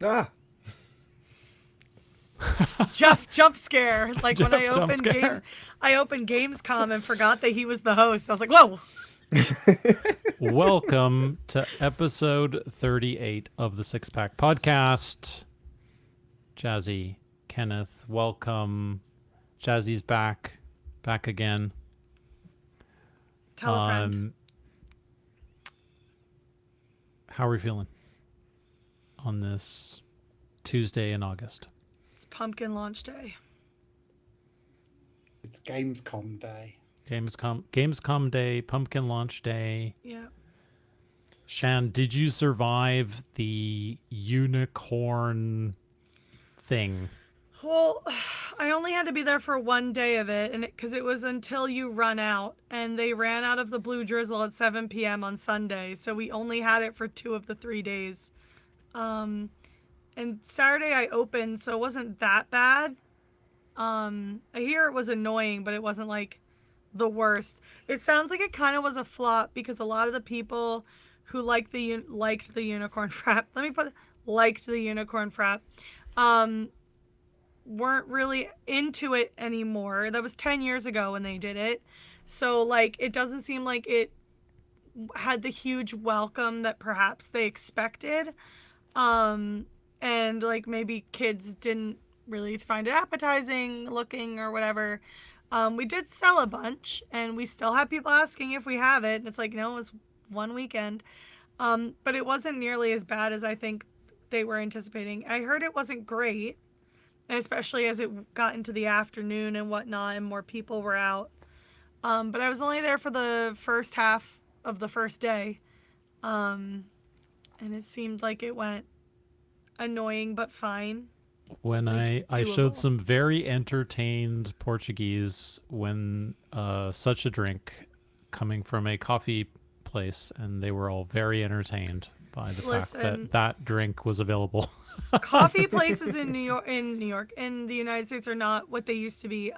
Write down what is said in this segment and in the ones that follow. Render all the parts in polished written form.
Ah. Jeff jump scare. Like Jeff when I opened jump scare. games, I opened Gamescom and forgot that he was the host. I was like, whoa. Welcome to episode 38 of the Six Pack Podcast. Jazzy, Kenneth, welcome. Jazzy's back again. Tell a friend. How are we feeling on this Tuesday in August? It's pumpkin launch day. It's Gamescom day. Gamescom day, pumpkin launch day. Yeah. Shan, did you survive the unicorn thing? Well, I only had to be there for one day of it, and because it was until you run out, and they ran out of the blue drizzle at 7 p.m. on Sunday, so we only had it for 2 of the 3 days. And Saturday I opened, so it wasn't that bad. I hear it was annoying, but it wasn't like the worst. It sounds like it kind of was a flop because a lot of the people who liked the unicorn frap, liked the unicorn frap, weren't really into it anymore. That was 10 years ago when they did it. So like it doesn't seem like it had the huge welcome that perhaps they expected. And like maybe kids didn't really find it appetizing looking or whatever. We did sell a bunch and we still have people asking if we have it. And it's like, no, it was one weekend. But it wasn't nearly as bad as I think they were anticipating. I heard it wasn't great, especially as it got into the afternoon and whatnot and more people were out. But I was only there for the first half of the first day. And it seemed like it went annoying but fine. When like, I doable. showed some very entertained Portuguese when such a drink coming from a coffee place, and they were all very entertained by the fact that that drink was available. Coffee places in the United States are not what they used to be,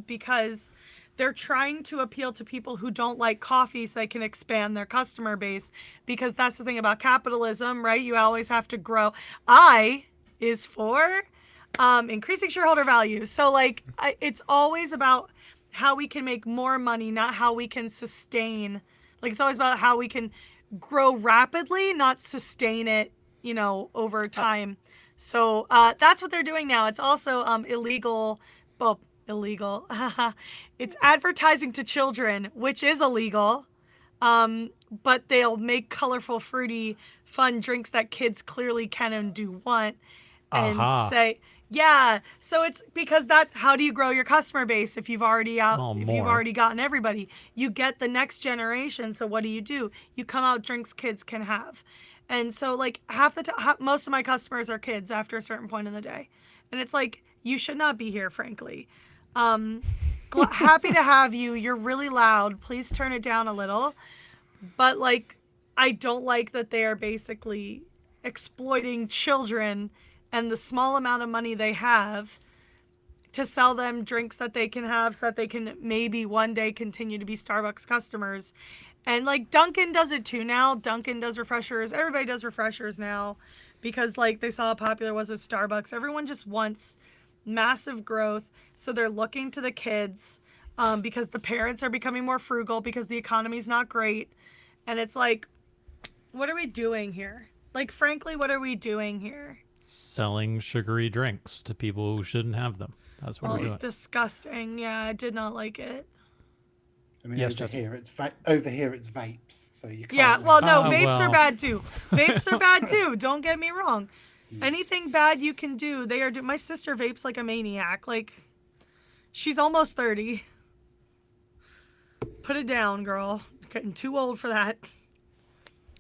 because they're trying to appeal to people who don't like coffee so they can expand their customer base, because that's the thing about capitalism, right? You always have to grow. I is for increasing shareholder value. So like it's always about how we can make more money, not how we can sustain. Like it's always about how we can grow rapidly, not sustain it, over time. So that's what they're doing now. It's also illegal. Well, illegal. It's advertising to children, which is illegal. But they'll make colorful, fruity, fun drinks that kids clearly can and do want. And say, yeah. So it's because that's how do you grow your customer base if you've already you've already gotten everybody. You get the next generation. So what do? You come out drinks kids can have. And so like most of my customers are kids after a certain point in the day. And it's like, you should not be here, frankly. Happy to have you. You're really loud. Please turn it down a little. But like, I don't like that they are basically exploiting children and the small amount of money they have to sell them drinks that they can have so that they can maybe one day continue to be Starbucks customers. And like Dunkin' does it too now. Dunkin' does refreshers. Everybody does refreshers now because like they saw how popular it was with Starbucks. Everyone just wants massive growth. So they're looking to the kids because the parents are becoming more frugal because the economy's not great. And it's like, what are we doing here? Like, frankly, what are we doing here? Selling sugary drinks to people who shouldn't have them. That's what we're doing. It's disgusting. Yeah, I did not like it. I mean, Yes, over Jessica. here it's vapes, so you can't. Yeah, well, no, Oh, vapes are well. bad too. Vapes are bad too. Don't get me wrong. Anything bad you can do, they are. My sister vapes like a maniac. Like, she's almost 30. Put it down, girl. Getting too old for that.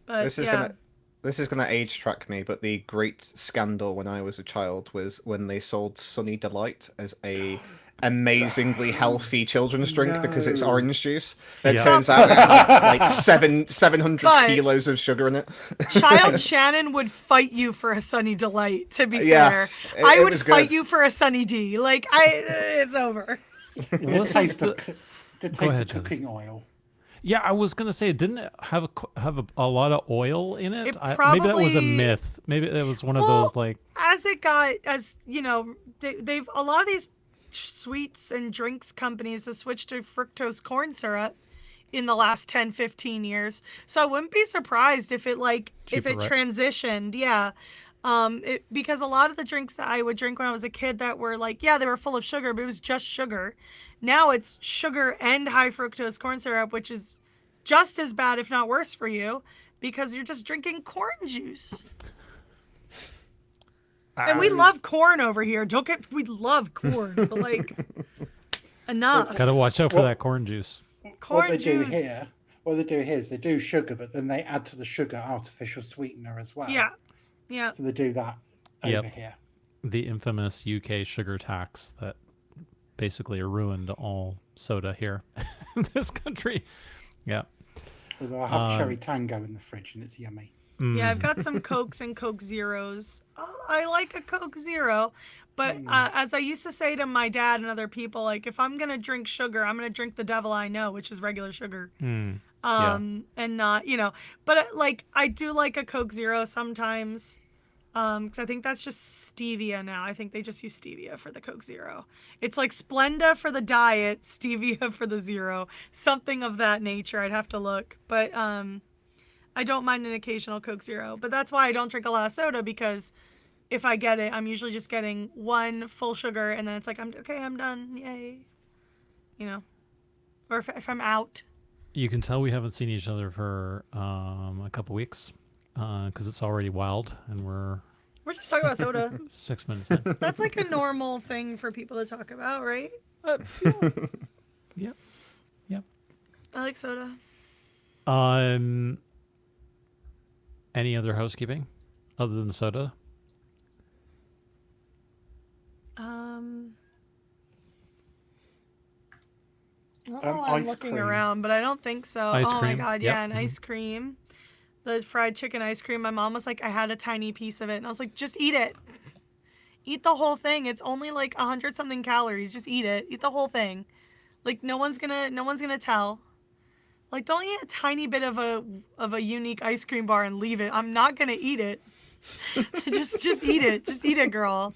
But This is gonna age track me, but the great scandal when I was a child was when they sold Sunny Delight as a amazingly healthy children's drink because it's orange juice. It turns out it has like 700 kilos of sugar in it. Child Shannon would fight you for a Sunny Delight, to be Yes, fair. it I would was fight good. you for a Sunny D. Like, it's over. The taste of ahead, Jazzy. cooking oil. Yeah, I was gonna say, didn't it have a lot of oil in it? It Maybe that was a probably- myth. Maybe that was one of Well, those like. as you know, they've a lot of these sweets and drinks companies have switched to fructose corn syrup in the last 10, 15 years. So I wouldn't be surprised if it Cheaper, right? transitioned. Yeah. Because a lot of the drinks that I would drink when I was a kid that were like, yeah, they were full of sugar, but it was just sugar. Now it's sugar and high fructose corn syrup, which is just as bad, if not worse for you, because you're just drinking corn juice. And we love corn over here. We love corn, but like, enough. Gotta watch out for that corn juice. Corn what they juice. do here, what they do here is they do sugar, but then they add to the sugar artificial sweetener as well. Yeah. Yeah. So they do that over Yep. here. The infamous UK sugar tax that basically ruined all soda here in this country. Yeah. Although I have cherry tango in the fridge and it's yummy. Yeah, I've got some Cokes and Coke Zeros. Oh, I like a Coke Zero. But as I used to say to my dad and other people, like, if I'm going to drink sugar, I'm going to drink the devil I know, which is regular sugar. Yeah. And not, but like, I do like a Coke Zero sometimes. Because I think that's just stevia now. I think they just use stevia for the Coke Zero. It's like Splenda for the diet, stevia for the zero. Something of that nature. I'd have to look. But I don't mind an occasional Coke Zero. But that's why I don't drink a lot of soda, because if I get it, I'm usually just getting one full sugar, and then it's like, I'm done. Yay. Or if I'm out. You can tell we haven't seen each other for a couple weeks because it's already wild and we're just talking about soda. 6 minutes in. That's like a normal thing for people to talk about, right? Yep. I like soda. Any other housekeeping other than soda? I'm ice looking cream. around, but I don't think so. Ice Oh cream, my god, yep. yeah, an ice cream. The fried chicken ice cream. My mom was like, I had a tiny piece of it, and I was like, just eat it. Eat the whole thing. It's only like 100 something calories. Just eat it. Eat the whole thing. Like no one's gonna tell. Like, don't eat a tiny bit of a unique ice cream bar and leave it. I'm not gonna eat it. just eat it. Just eat it, girl.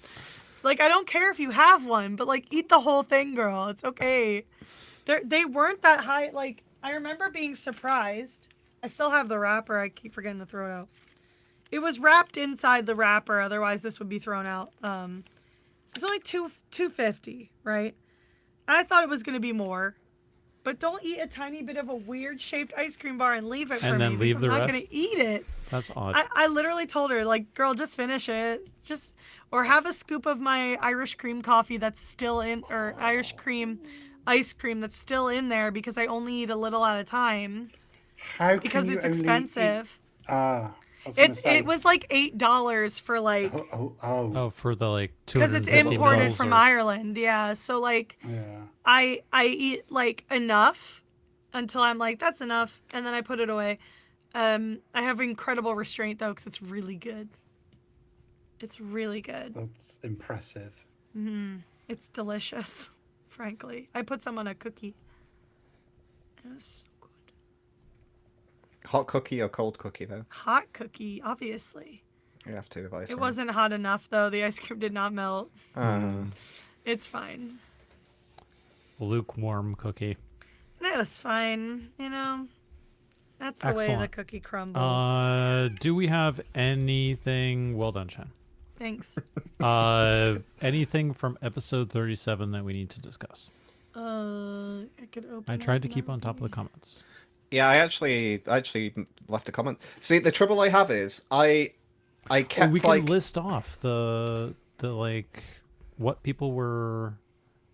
Like, I don't care if you have one, but like, eat the whole thing, girl. It's okay. They weren't that high. Like, I remember being surprised. I still have the wrapper. I keep forgetting to throw it out. It was wrapped inside the wrapper. Otherwise, this would be thrown out. It's only $2.50, right? I thought it was gonna be more. But don't eat a tiny bit of a weird shaped ice cream bar and leave it for And me. then leave because the I'm not rest? gonna eat it. That's odd. I literally told her, like, girl, just finish it. Or have a scoop of my Irish cream coffee that's still in, or Irish cream ice cream that's still in there, because I only eat a little at a time. How Because can you it's only expensive. I was gonna say. It was like $8 for like, Oh, for the like because it's 250 imported mils from or- Ireland. Yeah. So like, Yeah. I eat like enough until I'm like, that's enough, and then I put it away. I have incredible restraint though, because it's really good. It's really good. That's impressive. It's delicious, frankly. I put some on a cookie. It was so good. Hot cookie or cold cookie, though? Hot cookie, obviously. You have to with ice It cream. wasn't hot enough though. The ice cream did not melt. It's fine. lukewarm cookie. It was fine, That's the way the Excellent. cookie crumbles. Do we have anything? Well done, Shan. Thanks. Anything from episode 37 that we need to discuss? I could open. I tried to up keep on my- top of the comments. Yeah, I actually left a comment. See, the trouble I have is I kept we can like list off the like what people were,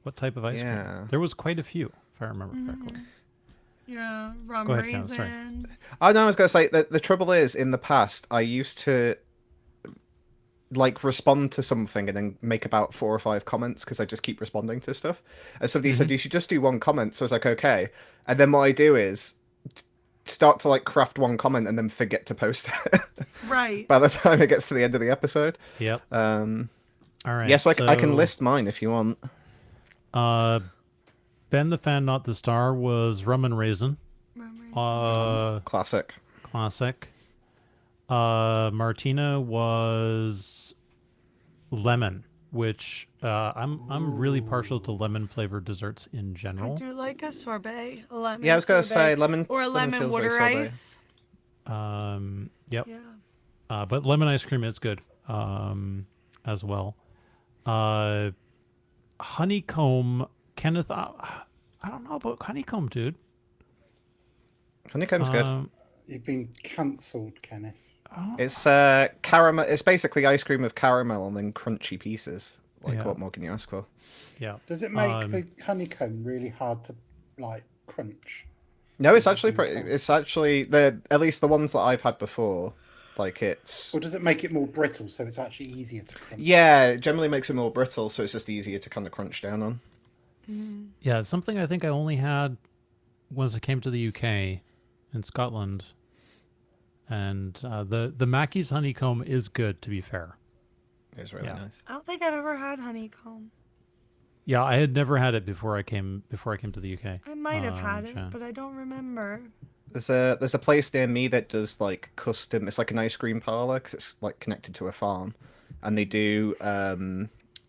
what type of ice Yeah. cream. There was quite a few, if I remember correctly. Yeah, rum Go ahead, Ken, sorry. raisin. Oh no, I was gonna say that the trouble is in the past I used to like respond to something and then make about 4 or 5 comments because I just keep responding to stuff. And somebody said you should just do one comment, so I was like, okay. And then what I do is start to like craft one comment and then forget to post it Right. by the time it gets to the end of the episode. Yep. All All right. yeah, so I can list mine if you want. Ben the Fan, Not the Star was rum and raisin. Rum raisin. Classic. Classic. Martina was lemon, which I'm really partial to lemon flavored desserts in I general. do like a sorbet, a lemon. Yeah, I was gonna sorbet, say lemon or a lemon feels water very sorbet. ice. Yep. Yeah. But lemon ice cream is good as well. Honeycomb, Kenneth. I don't know about honeycomb, dude. Honeycomb's good. You've been cancelled, Kenneth. It's caramel. It's basically ice cream with caramel and then crunchy pieces. Like, what more can you ask for? Yeah. Does it make the honeycomb really hard to crunch? No, it's actually pretty. It's actually at least the ones that I've had before. Like it's. Or does it make it more brittle so it's actually easier to crunch? Yeah, it generally makes it more brittle, so it's just easier to kind of crunch down on. Yeah, it's something I think I only had once I came to the UK in Scotland. And the Mackey's honeycomb is good, to be fair. It's really nice. I don't think I've ever had honeycomb. Yeah, I had never had it before I came to the UK. I might have had it, Shan. but I don't remember. There's a place near me that does like custom. It's like an ice cream parlor because it's like connected to a farm, and they do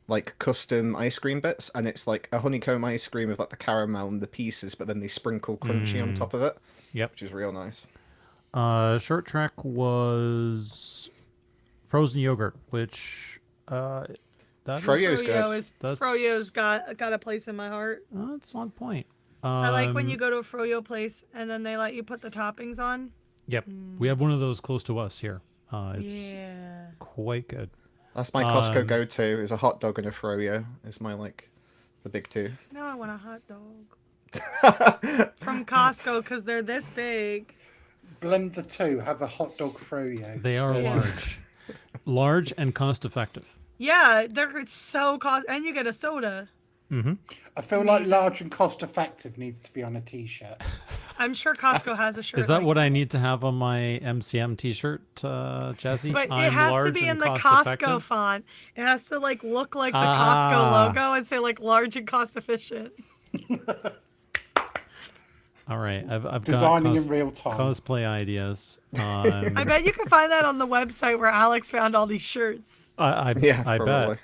like custom ice cream bits, and it's like a honeycomb ice cream with like the caramel and the pieces, but then they sprinkle crunchy on top of it. Yep, which is real nice. Short track was frozen yogurt, which Froyo's good. Froyo's got a place in my heart. That's on point. I like when you go to a Froyo place and then they let you put the toppings on. Yep, we have one of those close to us here. It's quite good. That's my Costco go-to. Is a hot dog and a Froyo. Is my the big two. Now I want a hot dog from Costco because they're this big. Blend the two. Have a hot dog Froyo. They are large and cost effective. Yeah, it's so cost, and you get a soda. Mm-hmm. I feel like large and cost effective needs to be on a T-shirt. I'm sure Costco has a shirt. Is that what I need to have on my MCM T-shirt, Jazzy? But it has to be in the Costco font. It has to look like the Costco logo and say large and cost efficient. All right, I've designing got in real time cosplay ideas. I bet you can find that on the website where Alex found all these shirts. I bet.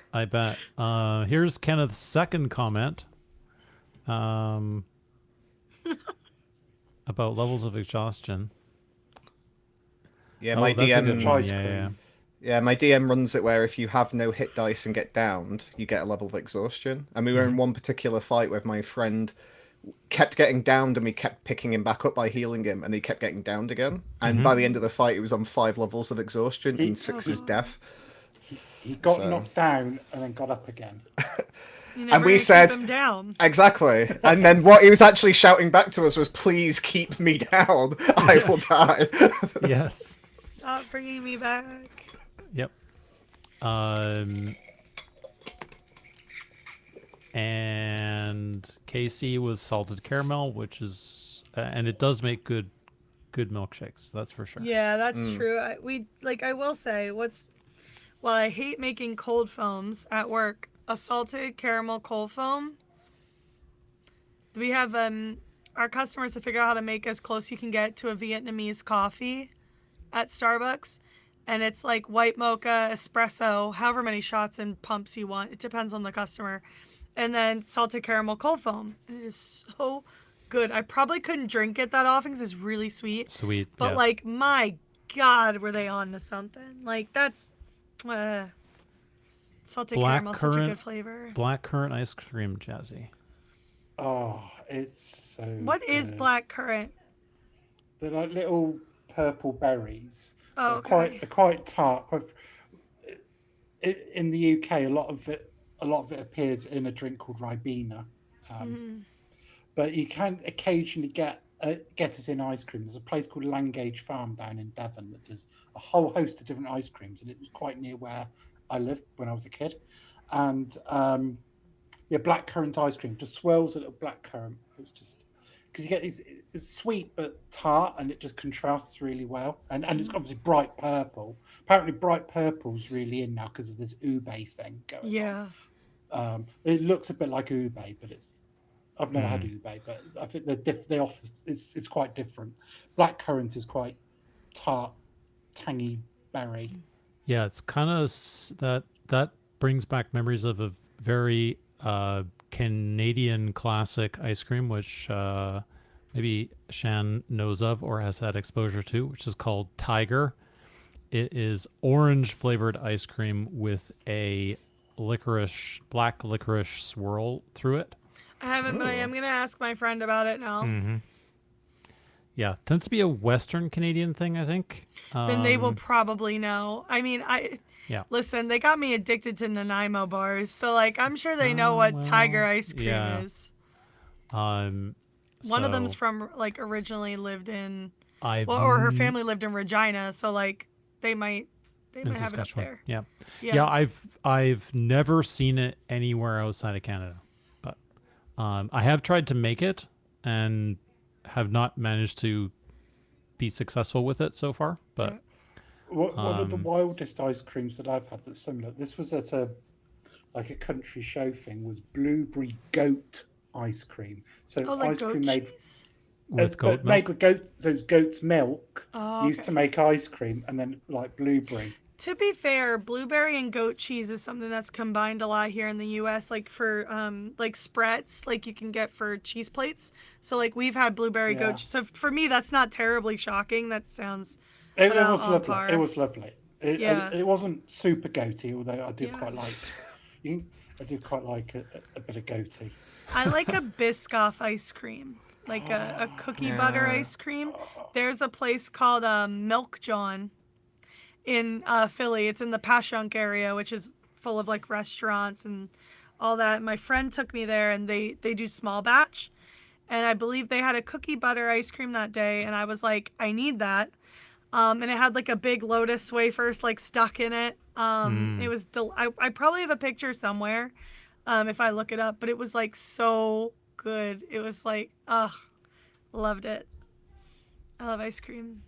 Here's Kenneth's second comment about levels of exhaustion. Yeah, my DM. Yeah, my DM runs it where if you have no hit dice and get downed, you get a level of exhaustion. And we were in one particular fight where my friend kept getting downed and we kept picking him back up by healing him, and he kept getting downed again. And by the end of the fight, he was on 5 levels of exhaustion and 6 is death. He got knocked down and then got up again. And we said, him down. Exactly. And then what he was actually shouting back to us was, please keep me down. I will die. Yes. Stop bringing me back. Yep. And Casey was salted caramel, which is, and it does make good milkshakes. That's for sure. Yeah, that's true. I will say, while I hate making cold foams at work, a salted caramel cold foam. We have our customers to figure out how to make as close you can get to a Vietnamese coffee at Starbucks. And it's like white mocha, espresso, however many shots and pumps you want. It depends on the customer. And then salted caramel cold foam. It is so good. I probably couldn't drink it that often because it's really sweet. But my God, were they on to something? That's salted caramel, such a good flavor. Blackcurrant ice cream, Jazzy. Oh, it's so What is blackcurrant? They're like little purple berries. Oh, okay. They're quite tart. In the UK, a lot of it appears in a drink called Ribena. But you can occasionally get it in ice cream. There's a place called Langage Farm down in Devon that does a whole host of different ice creams, and it was quite near where I lived when I was a kid. And blackcurrant ice cream just swirls a little blackcurrant. It's just because you get these, it's sweet but tart, and it just contrasts really well. And it's obviously bright purple. Apparently, bright purple's really in now because of this ube thing going on. Yeah. It looks a bit like ube, but it's I've never had ube, but I think they offer it's quite different. Blackcurrant is quite tart, tangy berry. Yeah, it's kind of that brings back memories of a very Canadian classic ice cream, which maybe Shan knows of or has had exposure to, which is called Tiger. It is orange flavored ice cream with a black licorice swirl through it. I haven't, but I am gonna ask my friend about it now. Mm-hmm. Yeah, tends to be a Western Canadian thing, I think. Then they will probably know. I mean, Yeah. Listen, they got me addicted to Nanaimo bars, so like I'm sure they know what Tiger ice cream is. One of them's from like originally lived in, or her family lived in Regina, so like they might have it up there. Yeah. I've never seen it anywhere outside of Canada, but I have tried to make it and have not managed to be successful with it so far. But one of the wildest ice creams that I've had that's similar, this was at a country show thing, was blueberry goat ice cream. So it's like ice goat cream made cheese? with goat milk. made with goat, so it's goat's milk used to make ice cream, and then like blueberry. To be fair, blueberry and goat cheese is something that's combined a lot here in the U.S. Like for like spreads, like you can get for cheese plates. So like we've had blueberry goat cheese. So for me, that's not terribly shocking. That sounds. It was lovely. Par. It was lovely. It wasn't super goaty, although I did quite like. I did quite like a bit of goatee. I like a Biscoff ice cream, like a cookie butter ice cream. There's a place called Milk John in Philly. It's in the Passyunk area, which is full of like restaurants and all that. My friend took me there, and they do small batch, and I believe they had a cookie butter ice cream that day, and I was like, I need that. And it had like a big lotus wafers like stuck in it. It was I probably have a picture somewhere if I look it up, but it was like so good. It was like, loved it. I love ice cream.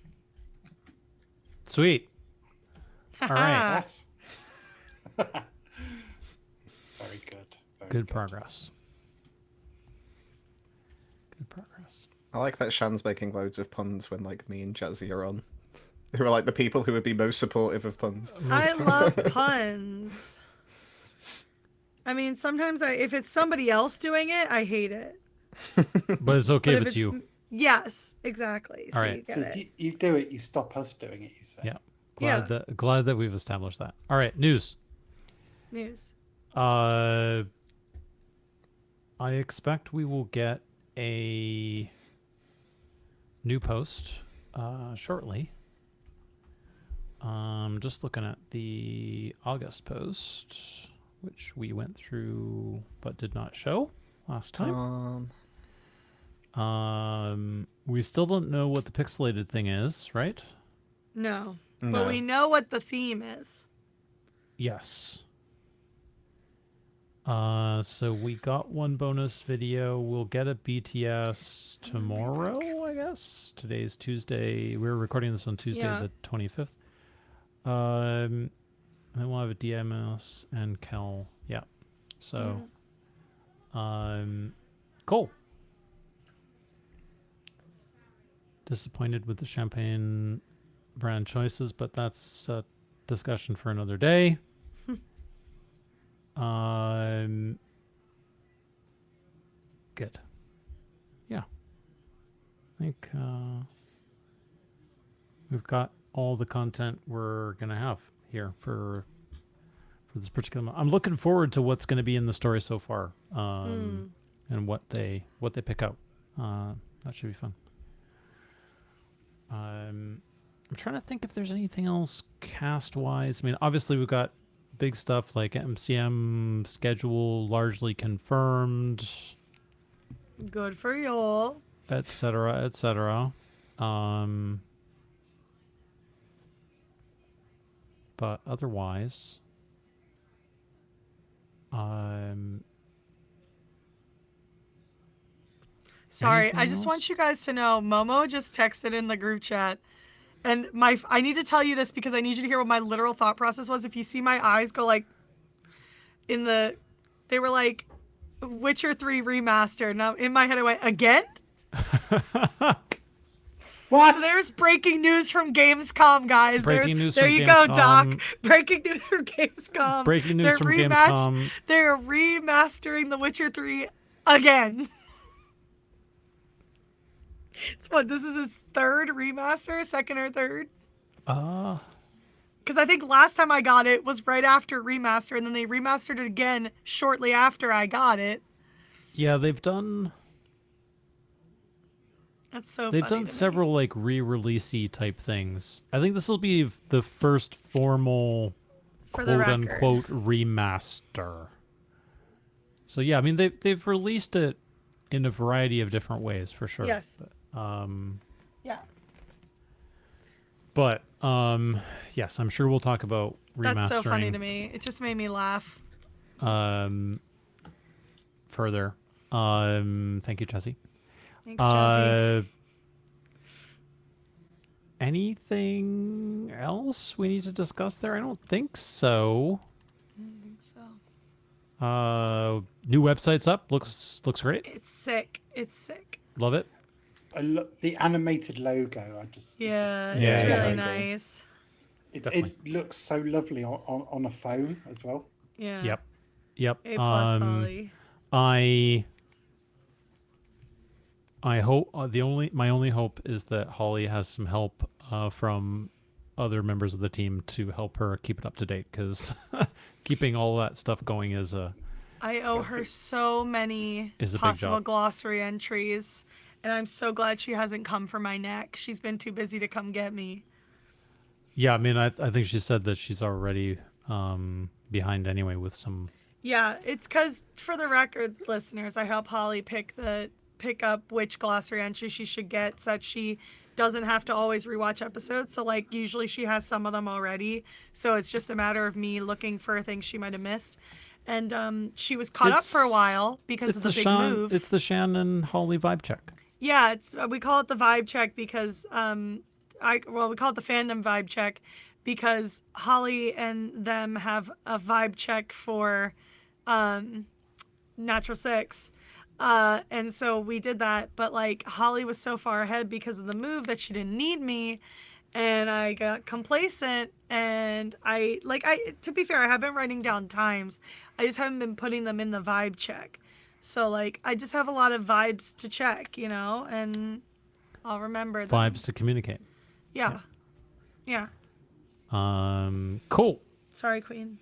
Sweet. All right. Yes. Very good. Good progress. Good progress. I like that Shan's making loads of puns when like me and Jazzy are on. Who are like the people who would be most supportive of puns. I love puns. I mean, sometimes if it's somebody else doing it, I hate it. But it's okay if it's you. Yes, exactly. All so right. you get So it. if you do it, you stop us doing it. You say. Yeah. Glad that we've established that. All right. News. I expect we will get a new post shortly. Just looking at the August post, which we went through but did not show last time. We still don't know what the pixelated thing is, right? No. But we know what the theme is. Yes. So we got one bonus video. We'll get a BTS tomorrow, I guess. Today's Tuesday. We're recording this on Tuesday, the 25th. And then we'll have a DMS and Kel. Yeah. So, cool. Disappointed with the champagne brand choices, but that's a discussion for another day. Good. Yeah. I think we've got all the content we're gonna have here for this particular month. I'm looking forward to what's gonna be in the story so far, and what they pick out. That should be fun. I'm trying to think if there's anything else cast wise. I mean, obviously we've got big stuff like MCM schedule largely confirmed. Good for y'all. Et cetera, et cetera. But otherwise, sorry, I anything just else? want you guys to know Momo just texted in the group chat. And I need to tell you this because I need you to hear what my literal thought process was. If you see my eyes go like they were like, Witcher 3 remaster. Now in my head I went, again? What? So there's breaking news from Gamescom, guys. Breaking news there from you go, Doc. Gamescom. Breaking news from Gamescom. Breaking news from Gamescom. They're remastering The Witcher 3 again. It's what, this is his third remaster, second or third? Because I think last time I got it was right after remaster, and then they remastered it again shortly after I got it. Yeah, they've done That's so They've funny done to several like re-releasey type things. I think this will be the first formal For the quote record. unquote remaster. So yeah, I mean they've released it in a variety of different ways for sure. Yes. Yeah. But yes, I'm sure we'll talk about remastering. That's so funny to me. It just made me laugh. Further. Thank you, Jazzy. Thanks, Jazzy. Anything else we need to discuss there? I don't think so. I don't think so. New website's up. Looks great. It's sick. It's sick. Love it. I look the animated logo. Yeah, Yeah, it's yeah. really nice. It looks so lovely on a phone as well. Yeah. Yep. A plus, Holly. I hope my only hope is that Holly has some help from other members of the team to help her keep it up to date, because keeping all that stuff going is a I owe her so many Is a big possible job. glossary entries, and I'm so glad she hasn't come for my neck. She's been too busy to come get me. Yeah, I mean, I think she said that she's already behind anyway with some. Yeah, it's because, for the record, listeners, I help Holly pick up which glossary entry she should get so that she doesn't have to always rewatch episodes. So, like, usually she has some of them already. So it's just a matter of me looking for things she might have missed. And she was caught up for a while because of the big move. It's the Shan and Holly vibe check. Yeah, we call it the vibe check because we call it the fandom vibe check because Holly and them have a vibe check for Natural Six. And so we did that, but like Holly was so far ahead because of the move that she didn't need me, and I got complacent, and to be fair, I have been writing down times. I just haven't been putting them in the vibe check. So like I just have a lot of vibes to check, and I'll remember them. Vibes to communicate. Yeah. Cool. Sorry, Queen.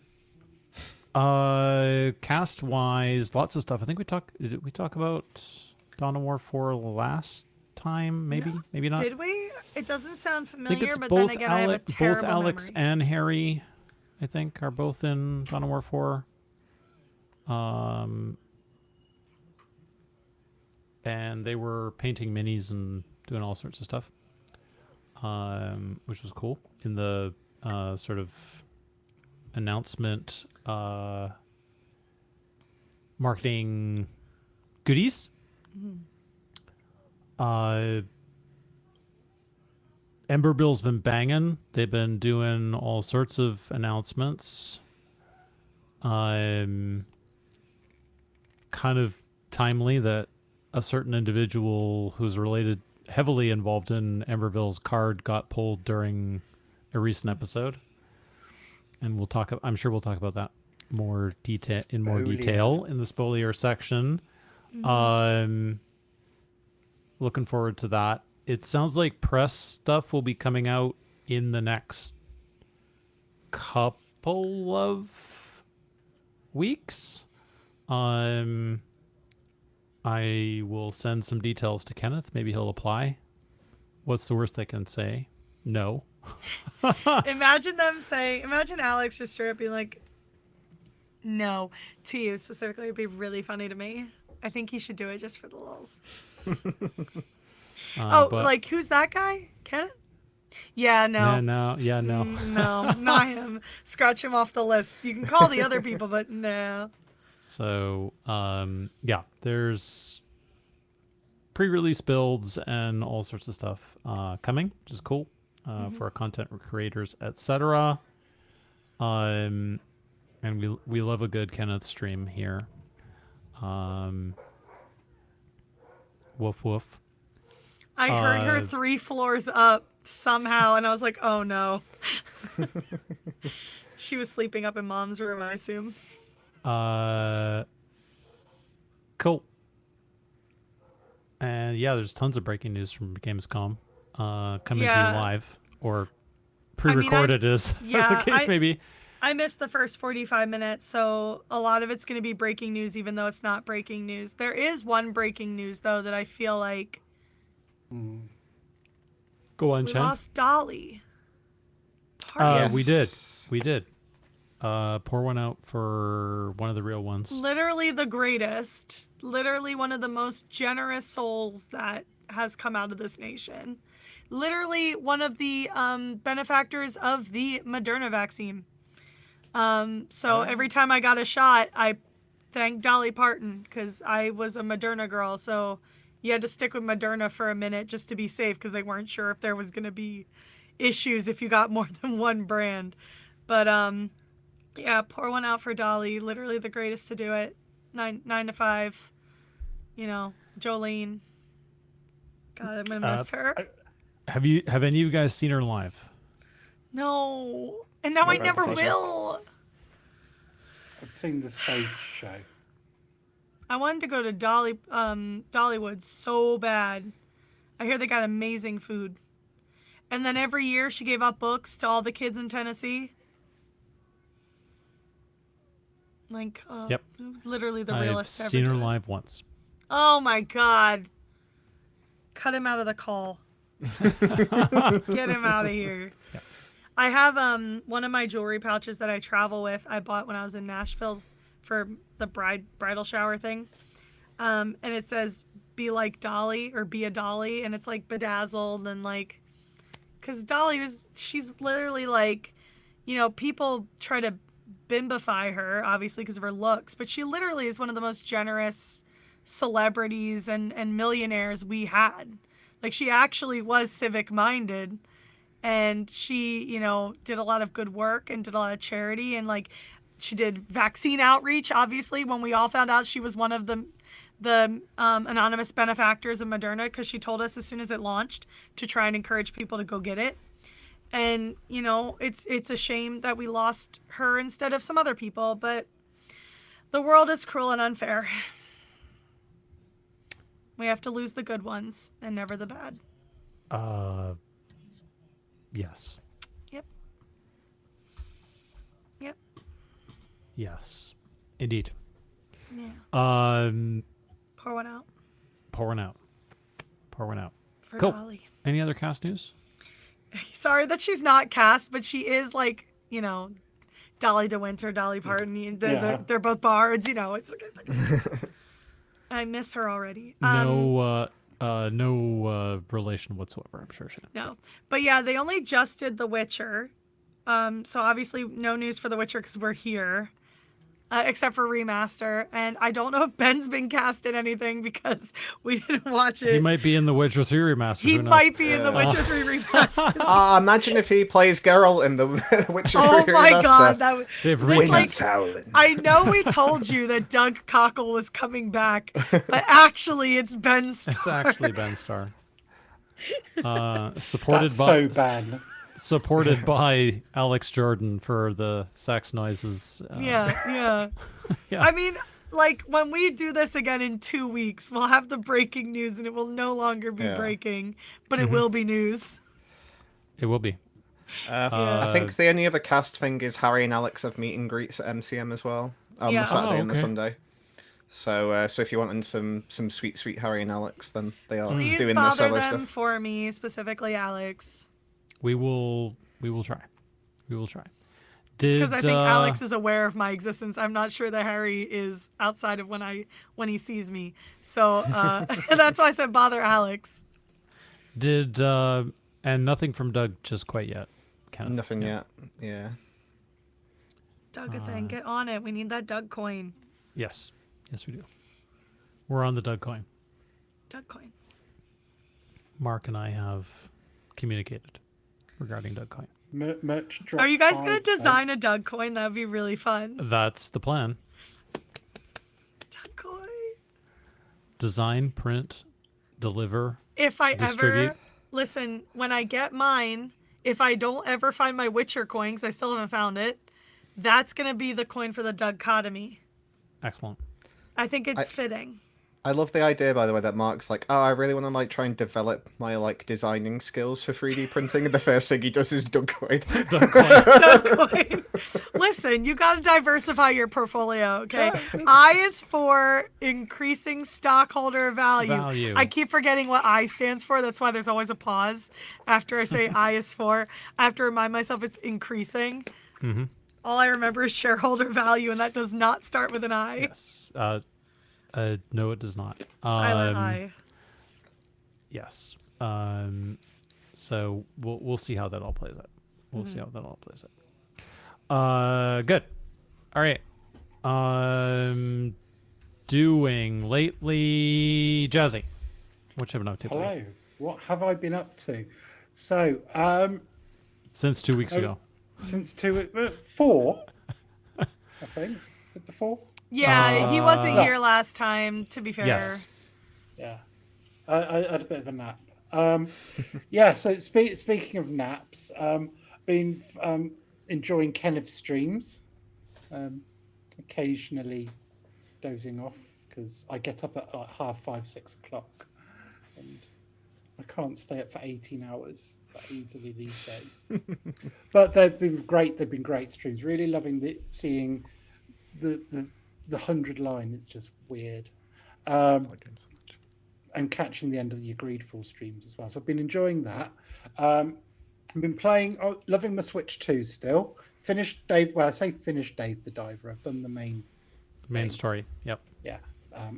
Cast wise, lots of stuff. I think did we talk about Dawn of War 4 last time? Maybe, maybe not. Did we? It doesn't sound I familiar, think it's but both then again, I have a terrible both Alex memory. and Harry, I think, are both in Dawn of War 4. And they were painting minis and doing all sorts of stuff, which was cool. In the sort of announcement marketing goodies. Ember Bill's been banging. They've been doing all sorts of announcements. Kind of timely that a certain individual who's heavily involved in Emberville's card got pulled during a recent episode. And I'm sure we'll talk about that in more detail in the spoiler section. Looking forward to that. It sounds like press stuff will be coming out in the next couple of weeks. I will send some details to Kenneth. Maybe he'll apply. What's the worst they can say? No. Imagine Alex just straight up being like, no, to you specifically. It'd be really funny to me. I think he should do it just for the lulz. Who's that guy? Ken? Yeah, no. No. No, not him. Scratch him off the list. You can call the other people, but no. So, there's pre-release builds and all sorts of stuff coming, which is cool for our content creators, etc. And we love a good Kenneth stream here. Woof woof. I heard her 3 floors up somehow, and I was like, oh no. She was sleeping up in Mom's room, I assume. Cool. And yeah, there's tons of breaking news from Gamescom coming to you live, or pre-recorded as the case may be. I missed the first 45 minutes, so a lot of it's going to be breaking news, even though it's not breaking news. There is one breaking news, though, that I feel like... Go on, we Shan. lost Dolly. Yes. We did. Pour one out for one of the real ones. Literally the greatest. Literally one of the most generous souls that has come out of this nation. Literally one of the benefactors of the Moderna vaccine. So every time I got a shot, I thanked Dolly Parton because I was a Moderna girl. So you had to stick with Moderna for a minute just to be safe because they weren't sure if there was going to be issues if you got more than one brand. But yeah, pour one out for Dolly. Literally the greatest to do it. 9 to 5. You know, Jolene. God, I'm gonna miss her. Have any of you guys seen her live? No, and now I never will. I've seen the stage show. I wanted to go to Dollywood so bad. I hear they got amazing food. And then every year she gave out books to all the kids in Tennessee. Like, yep. Literally the realest ever. I've seen her live once. Oh my God. Cut him out of the call. Get him out of here. Yep. I have one of my jewelry pouches that I travel with. I bought when I was in Nashville for the bridal shower thing. And it says, be like Dolly or be a Dolly. And it's like bedazzled and like, because Dolly she's literally like, you know, people try to bimbify her, obviously, because of her looks. But she literally is one of the most generous celebrities and millionaires we had. Like, she actually was civic minded. And she, you know, did a lot of good work and did a lot of charity. And, like, she did vaccine outreach, obviously, when we all found out she was one of the anonymous benefactors of Moderna, because she told us as soon as it launched to try and encourage people to go get it. And, you know, it's a shame that we lost her instead of some other people. But the world is cruel and unfair. We have to lose the good ones and never the bad. Yes. Yep. Yes. Indeed. Yeah. Pour one out. Pour one out. Pour one out. For cool. Dolly. Any other cast news? Sorry that she's not cast, but she is like, you know, Dolly DeWinter, Dolly Parton. They're both bards, you know. It's I miss her already. No relation whatsoever, I'm sure. No. But yeah, they only just did The Witcher. So obviously no news for The Witcher because we're here. Except for remaster, and I don't know if Ben's been cast in anything because we didn't watch it. He might be in the Witcher 3 remaster. He might be in the Witcher 3 remaster. Imagine if he plays Geralt in the Witcher 3 remaster. Oh my God, they've I know we told you that DrKagon was coming back, but actually it's Ben Starr. It's actually Ben Starr. Supported That's by so bad. Supported by Alex Jordan for the sex noises. Yeah. I mean, like, when we do this again in 2 weeks, we'll have the breaking news and it will no longer be breaking, but it will be news. It will be. I think the only other cast thing is Harry and Alex have meet and greets at MCM as well on the Saturday and the Sunday. So if you want some sweet Harry and Alex, then they are Please doing the solo bother them stuff. for me, specifically Alex. We will try. Because I think Alex is aware of my existence. I'm not sure that Harry is outside of when he sees me. So that's why I said bother Alex. And nothing from Doug just quite yet. Nothing yet. Yeah. Doug-a-thing, get on it. We need that Doug coin. Yes, we do. We're on the Doug coin. Doug coin. Mark and I have communicated regarding Doug coin. Merch drop. Are you guys going to design a Doug coin? That would be really fun. That's the plan. Doug coin. design, print, deliver, If I distribute. ever listen, when I get mine, if I don't ever find my Witcher coin, 'cause I still haven't found it, that's gonna be the coin for the DrKagon. Excellent. I think it's fitting. I love the idea, by the way, that Mark's like, oh, I really want to like try and develop my like designing skills for 3D printing, and the first thing he does is DrKagon. DrKagon. Listen, you got to diversify your portfolio, okay? I is for increasing stockholder value. I keep forgetting what I stands for. That's why there's always a pause after I say I is for. I have to remind myself it's increasing. Mm-hmm. All I remember is shareholder value, and that does not start with an I. Yes. No, it does not. Silent I. Yes. So we'll see how that all plays out. We'll see how that all plays out. Good. All right. Doing lately, Jazzy. What you been up to? Hello. Lately? What have I been up to? So, since 2 weeks ago. Since 4, I think. Is it before? Yeah, he wasn't here last time, to be fair. Yes. Yeah. I had a bit of a nap. Yeah, so speaking of naps, been enjoying Kenneth's streams, occasionally dozing off because I get up at like 5:30, 6 o'clock, and I can't stay up for 18 hours that easily these days. But they've been great. They've been great streams. Really loving seeing the 100 line. It's just weird. And catching the end of the Greedfall streams as well. So I've been enjoying that. I've been playing, loving my Switch 2 still. Finished Dave, well, I say finished Dave the Diver. I've done the main story. Yep. Yeah.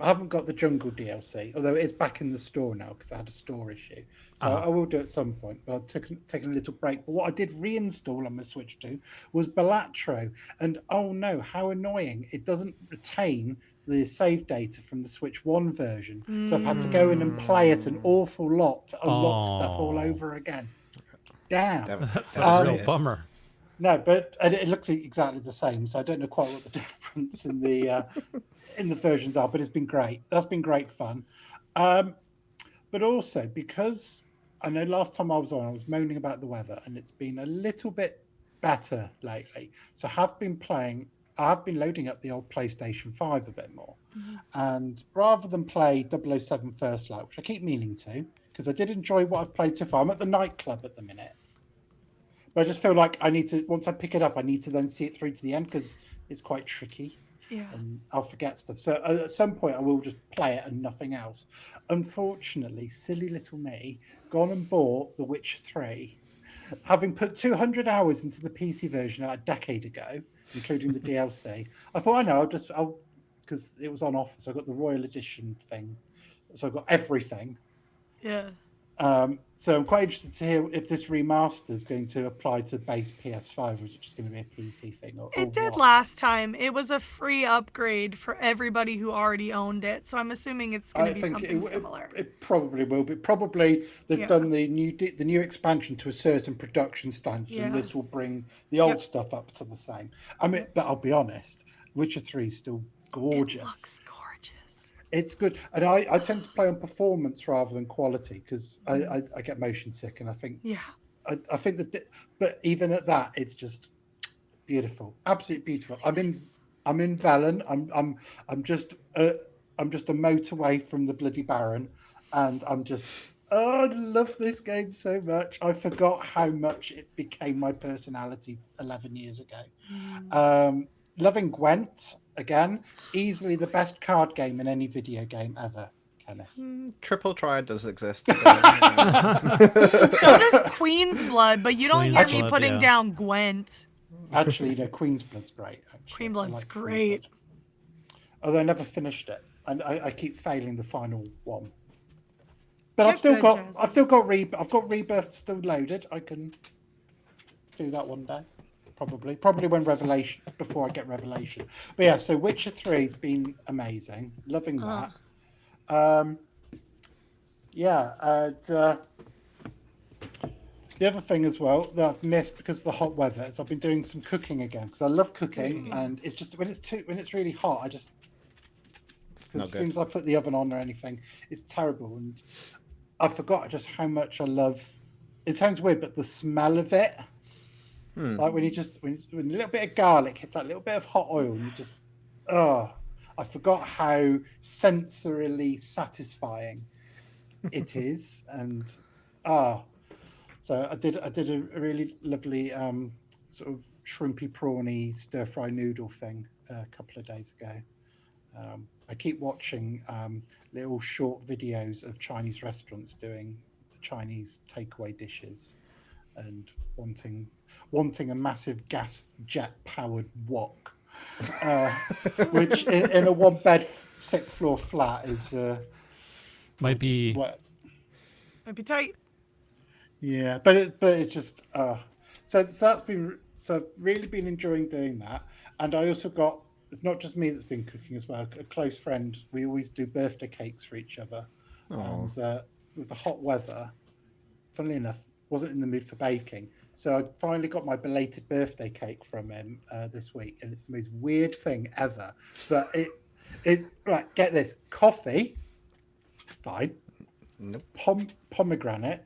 I haven't got the Jungle DLC, although it is back in the store now because I had a store issue. So I will do it at some point, but I've taken a little break. But what I did reinstall on my Switch 2 was Balatro. And oh no, how annoying. It doesn't retain the save data from the Switch 1 version. So I've had to go in and play it an awful lot to unlock stuff all over again. Damn. That's a real bummer. No, but it looks exactly the same, so I don't know quite what the difference in the versions are, but it's been great. That's been great fun. But also, because I know last time I was on, I was moaning about the weather, and it's been a little bit better lately. So I have been loading up the old PlayStation 5 a bit more. Mm-hmm. And rather than play 007 First Light, which I keep meaning to, because I did enjoy what I've played so far. I'm at the nightclub at the minute. But I just feel like I need to, once I pick it up, I need to then see it through to the end because it's quite tricky. Yeah. And I'll forget stuff. So at some point, I will just play it and nothing else. Unfortunately, silly little me, gone and bought The Witcher 3, having put 200 hours into the PC version a decade ago, including the DLC. I thought, I'll because it was on offer. So I got the Royal Edition thing. So I got everything. Yeah. So I'm quite interested to hear if this remaster is going to apply to base PS5 or is it just going to be a PC thing? It did last time. It was a free upgrade for everybody who already owned it. So I'm assuming it's going to be something similar. It probably will be. Probably they've done the new expansion to a certain production standard, and this will bring the old stuff up to the same. I mean, but I'll be honest, Witcher 3 is still gorgeous. It looks gorgeous. It's good, and I tend to play on performance rather than quality because I get motion sick, and I think I think that, but even at that, it's just beautiful, absolutely beautiful. I'm in Velen. I'm just a moat away from the bloody Baron, and I love this game so much. I forgot how much it became my personality 11 years ago. Loving Gwent. Again, easily the best card game in any video game ever, Kenneth. Triple Triad does exist. So does Queen's Blood, but you don't hear me putting down Gwent. Actually, Queen's Blood's great. Queen Blood's great. Although I never finished it, and I keep failing the final one. But I've still got Rebirth still loaded. I can do that one day. Probably when Revelation, before I get Revelation. But yeah, so Witcher 3 has been amazing. Loving that. The other thing as well that I've missed because of the hot weather is I've been doing some cooking again because I love cooking, and it's just when it's really hot, not as good. soon as I put the oven on or anything, it's terrible. And I forgot just how much I love. It sounds weird, but the smell of it, like when a little bit of garlic hits that little bit of hot oil, and you just, I forgot how sensorily satisfying it is, and so I did a really lovely sort of shrimpy prawny stir fry noodle thing a couple of days ago. I keep watching little short videos of Chinese restaurants doing Chinese takeaway dishes, and wanting a massive gas jet powered wok, which in a 1-bed 6th-floor flat is might be tight. Yeah, but it's just so I've really been enjoying doing that, and I also got, it's not just me that's been cooking as well. A close friend, we always do birthday cakes for each other, and with the hot weather, funnily enough, wasn't in the mood for baking, so I finally got my belated birthday cake from him this week, and it's the most weird thing ever. But it's right. Get this: coffee, fine, Nope. Pomegranate,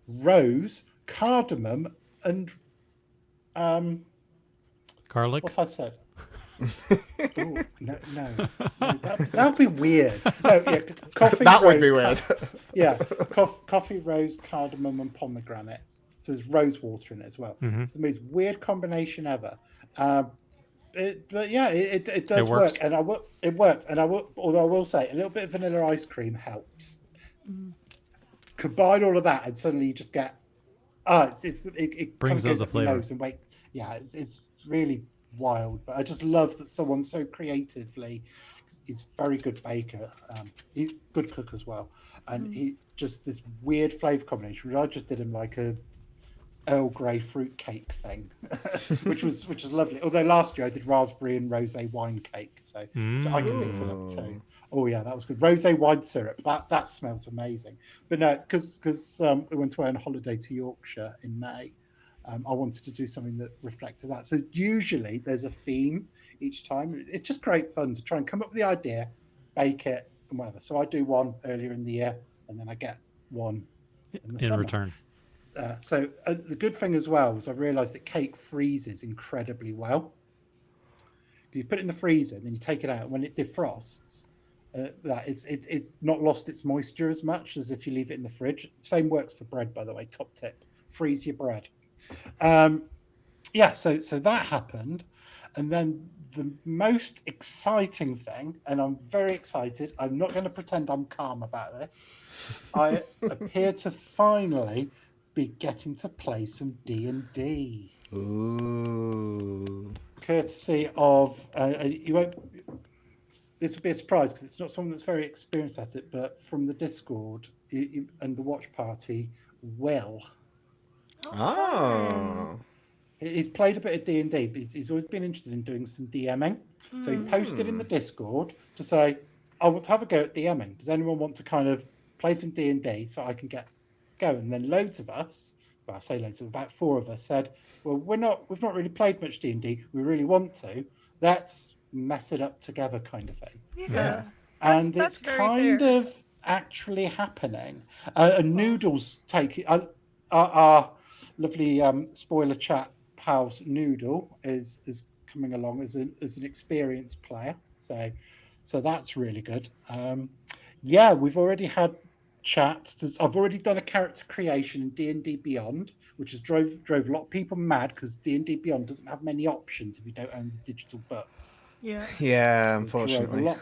rose, cardamom, and garlic. what have I said? Ooh, no, that'd be weird. No, yeah, coffee. That would rose, be weird. Yeah, coffee, rose, cardamom, and pomegranate. So there's rose water in it as well. It's the most weird combination ever. But yeah, it does works. work, and it works. And although I will say, a little bit of vanilla ice cream helps. Combine all of that, and suddenly you just get it Brings kind of out the flavor. And wait, yeah, it's really wild. But I just love that someone so creatively, he's a very good baker, he's a good cook as well, and he just this weird flavor combination. I just did him like a Earl Grey fruit cake thing, which was lovely. Although last year I did raspberry and rosé wine cake, so I can mix it up too. Oh yeah, that was good. Rosé wine syrup, that smells amazing. But no, because we went away on a holiday to Yorkshire in May. I wanted to do something that reflected that. So usually there's a theme each time. It's just great fun to try and come up with the idea, bake it, and whatever. So I do one earlier in the year, and then I get one in summer. Return. So the good thing as well is I've realised that cake freezes incredibly well. You put it in the freezer, and then you take it out. When it defrosts, it's not lost its moisture as much as if you leave it in the fridge. Same works for bread, by the way. Top tip: freeze your bread. So that happened, and then the most exciting thing, and I'm very excited. I'm not going to pretend I'm calm about this. I appear to finally be getting to play some D&D. Ooh. Courtesy of you won't. This will be a surprise because it's not someone that's very experienced at it, but from the Discord and the watch party, Will. Oh. He's played a bit of D&D, but he's always been interested in doing some DMing. So he posted in the Discord to say, I want to have a go at DMing. Does anyone want to kind of play some D&D so I can get going? And then loads of us, well, I say loads, about 4 of us said, well, we've not really played much D&D. We really want to. Let's mess it up together kind of thing. Yeah. And that's it's very kind fair. of actually happening. Noodles take our lovely spoiler chat pals Noodle is coming along as an experienced player, so that's really good. We've already had chats. I've already done a character creation in D&D Beyond, which has drove a lot of people mad because D&D Beyond doesn't have many options if you don't own the digital books. Yeah, unfortunately.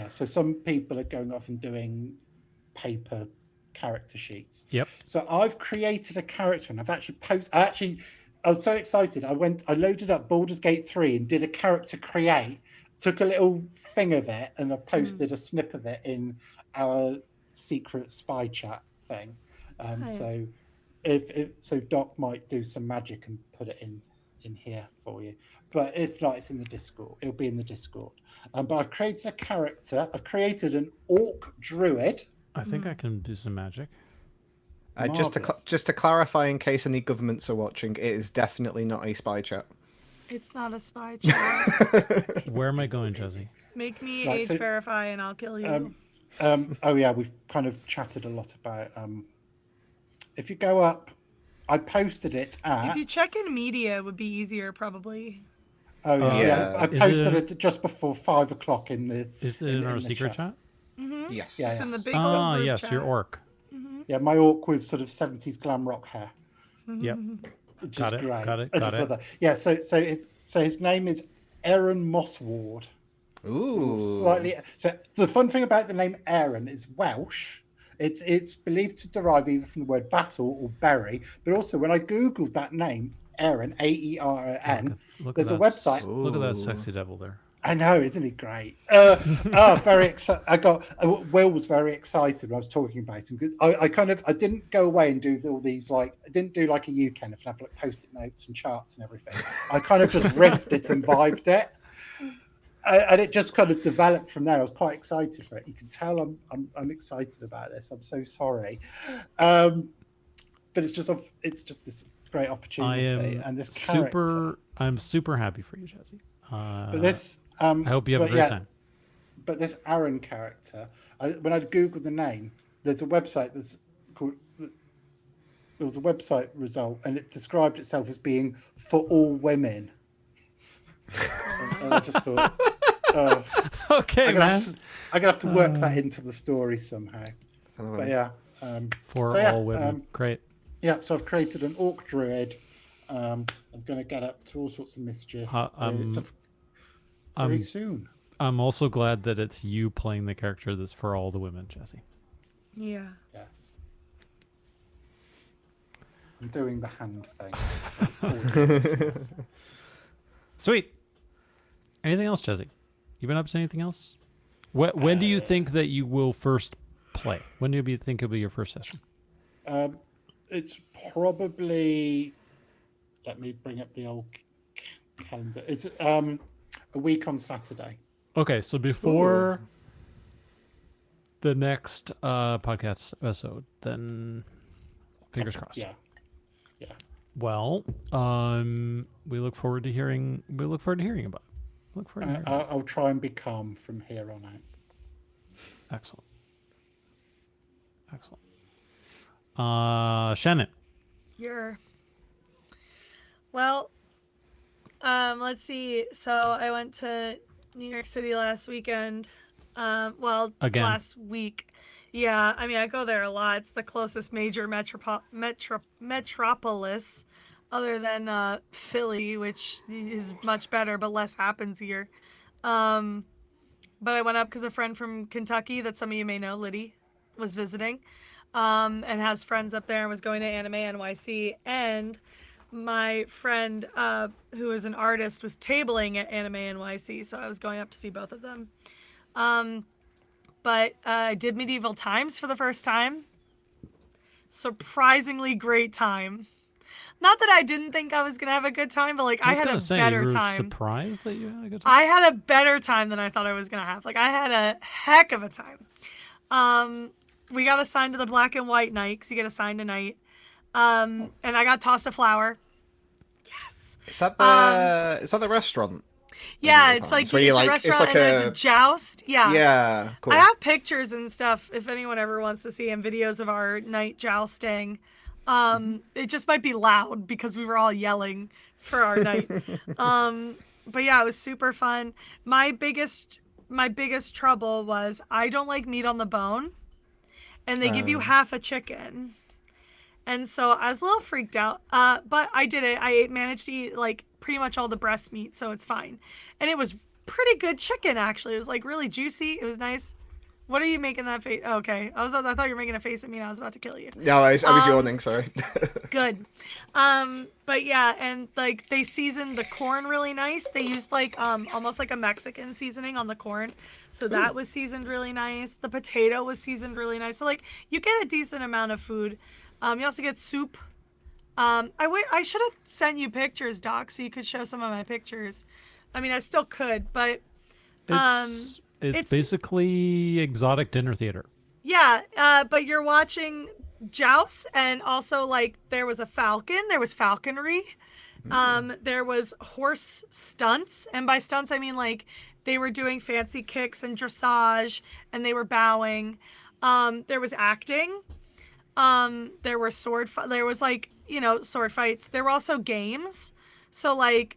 So some people are going off and doing paper character sheets. Yep. So I've created a character, and I've actually I was so excited. I loaded up Baldur's Gate 3 and did a character create, took a little thing of it, and I posted a snip of it in our secret spy chat thing. So if Doc might do some magic and put it in here for you. But if not, it's in the Discord. It'll be in the Discord. But I've created a character. I've created an orc druid. I think I can do some magic. Just to clarify, in case any governments are watching, it is definitely not a spy chat. It's not a spy chat. Where am I going, Jazzy? Make me Right, age so, verify and I'll kill you. Oh yeah, we've kind of chatted a lot about. If you go up, I posted it at. If you check in media, it would be easier probably. Oh yeah, Yeah. I posted it just before 5 o'clock in the. Is it in our secret chat? Yes. Yeah, It's in the big Ah, old group yes, chat. your orc. Yeah, my orc with sort of 70s glam rock hair. Yep. Which Got is it, great. got it, I got just it. love that. Yeah, so his name is Aaron Mossward. Ooh. Slightly. So the fun thing about the name Aaron is Welsh. It's believed to derive either from the word battle or berry, but also when I googled that name, Aaron, Aeron, there's a website. Look at that sexy devil there. I know, isn't he great? Very excited. Will was very excited when I was talking about him because I didn't go away and do all these I didn't do like a you can if have like post-it notes and charts and everything. I kind of just riffed it and vibed it, and it just kind of developed from there. I was quite excited for it. You can tell I'm excited about this. I'm so sorry, but it's just this great opportunity and this character. I'm super happy for you, Jazzy. But this. I hope you have a great time. But this Aaron character, when I googled the name, there's a website that's called. There was a website result, and it described itself as being for all women. and I just thought, okay, I'm man. gonna have to work that into the story somehow. But yeah, for all women, great. Yeah, so I've created an orc druid. I was going to get up to all sorts of mischief. Very soon. I'm also glad that it's you playing the character that's for all the women, Jazzy. Yeah. Yes. I'm doing the hand thing. Sweet. Anything else, Jazzy? You been up to anything else? When do you think that you will first play? When do you think it'll be your first session? It's probably. Let me bring up the old calendar. It's a week on Saturday. Okay, so before the next podcast episode, then fingers crossed. Yeah. Well, we look forward to hearing. We look forward to hearing about it. I'll try and be calm from here on out. Excellent. Shannon. Well, let's see. So I went to New York City last weekend. Again. Last week. Yeah, I mean, I go there a lot. It's the closest major metropolis other than Philly, which is much better, but less happens here. But I went up because a friend from Kentucky that some of you may know, Liddy, was visiting and has friends up there and was going to Anime NYC. And my friend, who is an artist, was tabling at Anime NYC, so I was going up to see both of them. But I did Medieval Times for the first time. Surprisingly great time. Not that I didn't think I was going to have a good time, but I had a better time. Surprised that you had a good time? I had a better time than I thought I was going to have. I had a heck of a time. We got assigned to the black and white night, because you get assigned a night. And I got tossed a flower. Yes. Is that the restaurant? Yeah, it's like, it's a restaurant and there's a joust. Yeah. Yeah, cool. I have pictures and stuff if anyone ever wants to see, and videos of our night jousting. It just might be loud because we were all yelling for our night. But yeah, it was super fun. My biggest trouble was I don't like meat on the bone, and they give you half a chicken. And so I was a little freaked out, but I did it. I managed to eat pretty much all the breast meat, so it's fine. And it was pretty good chicken, actually. It was really juicy. It was nice. What are you making that face? Oh, okay, I thought you were making a face at me, and I was about to kill you. No, I was yawning. Sorry. Good. But yeah, and they seasoned the corn really nice. They used almost like a Mexican seasoning on the corn, so that was seasoned really nice. The potato was seasoned really nice. So you get a decent amount of food. You also get soup. I should have sent you pictures, Doc, so you could show some of my pictures. I mean, I still could, but it's basically exotic dinner theater. Yeah, but you're watching jousts, and also there was a falcon. There was falconry, There was horse stunts, and by stunts I mean like they were doing fancy kicks and dressage, and they were bowing. There was acting. There were there was like, sword fights. There were also games. So like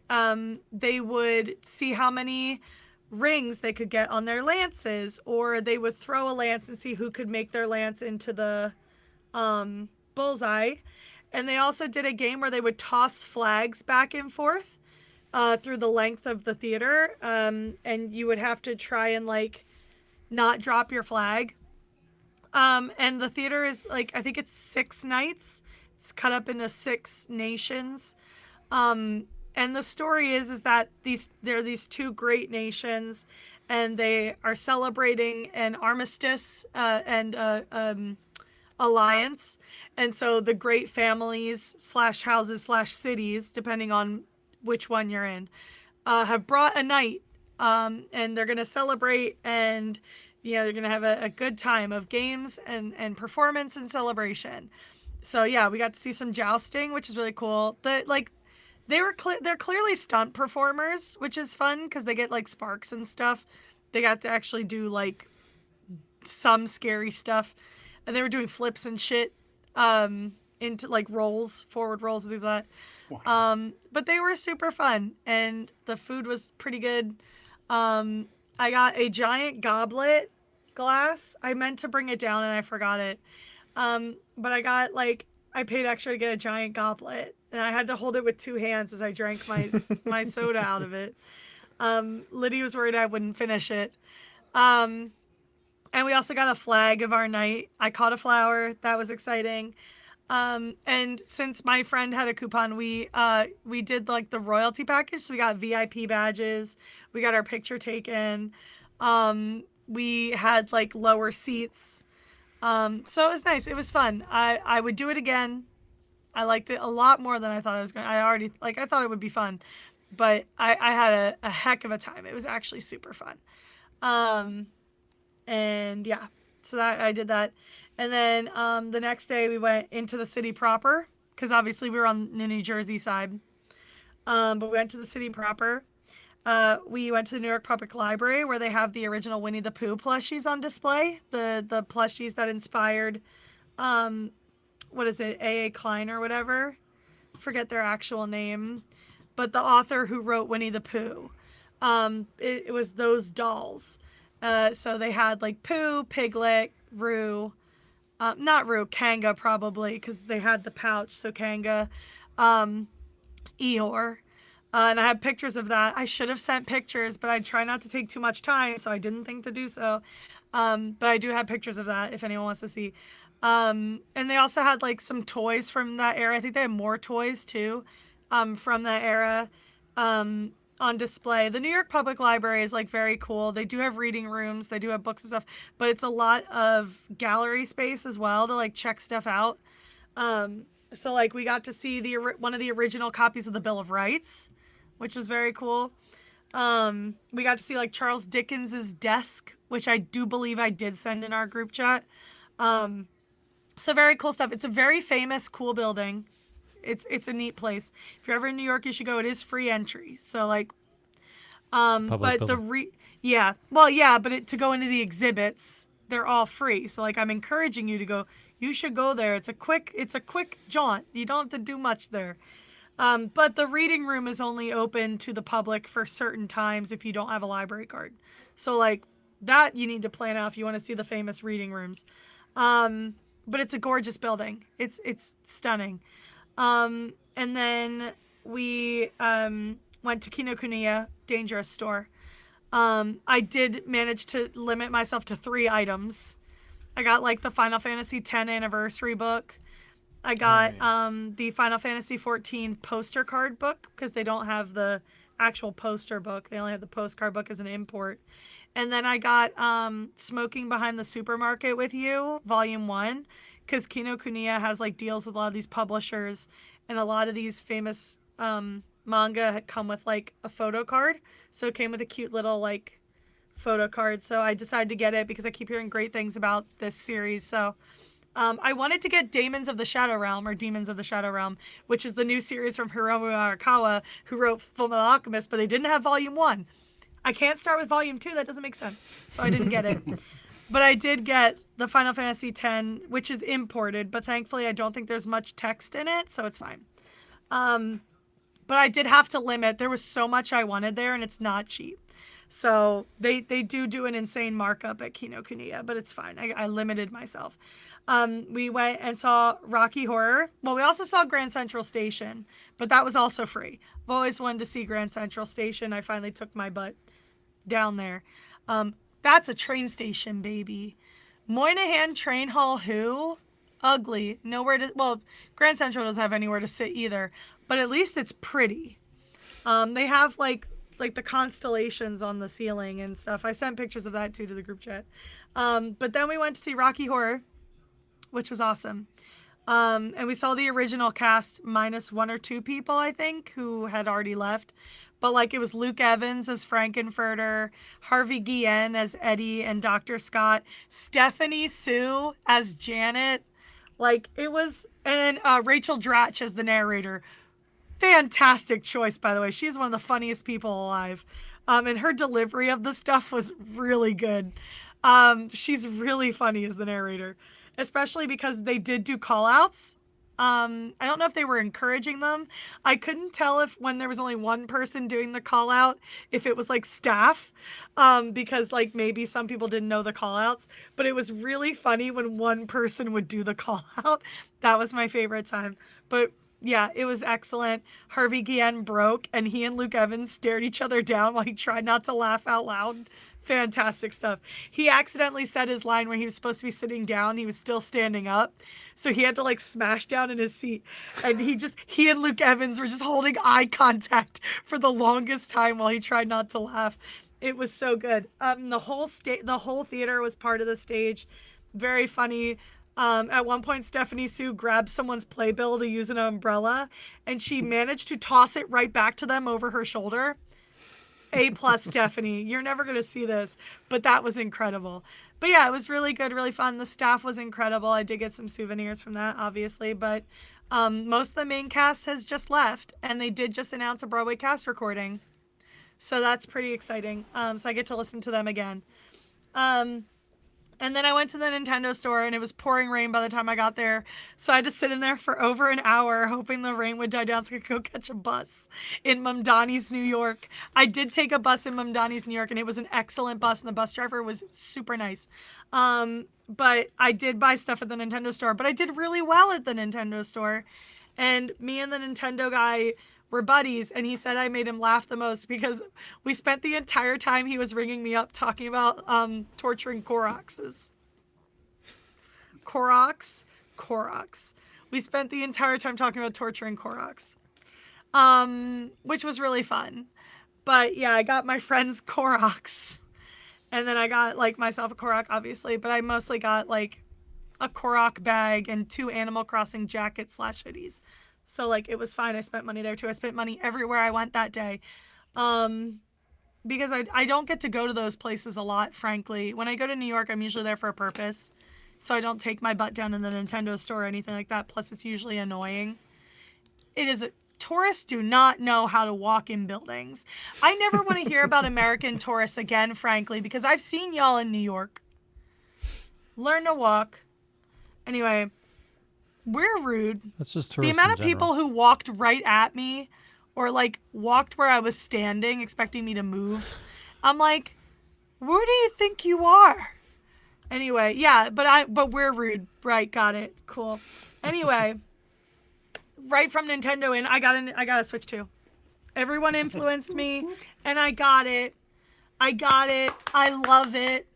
they would see how many rings they could get on their lances, or they would throw a lance and see who could make their lance into the bullseye. And they also did a game where they would toss flags back and forth through the length of the theater, and you would have to try and like not drop your flag. And the theater is like, I think it's 6 nights. It's cut up into 6 nations. And the story is that there are these 2 great nations, and they are celebrating an armistice and alliance. And so the great families / houses / cities, depending on which one you're in, have brought a night, and they're going to celebrate, and they're going to have a good time of games and performance and celebration. So yeah, we got to see some jousting, which is really cool. They're clearly stunt performers, which is fun because they get like sparks and stuff. They got to actually do like some scary stuff, and they were doing flips and shit into like forward rolls, and things like that. Wow. But they were super fun, and the food was pretty good. I got a giant goblet glass. I meant to bring it down and I forgot it. But I paid extra to get a giant goblet, and I had to hold it with 2 hands as I drank my soda out of it. Lydia was worried I wouldn't finish it. And we also got a flag of our night. I caught a flower. That was exciting. And since my friend had a coupon, we did like the royalty package. So we got VIP badges. We got our picture taken. We had like lower seats. So it was nice. It was fun. I would do it again. I liked it a lot more than I thought I was going to. I thought it would be fun, but I had a heck of a time. It was actually super fun. And yeah, so I did that. And then the next day we went into the city proper, because obviously we were on the New Jersey side. But we went to the city proper. We went to the New York Public Library, where they have the original Winnie the Pooh plushies on display. The plushies that inspired, what is it, A.A. Klein or whatever? Forget their actual name. But the author who wrote Winnie the Pooh. It was those dolls. So they had like Pooh, Piglet, Roo. Not Roo, Kanga probably, because they had the pouch. So Kanga, Eeyore. And I had pictures of that. I should have sent pictures, but I try not to take too much time, so I didn't think to do so. But I do have pictures of that if anyone wants to see. And they also had like some toys from that era. I think they had more toys too, from that era, on display. The New York Public Library is like very cool. They do have reading rooms. They do have books and stuff, but it's a lot of gallery space as well to like check stuff out. So like we got to see one of the original copies of the Bill of Rights, which was very cool. We got to see like Charles Dickens's desk, which I do believe I did send in our group chat. So very cool stuff. It's a very famous, cool building. It's a neat place. If you're ever in New York, you should go. It is free entry. So like, but building. To go into the exhibits, they're all free. So like, I'm encouraging you to go. You should go there. It's a quick jaunt. You don't have to do much there. But the reading room is only open to the public for certain times if you don't have a library card. So like that you need to plan out if you want to see the famous reading rooms. But it's a gorgeous building. It's stunning. And then we went to Kinokuniya, Dangerous Store. I did manage to limit myself to 3 items. I got like the Final Fantasy X anniversary book. I got the Final Fantasy XIV poster card book, because they don't have the actual poster book. They only have the postcard book as an import. And then I got Smoking Behind the Supermarket with You, Volume 1, because Kinokuniya has like deals with a lot of these publishers, and a lot of these famous manga had come with like a photo card. So it came with a cute little like photo card. So I decided to get it because I keep hearing great things about this series. So I wanted to get Demons of the Shadow Realm, which is the new series from Hiromu Arakawa, who wrote Fullmetal Alchemist, but they didn't have Volume 1. I can't start with Volume 2. That doesn't make sense. So I didn't get it. But I did get the Final Fantasy X, which is imported, but thankfully I don't think there's much text in it, so it's fine. But I did have to limit. There was so much I wanted there, and it's not cheap. So they do an insane markup at Kinokuniya, but it's fine. I limited myself. We went and saw Rocky Horror. Well, we also saw Grand Central Station, but that was also free. I've always wanted to see Grand Central Station. I finally took my butt down there. That's a train station, baby. Moynihan Train Hall, who? Ugly. Nowhere to... Well, Grand Central doesn't have anywhere to sit either, but at least it's pretty. They have, like the constellations on the ceiling and stuff. I sent pictures of that, too, to the group chat. But then we went to see Rocky Horror, which was awesome. And we saw the original cast minus 1 or 2 people, I think, who had already left. But, like, it was Luke Evans as Frankenfurter, Harvey Guillen as Eddie and Dr. Scott, Stephanie Sue as Janet. Like, it was... And Rachel Dratch as the narrator. Fantastic choice, by the way. She's one of the funniest people alive. And her delivery of the stuff was really good. She's really funny as the narrator. Especially because they did do call-outs. I don't know if they were encouraging them. I couldn't tell if when there was only one person doing the call out, if it was like staff, because like maybe some people didn't know the call outs, but it was really funny when one person would do the call out. That was my favorite time. But yeah, it was excellent. Harvey Guillen broke and he and Luke Evans stared each other down while he tried not to laugh out loud. Fantastic stuff. He accidentally said his line where he was supposed to be sitting down. He was still standing up. So he had to like smash down in his seat. And he and Luke Evans were just holding eye contact for the longest time while he tried not to laugh. It was so good. The whole theater was part of the stage. Very funny. At one point, Stephanie Sue grabbed someone's playbill to use an umbrella, and she managed to toss it right back to them over her shoulder. A+ Stephanie. You're never going to see this, but that was incredible. But yeah, it was really good, really fun. The staff was incredible. I did get some souvenirs from that, obviously, but most of the main cast has just left, and they did just announce a Broadway cast recording. So that's pretty exciting. So I get to listen to them again. And then I went to the Nintendo store, and it was pouring rain by the time I got there. So I had to sit in there for over an hour, hoping the rain would die down so I could go catch a bus in Mamdani's, New York. I did take a bus in Mamdani's, New York, and it was an excellent bus, and the bus driver was super nice. But I did buy stuff at the Nintendo store, but I did really well at the Nintendo store. And me and the Nintendo guy were buddies, and he said I made him laugh the most because we spent the entire time he was ringing me up talking about torturing Koroks. We spent the entire time talking about torturing Koroks, which was really fun. But yeah, I got my friends Koroks, and then I got like myself a Korok, obviously, but I mostly got like a Korok bag and 2 Animal Crossing jackets / hoodies. So, like, it was fine. I spent money there, too. I spent money everywhere I went that day. Because I don't get to go to those places a lot, frankly. When I go to New York, I'm usually there for a purpose. So I don't take my butt down in the Nintendo store or anything like that. Plus, it's usually annoying. Tourists do not know how to walk in buildings. I never want to hear about American tourists again, frankly, because I've seen y'all in New York. Learn to walk. Anyway... We're rude. That's just the amount of people who walked right at me or like walked where I was standing expecting me to move. I'm like, where do you think you are? Anyway, yeah, but we're rude. Right, got it. Cool. Anyway, right from Nintendo I got a Switch 2. Everyone influenced me and I got it. I love it.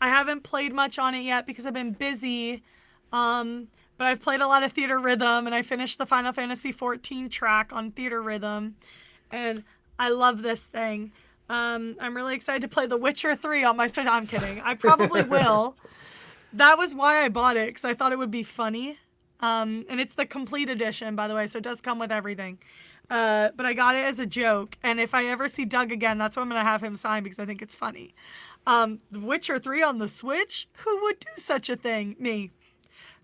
I haven't played much on it yet because I've been busy. But I've played a lot of Theater Rhythm, and I finished the Final Fantasy XIV track on Theater Rhythm, and I love this thing. I'm really excited to play The Witcher 3 on my Switch. I'm kidding. I probably will. That was why I bought it, because I thought it would be funny. And it's the complete edition, by the way, so it does come with everything. But I got it as a joke, and if I ever see Doug again, that's what I'm going to have him sign, because I think it's funny. The Witcher 3 on the Switch? Who would do such a thing? Me.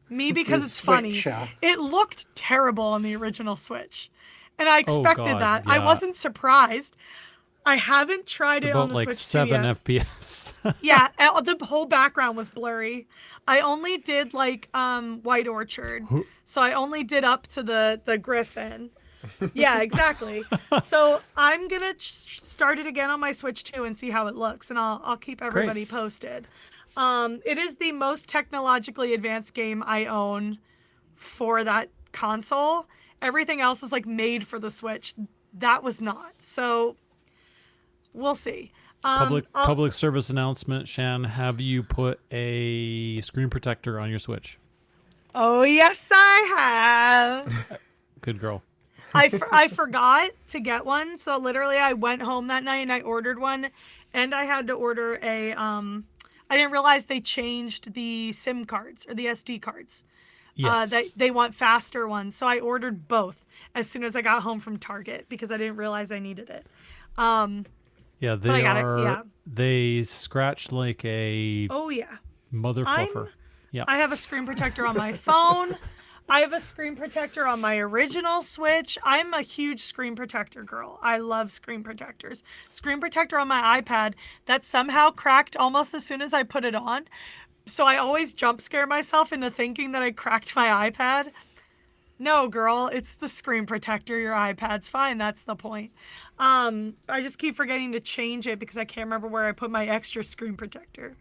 Me because The it's funny. Switcher. It looked terrible on the original Switch. And I expected God, that. I yeah. wasn't surprised. I haven't tried it on About the like Switch 7 2 yet. FPS. Yeah, the whole background was blurry. I only did like White Orchard. So I only did up to the Griffin. Yeah, exactly. So I'm going to start it again on my Switch 2 and see how it looks, and I'll keep everybody posted. It is the most technologically advanced game I own for that console. Everything else is like made for the Switch. That was not. So we'll see. Public service announcement, Shan. Have you put a screen protector on your Switch? Oh, yes, I have. Good girl. I forgot to get one. So literally I went home that night and I ordered one, and I had to order a, I didn't realize they changed the SIM cards or the SD cards. Yes. They want faster ones. So I ordered both as soon as I got home from Target because I didn't realize I needed it. Yeah, but I got it, yeah. They scratch like a Oh, yeah. mother fluffer. Yeah. I have a screen protector on my phone. I have a screen protector on my original Switch. I'm a huge screen protector girl. I love screen protectors. Screen protector on my iPad that somehow cracked almost as soon as I put it on. So I always jump scare myself into thinking that I cracked my iPad. No, girl, it's the screen protector. Your iPad's fine. That's the point. I just keep forgetting to change it because I can't remember where I put my extra screen protector.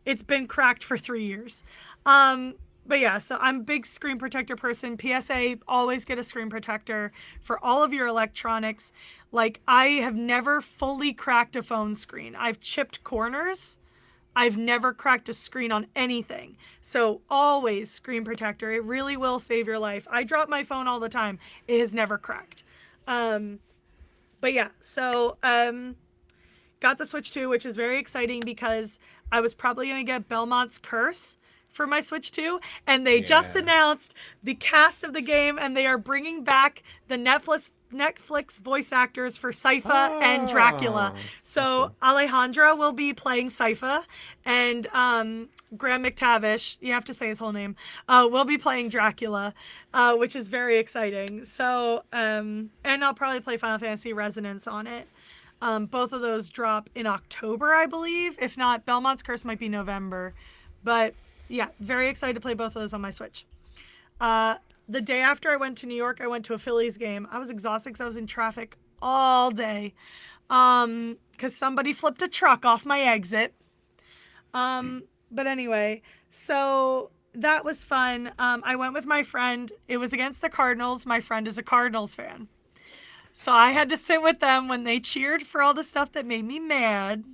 It's been cracked for 3 years. But yeah, so I'm a big screen protector person. PSA, always get a screen protector for all of your electronics. Like, I have never fully cracked a phone screen. I've chipped corners. I've never cracked a screen on anything. So always screen protector. It really will save your life. I drop my phone all the time. It has never cracked. But yeah, so got the Switch 2, which is very exciting because I was probably going to get Belmont's Curse for my Switch 2, and they just announced the cast of the game, and they are bringing back the Netflix voice actors for Sypha and Dracula. So cool. Alejandra will be playing Sypha, and Graham McTavish, you have to say his whole name, will be playing Dracula, which is very exciting. So, and I'll probably play Final Fantasy Resonance on it. Both of those drop in October, I believe. If not, Belmont's Curse might be November. But yeah, very excited to play both of those on my Switch. The day after I went to New York, I went to a Phillies game. I was exhausted because I was in traffic all day. Because somebody flipped a truck off my exit. But anyway, so that was fun. I went with my friend. It was against the Cardinals. My friend is a Cardinals fan. So I had to sit with them when they cheered for all the stuff that made me mad.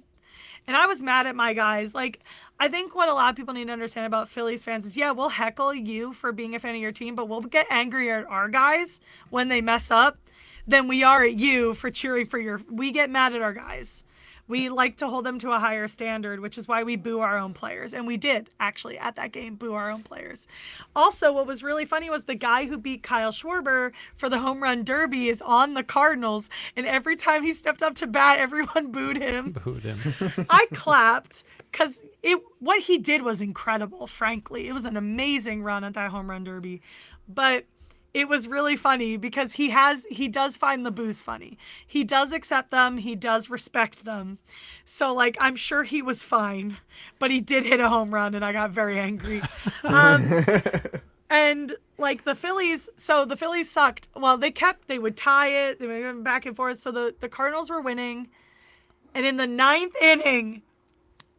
And I was mad at my guys. Like, I think what a lot of people need to understand about Phillies fans is, yeah, we'll heckle you for being a fan of your team, but we'll get angrier at our guys when they mess up than we are at you for cheering for your... We get mad at our guys. We like to hold them to a higher standard, which is why we boo our own players. And we did, actually, at that game, boo our own players. Also, what was really funny was the guy who beat Kyle Schwarber for the home run derby is on the Cardinals. And every time he stepped up to bat, everyone booed him. I clapped because what he did was incredible, frankly. It was an amazing run at that home run derby. But it was really funny because he does find the boos funny. He does accept them. He does respect them. So, like, I'm sure he was fine, but he did hit a home run and I got very angry. And like the Phillies sucked. Well, they would tie it. They would go back and forth. So the Cardinals were winning. And in the 9th inning,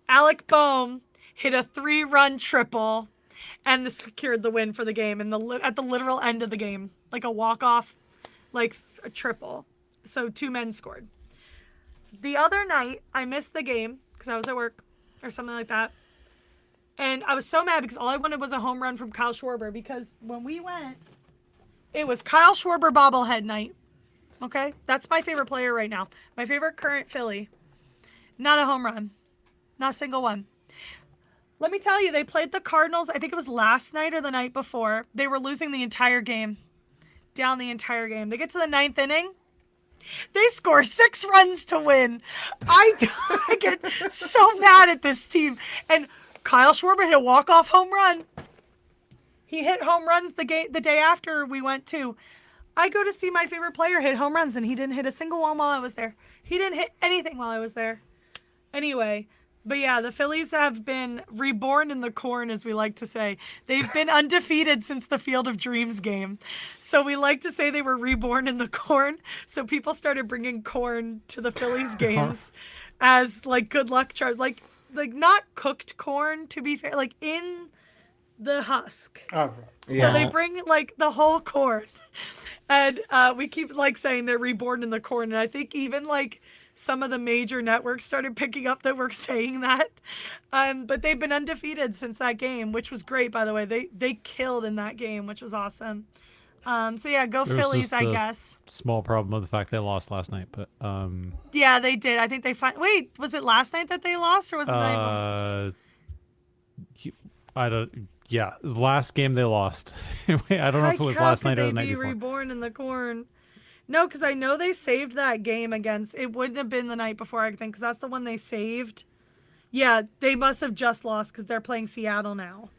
Alec Boehm hit a 3-run triple and secured the win for the game at the literal end of the game, like a walk-off, like a triple. So 2 men scored. The other night, I missed the game because I was at work or something like that. And I was so mad because all I wanted was a home run from Kyle Schwarber because when we went, it was Kyle Schwarber bobblehead night. Okay? That's my favorite player right now. My favorite current Philly. Not a home run. Not a single one. Let me tell you, they played the Cardinals, I think it was last night or the night before. They were losing the entire game. Down the entire game. They get to the 9th inning. They score 6 runs to win. I get so mad at this team. And Kyle Schwarber hit a walk-off home run. He hit home runs the day after we went to. I go to see my favorite player hit home runs, and he didn't hit a single one while I was there. He didn't hit anything while I was there. Anyway, but yeah, the Phillies have been reborn in the corn, as we like to say. They've been undefeated since the Field of Dreams game. So we like to say they were reborn in the corn. So people started bringing corn to the Phillies games as like good luck charge. Like not cooked corn, to be fair, like in the husk. Oh, right. So they bring like the whole corn. And we keep like saying they're reborn in the corn. And I think even like some of the major networks started picking up that we're saying that. But they've been undefeated since that game, which was great, by the way. They killed in that game, which was awesome. So yeah, go Phillies, I guess. Small problem with the fact they lost last night, but yeah, they did. I think they wait, was it last night that they lost, or was it the night before? I don't. Yeah, the last game they lost. I don't know if it was last night or the night before. They be reborn in the corn. No, because I know they saved that game against. It wouldn't have been the night before, I think, because that's the one they saved. Yeah, they must have just lost because they're playing Seattle now.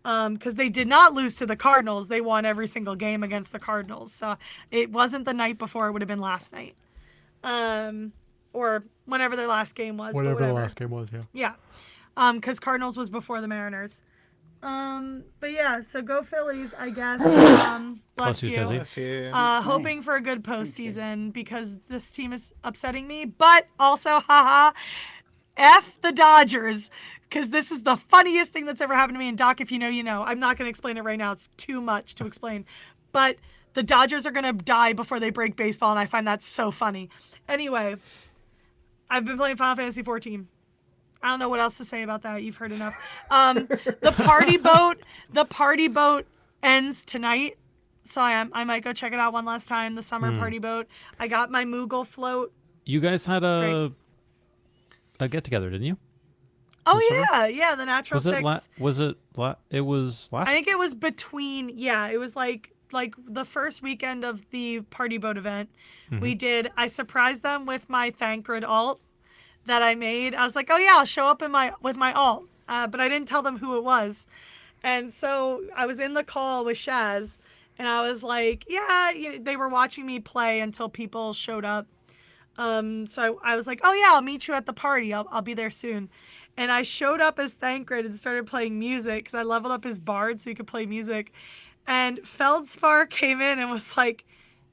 Because they did not lose to the Cardinals. They won every single game against the Cardinals. So it wasn't the night before. It would have been last night. Or whenever their last game was. Whatever the last game was, yeah. Yeah. Because Cardinals was before the Mariners. But yeah, so go Phillies, I guess. Bless you. Bless you. Hoping for a good postseason because this team is upsetting me. But also, haha, F the Dodgers. Because this is the funniest thing that's ever happened to me. And Doc, if you know, you know. I'm not going to explain it right now. It's too much to explain. But the Dodgers are going to die before they break baseball, and I find that so funny. Anyway, I've been playing Final Fantasy 14. I don't know what else to say about that. You've heard enough. The party boat ends tonight. So I might go check it out one last time. The summer party boat. I got my Moogle float. You guys had a get together, didn't you? Oh yeah, the Natural was Six. It was last. I think it was between. Yeah, it was like the first weekend of the party boat event. We did. I surprised them with my Thancred alt that I made. I was like, oh yeah, I'll show up with my alt, but I didn't tell them who it was. And so I was in the call with Shaz, and I was like, yeah, they were watching me play until people showed up. So I was like, oh yeah, I'll meet you at the party. I'll be there soon. And I showed up as Thancred and started playing music because I leveled up his bard so he could play music. And Feldspar came in and was like,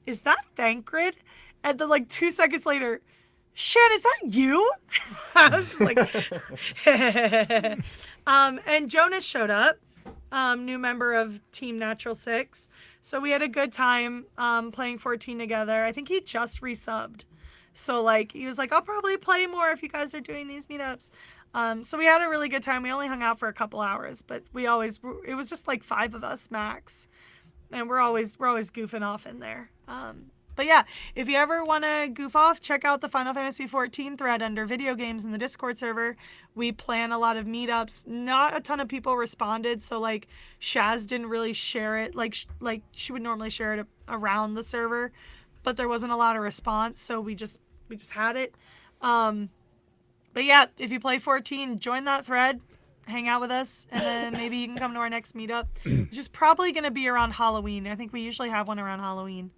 is that Thancred? And then like 2 seconds later, Shan, is that you? I was just like, and Jonas showed up, new member of Team Natural Six. So we had a good time playing 14 together. I think he just resubbed. So like he was like, I'll probably play more if you guys are doing these meetups. So we had a really good time. We only hung out for a couple hours, but it was just like 5 of us max. And we're always goofing off in there. But yeah, if you ever want to goof off, check out the Final Fantasy 14 thread under video games in the Discord server. We plan a lot of meetups. Not a ton of people responded, so like Shaz didn't really share it like she would normally share it around the server, but there wasn't a lot of response, so we just had it. But yeah, if you play 14, join that thread, hang out with us, and then maybe you can come to our next meetup, which is probably going to be around Halloween. I think we usually have one around Halloween.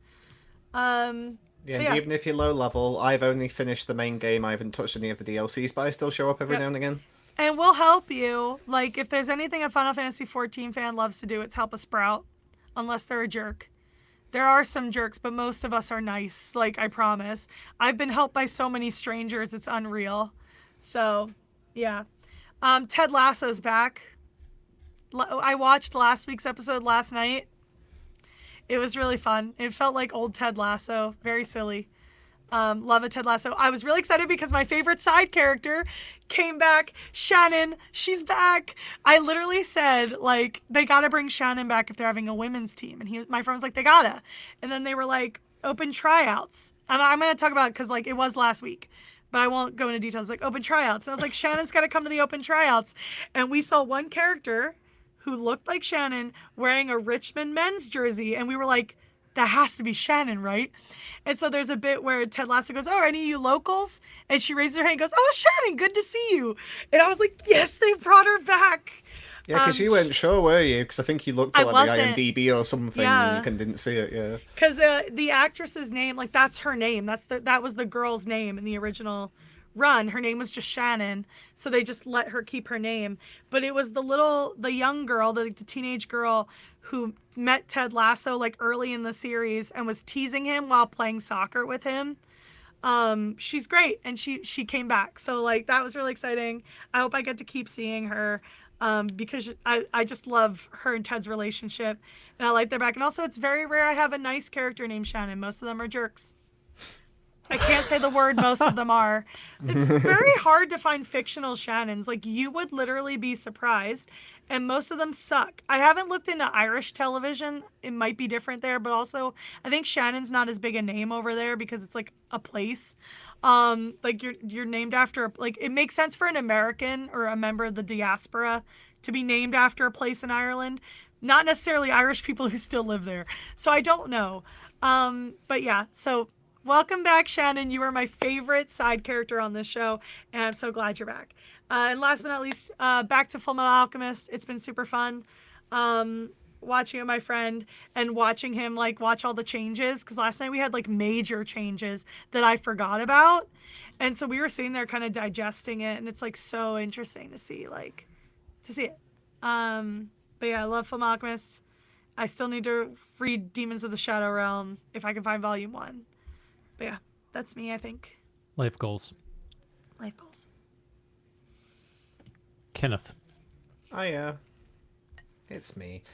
And even if you're low level, I've only finished the main game. I haven't touched any of the DLCs, but I still show up every now and again. And we'll help you. Like, if there's anything a Final Fantasy 14 fan loves to do, it's help a sprout, unless they're a jerk. There are some jerks, but most of us are nice, like, I promise. I've been helped by so many strangers, it's unreal. So, yeah. Ted Lasso's back. I watched last week's episode last night. It was really fun. It felt like old Ted Lasso. Very silly. Love a Ted Lasso. I was really excited because my favorite side character came back. Shannon, she's back. I literally said, like, they gotta bring Shannon back if they're having a women's team. And my friend was like, they gotta. And then they were like, open tryouts. I'm gonna talk about it because, like, it was last week. But I won't go into details. Like, open tryouts. And I was like, Shannon's gotta come to the open tryouts. And we saw one character who looked like Shannon wearing a Richmond men's jersey. And we were like, that has to be Shannon, right? And so there's a bit where Ted Lasso goes, oh, any of you locals? And she raises her hand and goes, oh, Shannon, good to see you. And I was like, yes, they brought her back. Yeah, because you weren't sure, were you? Because I think you looked at like the wasn't. IMDb or something and you didn't see it, yeah. Because the actress's name, like, that's her name. That was the girl's name in the original run. Her name was just Shannon, so they just let her keep her name. But it was the young girl, the teenage girl who met Ted Lasso like early in the series and was teasing him while playing soccer with him. She's great, and she came back, so like that was really exciting. I hope I get to keep seeing her, because I just love her and Ted's relationship, and I like their back. And also, it's very rare I have a nice character named Shannon. Most of them are jerks. I can't say the word most of them are. It's very hard to find fictional Shannons. Like, you would literally be surprised, and most of them suck. I haven't looked into Irish television. It might be different there, but also I think Shannon's not as big a name over there because it's like a place. Like you're named after, like, it makes sense for an American or a member of the diaspora to be named after a place in Ireland, not necessarily Irish people who still live there. So I don't know. But yeah, so welcome back, Shannon. You are my favorite side character on this show, and I'm so glad you're back. And last but not least, back to Fullmetal Alchemist. It's been super fun watching it with my friend and watching him like watch all the changes, because last night we had like major changes that I forgot about, and so we were sitting there kind of digesting it, and it's like so interesting to see it. But yeah, I love Fullmetal Alchemist. I still need to read Demons of the Shadow Realm if I can find Volume 1. But yeah, that's me, I think. Life goals. Life goals. Kenneth. Oh, yeah. It's me.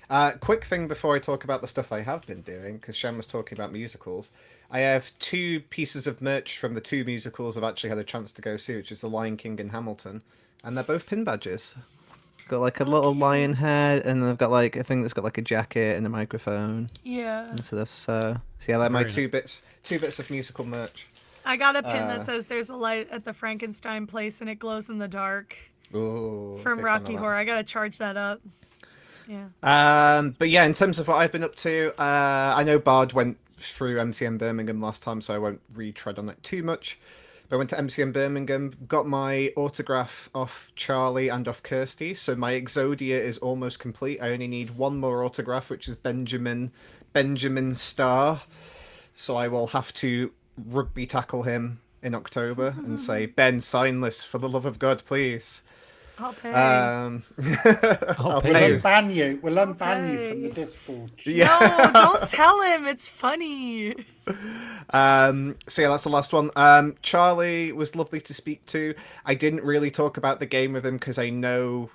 Quick thing before I talk about the stuff I have been doing, because Shan was talking about musicals. I have 2 pieces of merch from the 2 musicals I've actually had a chance to go see, which is The Lion King and Hamilton. And they're both pin badges. Got like a little lion head, and they've got like a thing that's got like a jacket and a microphone. Yeah. And stuff. So yeah, they're my Very two bits of musical merch. I got a pin that says "There's a light at the Frankenstein place and it glows in the dark." Ooh, From big fan Rocky of that. Horror. I gotta charge that up. Yeah. But yeah, in terms of what I've been up to, I know Bard went through MCM Birmingham last time, so I won't retread on it too much. But I went to MCM Birmingham, got my autograph off Charlie and off Kirsty, so my Exodia is almost complete. I only need one more autograph, which is Benjamin Starr. So I will have to rugby tackle him in October and say, Ben, sign this for the love of God, please. I'll pay. I'll I'll pay pay you. you. Ban you. We'll unban you from the Okay. Discord. No, don't tell him. It's funny. So yeah, that's the last one. Charlie was lovely to speak to. I didn't really talk about the game with him because I know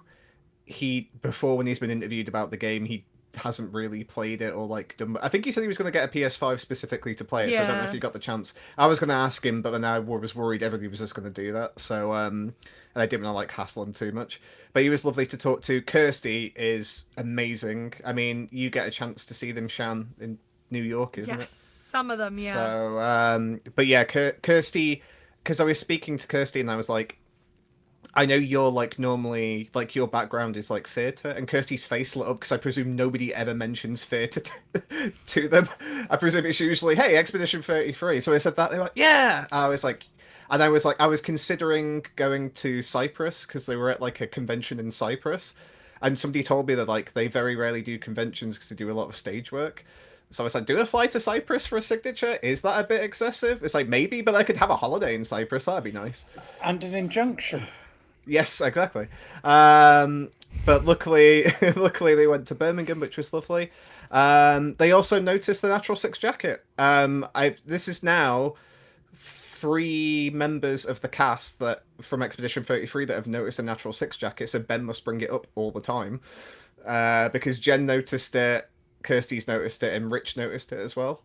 before when he's been interviewed about the game, he hasn't really played it or like done. I think he said he was going to get a PS5 specifically to play it, so I don't know if Yeah. he got the chance. I was going to ask him, but then I was worried everybody was just going to do that. So and I didn't want to like hassle him too much. But he was lovely to talk to. Kirsty is amazing. I mean, you get a chance to see them, Shan, in New York, isn't Yes, it? some of them, yeah. So, but yeah, Kirsty, because I was speaking to Kirsty and I was like, I know you're like normally, like your background is like theatre, and Kirsty's face lit up because I presume nobody ever mentions theatre to them. I presume it's usually, hey, Expedition 33. So I said that, they're like, yeah! I was like, I was considering going to Cyprus because they were at like a convention in Cyprus, and somebody told me that like they very rarely do conventions because they do a lot of stage work. So I was like, do a fly to Cyprus for a signature? Is that a bit excessive? It's like, maybe, but I could have a holiday in Cyprus. That'd be nice. And an injunction. Yes, exactly. But luckily they went to Birmingham, which was lovely. They also noticed the Natural Six jacket. This is now 3 members of the cast that from Expedition 33 that have noticed the Natural Six jacket, so Ben must bring it up all the time. Because Jen noticed it, Kirsty's noticed it, and Rich noticed it as well.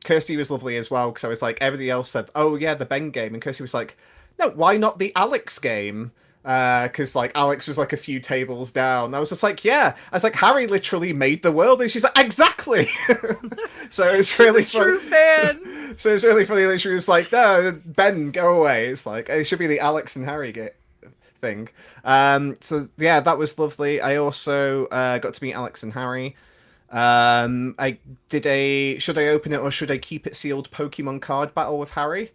Kirsty was lovely as well, because I was like, everybody else said, oh yeah, the Ben game, and Kirsty was like, no, why not the Alex game? Because like Alex was like a few tables down. I was just like, yeah. I was like, Harry literally made the world, and she's like, exactly. So it's really True fun. fan. So it's really funny that she was like, no, Ben, go away. It's like it should be the Alex and Harry thing. So yeah, that was lovely. I also got to meet Alex and Harry. I did a should I open it or should I keep it sealed Pokemon card battle with Harry.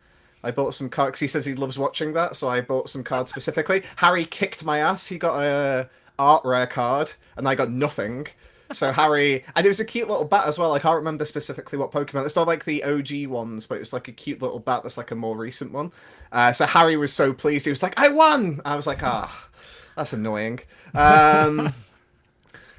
I bought some cards because he says he loves watching that, so I bought some cards specifically. Harry kicked my ass. He got a art rare card, and I got nothing. So Harry, and it was a cute little bat as well. I can't remember specifically what Pokemon. It's not like the OG ones, but it was like a cute little bat that's like a more recent one. So Harry was so pleased. He was like, "I won!" I was like, "Ah, that's annoying."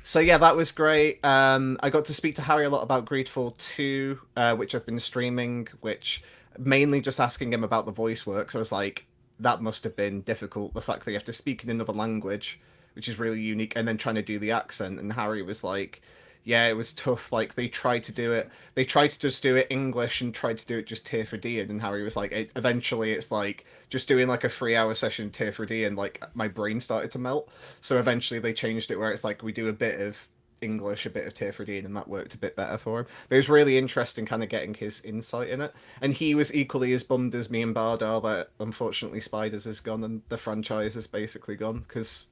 So yeah, that was great. I got to speak to Harry a lot about Greedfall 2, which I've been streaming, which mainly just asking him about the voice work. So I was like, that must have been difficult. The fact that you have to speak in another language, which is really unique, and then trying to do the accent. And Harry was like, yeah, it was tough. Like they tried to do it. They tried to just do it English and tried to do it just tier for D. And Harry was like, eventually it's like just doing like a 3 hour session tier for D, and like my brain started to melt. So eventually they changed it where it's like we do a bit of English, a bit of tier for D, and that worked a bit better for him. But it was really interesting kind of getting his insight in it. And he was equally as bummed as me and Bard are that unfortunately Spiders is gone and the franchise is basically gone because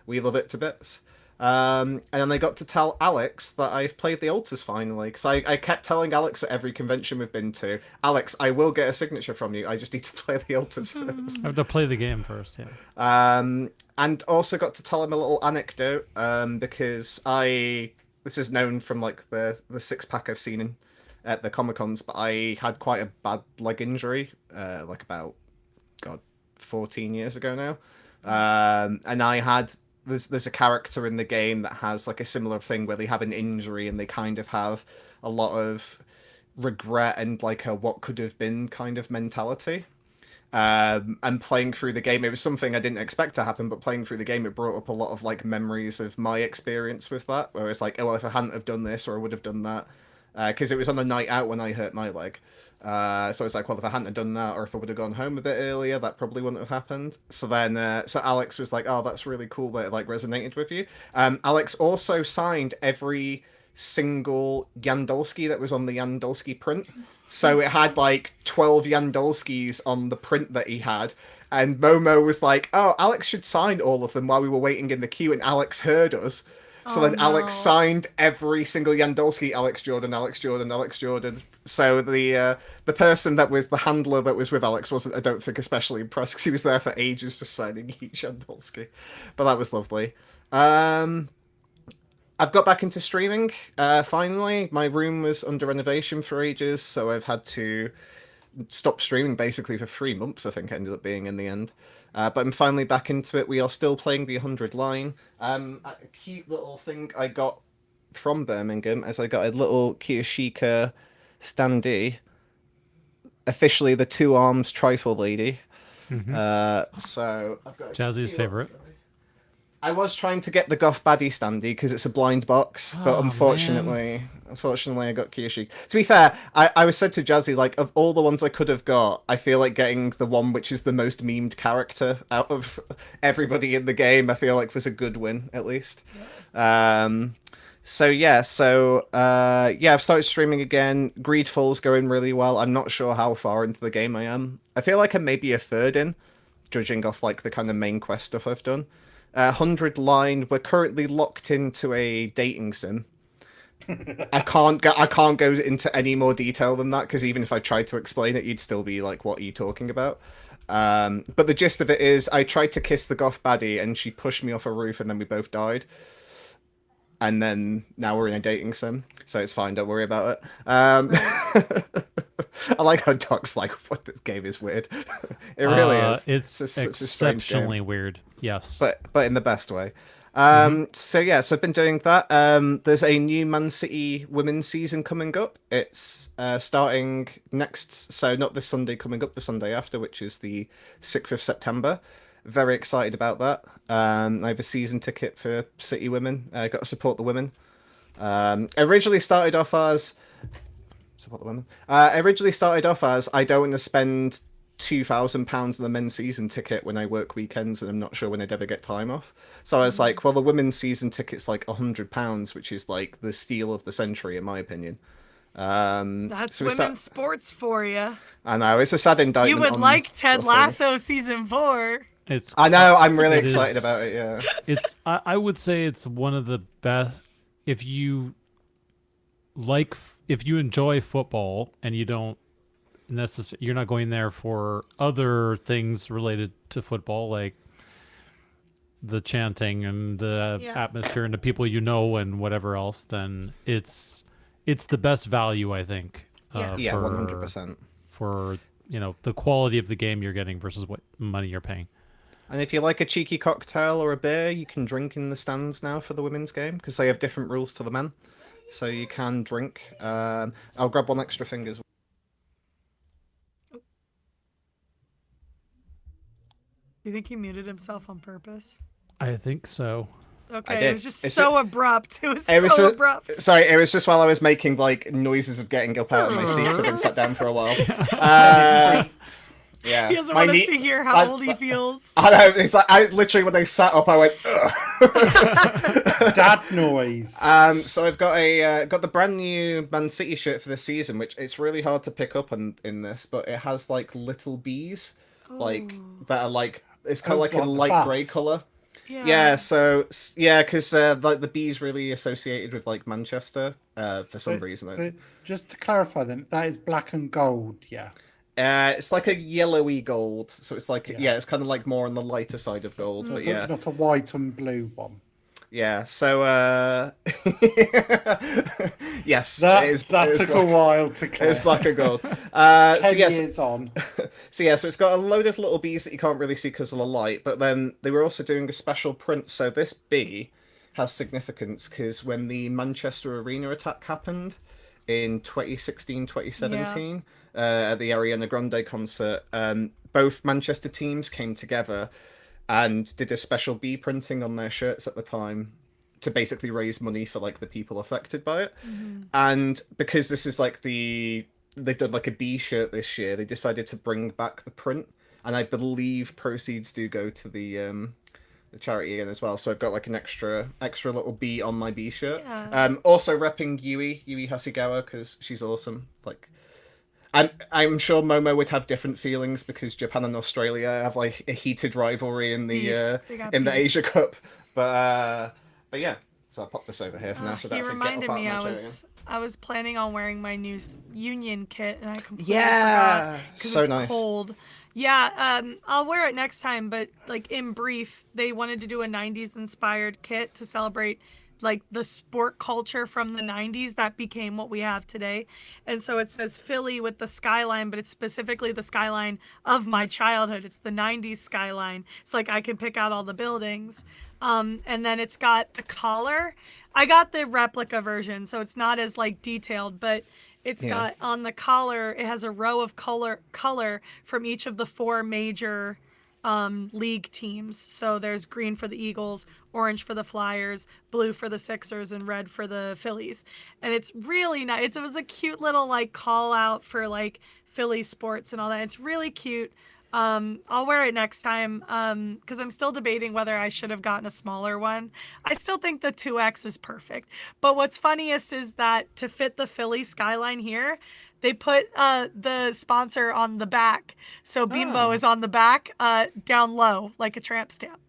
we love it to bits. And then I got to tell Alex that I've played the altars finally. Because I kept telling Alex at every convention we've been to, Alex, I will get a signature from you. I just need to play the altars first. I have to play the game first, yeah. And also got to tell him a little anecdote, because this is known from like the six pack I've seen at the Comic Cons, but I had quite a bad leg injury, like about 14 years ago now. And I had there's a character in the game that has like a similar thing where they have an injury and they kind of have a lot of regret and like a what could have been kind of mentality. And playing through the game, it was something I didn't expect to happen, but playing through the game, it brought up a lot of like memories of my experience with that, where it's like, oh, well, if I hadn't have done this or I would have done that, because it was on a night out when I hurt my leg. So it's like, well, if I hadn't have done that, or if I would have gone home a bit earlier, that probably wouldn't have happened. So then, so Alex was like, oh, that's really cool that it like resonated with you. Alex also signed every single Yandolski that was on the Yandolski print. So it had like 12 Yandolskis on the print that he had. And Momo was like, oh, Alex should sign all of them while we were waiting in the queue. And Alex heard us. So then Alex signed every single Yandolski, Alex Jordan, Alex Jordan, Alex Jordan. So the person that was the handler that was with Alex wasn't, I don't think, especially impressed because he was there for ages just signing each Yandolski. But that was lovely. I've got back into streaming, finally. My room was under renovation for ages, so I've had to stop streaming basically for 3 months, I think it ended up being in the end. But I'm finally back into it. We are still playing the 100 line. A cute little thing I got from Birmingham as I got a little Kiyoshika standee, officially the 2 arms trifle lady. Mm-hmm. So I've got Jazzy's favorite. I was trying to get the Goth Baddie standee because it's a blind box, but unfortunately I got Kiyoshi. To be fair, I was said to Jazzy, like, of all the ones I could have got, I feel like getting the one which is the most memed character out of everybody in the game, I feel like was a good win, at least. Yeah. I've started streaming again. Greedfall's going really well. I'm not sure how far into the game I am. I feel like I'm maybe a third in, judging off, like, the kind of main quest stuff I've done. 100 line, we're currently locked into a dating sim. I can't go into any more detail than that, because even if I tried to explain it, you'd still be like, what are you talking about? But the gist of it is, I tried to kiss the goth baddie, and she pushed me off a roof, and then we both died. And then, now we're in a dating sim, so it's fine, don't worry about it. I like how Doc's like, what, this game is weird. It really is. It's exceptionally weird, yes. But in the best way. So I've been doing that. There's a new Man City women's season coming up. It's starting next, so not this Sunday coming up, the Sunday after, which is the 6th of September. Very excited about that. I have a season ticket for City Women. I got to support the women. Originally started off as support the women. Originally started off as I don't want to spend £2,000 on the men's season ticket when I work weekends and I'm not sure when I'd ever get time off. So I was like, well, the women's season ticket's like £100, which is like the steal of the century in my opinion. That's women's sports for you. I know, it's a sad indictment. You would like Ted Lasso season 4. I know, I'm really excited about it, yeah. I would say it's one of the best, if you enjoy football and you don't you're not going there for other things related to football, like the chanting and the atmosphere and the people you know and whatever else, then it's the best value, I think. Yeah, 100%. For the quality of the game you're getting versus what money you're paying. And if you like a cheeky cocktail or a beer, you can drink in the stands now for the women's game because they have different rules to the men. So you can drink. I'll grab one extra fingers. Do you think he muted himself on purpose? I think so. Okay, it was just so abrupt. It was so abrupt. Sorry, it was just while I was making like noises of getting up out of my seat because I've been sat down for a while. Yeah, he doesn't want us to hear how old he feels. I know. It's like I literally when they sat up, I went. Dad noise. So I've got got the brand new Man City shirt for this season, which it's really hard to pick up in this, but it has like little bees, like that are like it's kind of like a light grey color. Yeah, so because like the bees really associated with like Manchester for some reason. So just to clarify, then that is black and gold, yeah. It's like a yellowy gold, so it's like it's kind of like more on the lighter side of gold, but not a white and blue one. Yeah, so yes, that took a while to clear. It's black and gold. 10 years on. So it's got a load of little bees that you can't really see because of the light, but then they were also doing a special print. So this bee has significance because when the Manchester Arena attack happened in 2016, 2017, at the Ariana Grande concert, both Manchester teams came together and did a special bee printing on their shirts at the time to basically raise money for like the people affected by it. And because this is like they've done like a bee shirt this year, they decided to bring back the print, and I believe proceeds do go to the charity again as well. So I've got like an extra little bee on my bee shirt. Also repping Yui Hasegawa because she's awesome. Like I'm sure Momo would have different feelings because Japan and Australia have like a heated rivalry in the Asia Cup. But yeah, so I'll pop this over here for now. So he reminded me I was planning on wearing my new Union kit and I completely forgot because so it's nice. cold. Yeah, I'll wear it next time. But like in brief, they wanted to do a '90s inspired kit to celebrate like the sport culture from the 90s that became what we have today. And so it says Philly with the skyline, but it's specifically the skyline of my childhood. It's the 90s skyline. It's like I can pick out all the buildings. And then it's got the collar. I got the replica version, so it's not as like detailed, but it's got on the collar, it has a row of color from each of the four major league teams. So there's green for the Eagles, orange for the Flyers, blue for the Sixers, and red for the Phillies. And it's really nice. It was a cute little like call out for like Philly sports and all that. It's really cute. I'll wear it next time because I'm still debating whether I should have gotten a smaller one. I still think the 2X is perfect. But what's funniest is that to fit the Philly skyline here, they put the sponsor on the back. So Bimbo is on the back, down low, like a tramp stamp.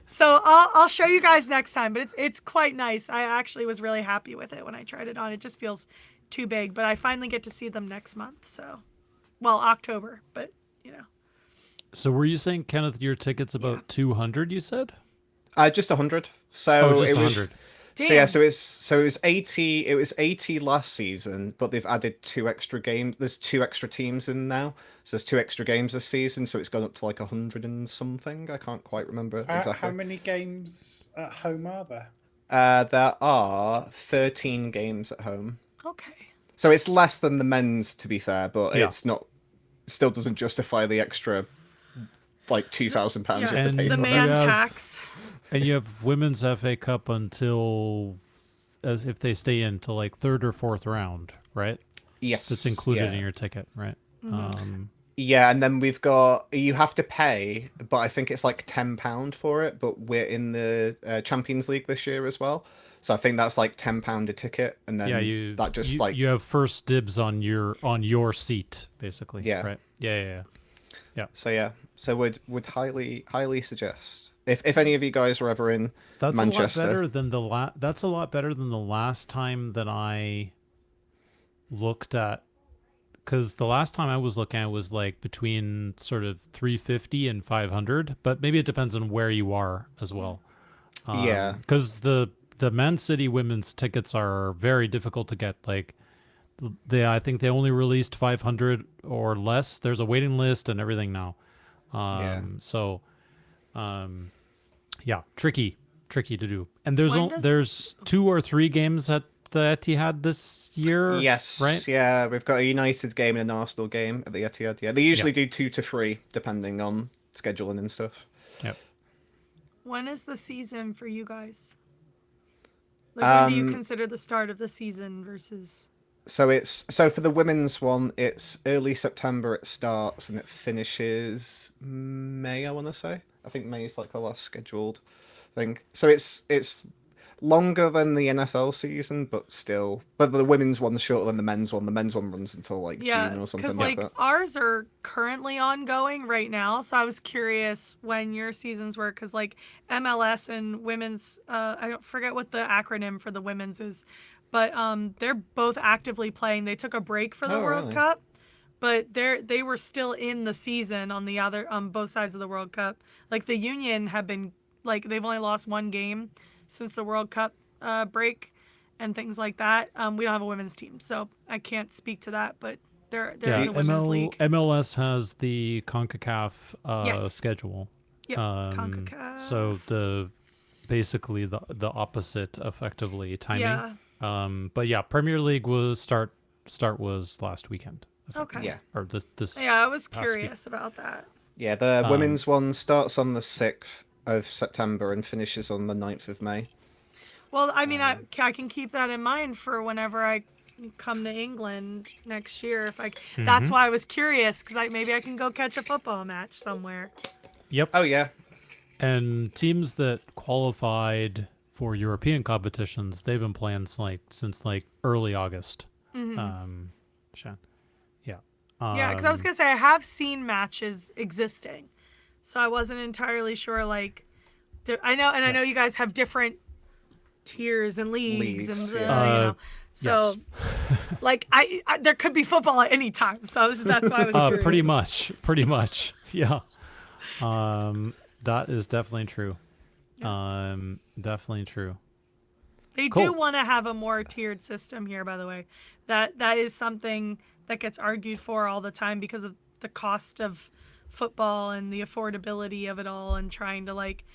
So I'll show you guys next time, but it's quite nice. I actually was really happy with it when I tried it on. It just feels too big, but I finally get to see them next month. So, well, October, but you know. So were you saying, Kenneth, your ticket's about 200, you said? Just 100. So just it was 100. Damn. So yeah, so it was 80. It was 80 last season, but they've added 2 extra games. There's 2 extra teams in now, so there's 2 extra games this season. So it's gone up to like 100 and something. I can't quite remember exactly. How many games at home are there? There are 13 games at home. Okay. So it's less than the men's, to be fair, but it's not. Still doesn't justify the extra, like £2,000 you have to pay the for man it. tax. And you have Women's FA Cup until, as if they stay in, to like 3rd or 4th round, right? Yes. That's included in your ticket, right? Mm-hmm. Yeah, and then we've got, you have to pay, but I think it's like £10 for it, but we're in the Champions League this year as well. So I think that's like £10 a ticket, and then you have first dibs on your seat, basically. Yeah. Right. Yeah. So would highly suggest if any of you guys were ever in Manchester. That's a lot better than the last time that I looked at because the last time I was looking at it was like between sort of 350 and 500, but maybe it depends on where you are as well. Yeah. Because the Man City women's tickets are very difficult to get. Like, I think they only released 500 or less. There's a waiting list and everything now. Yeah. So, yeah, tricky to do. And there's 2 or 3 games at the Etihad this year. Yes, right? Yeah, we've got a United game and an Arsenal game at the Etihad. Yeah, they usually do 2 to 3 depending on scheduling and stuff. Yep. When is the season for you guys? Like, when do you consider the start of the season versus? So for the women's one, it's early September it starts and it finishes May, I want to say. I think May is like the last scheduled thing. So it's longer than the NFL season, but still. But the women's one's shorter than the men's one. The men's one runs until like June or something like that. Ours are currently ongoing right now. So I was curious when your seasons were, because like MLS and women's, I don't forget what the acronym for the women's is, but they're both actively playing. They took a break for the World Cup, but they were still in the season on the other both sides of the World Cup. Like the Union have been like they've only lost 1 game since the World Cup break and things like that. We don't have a women's team, so I can't speak to that, but there is a women's league. MLS has the CONCACAF schedule. Yep, CONCACAF. So basically the opposite effectively timing. Yeah. But yeah, Premier League was start was last weekend. Okay. Yeah. Or this. Yeah, I was curious about that. Yeah, the women's one starts on the 6th of September and finishes on the 9th of May. Well, I mean, I can keep that in mind for whenever I come to England next year. That's why I was curious, because maybe I can go catch a football match somewhere. Yep. Oh yeah. And teams that qualified for European competitions, they've been playing since early August. Shan. Yeah. Yeah, because I was gonna say I have seen matches existing, so I wasn't entirely sure. Like, I know you guys have different tiers and leagues and you know. So, yes. like, I there could be football at any time. So that's why I was curious. Pretty much. Yeah. That is definitely true. Yeah. Definitely true. They do want to have a more tiered system here, by the way. That is something that gets argued for all the time because of the cost of football and the affordability of it all, and trying to like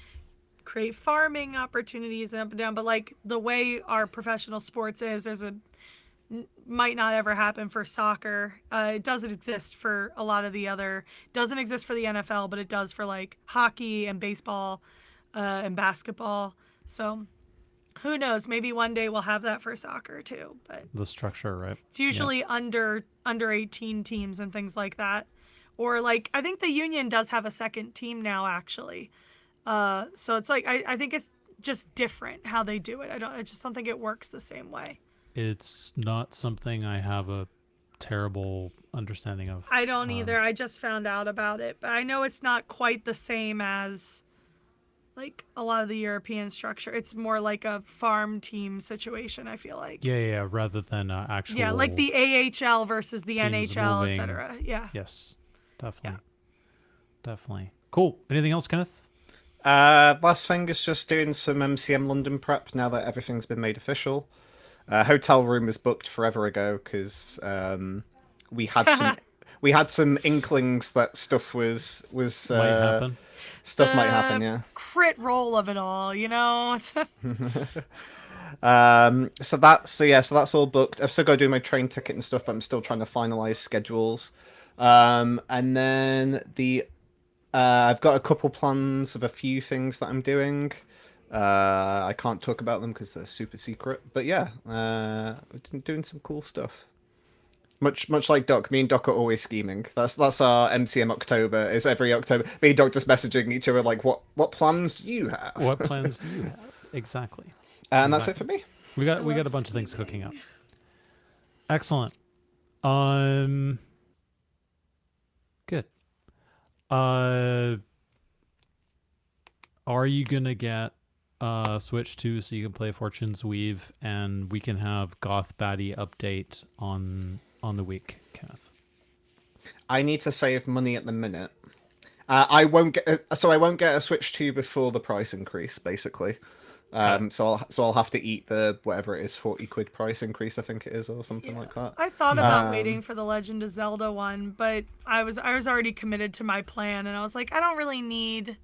create farming opportunities and up and down. But like the way our professional sports is, might not ever happen for soccer. It doesn't exist for a lot of the other. Doesn't exist for the NFL, but it does for like hockey and baseball and basketball. So who knows? Maybe one day we'll have that for soccer too. But the structure, right? It's usually under 18 teams and things like that. Or like I think the Union does have a second team now actually. So it's like I think it's just different how they do it. I just don't think it works the same way. It's not something I have a terrible understanding of. I don't either. I just found out about it, but I know it's not quite the same as like a lot of the European structure. It's more like a farm team situation, I feel like. Yeah, rather than actual. Yeah, like the AHL versus the NHL, etc. Yeah. Yes, definitely. Yeah. Definitely. Cool. Anything else, Kenneth? Last thing is just doing some MCM London prep now that everything's been made official. Hotel room was booked forever ago because we had some inklings that stuff was might happen. Stuff might happen, yeah. Crit roll of it all, you know. So that's all booked. I've still got to do my train ticket and stuff, but I'm still trying to finalize schedules. And then I've got a couple plans of a few things that I'm doing. I can't talk about them because they're super secret. But yeah, we're doing some cool stuff. Much like Doc, me and Doc are always scheming. That's our MCM October. Is every October me and Doc just messaging each other like, what plans do you have? What plans do you have? Exactly. And that's it for me. We got a bunch of things cooking up. Excellent. Good. Are you gonna get Switch 2 so you can play Fortune's Weave and we can have Goth Baddie update on the week, Kenneth? I need to save money at the minute. I won't get a Switch 2 before the price increase, basically. So I'll have to eat the whatever it is, 40 quid price increase, I think it is, or something like that. I thought about waiting for the Legend of Zelda one, but I was already committed to my plan, and I was like, I don't really need,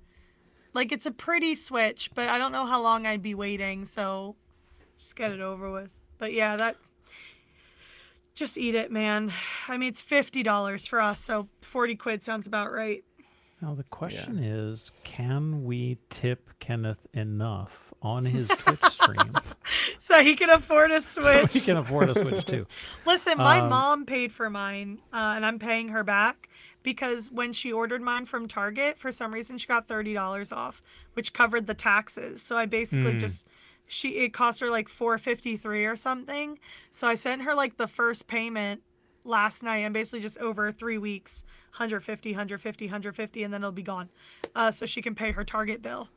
like, it's a pretty Switch, but I don't know how long I'd be waiting, so just get it over with. But yeah, just eat it, man. I mean, it's $50 for us, so 40 quid sounds about right. Now the question is, can we tip Kenneth enough on his Twitch stream so he can afford a Switch? So he can afford a Switch too. Listen, my mom paid for mine, and I'm paying her back because when she ordered mine from Target, for some reason she got $30 off, which covered the taxes. So I basically it cost her like $4.53 or something. So I sent her like the first payment last night, and basically just over 3 weeks, $150, and then it'll be gone, so she can pay her Target bill.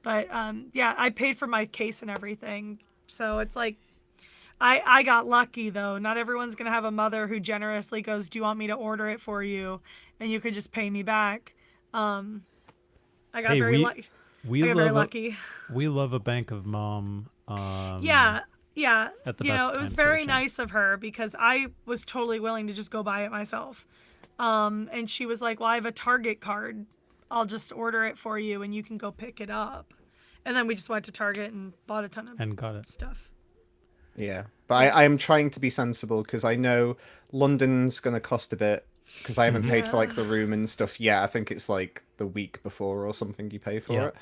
But yeah, I paid for my case and everything, so it's like I got lucky though. Not everyone's gonna have a mother who generously goes, do you want me to order it for you and you could just pay me back. I got very lucky. We love a bank of mom. Yeah, at the you best know, it was times, very so. nice of her because I was totally willing to just go buy it myself. And she was like, well, I have a Target card. I'll just order it for you and you can go pick it up. And then we just went to Target and bought a ton of stuff. Yeah, but I am trying to be sensible because I know London's going to cost a bit because I haven't paid for like the room and stuff yet. I think it's like the week before or something you pay for it.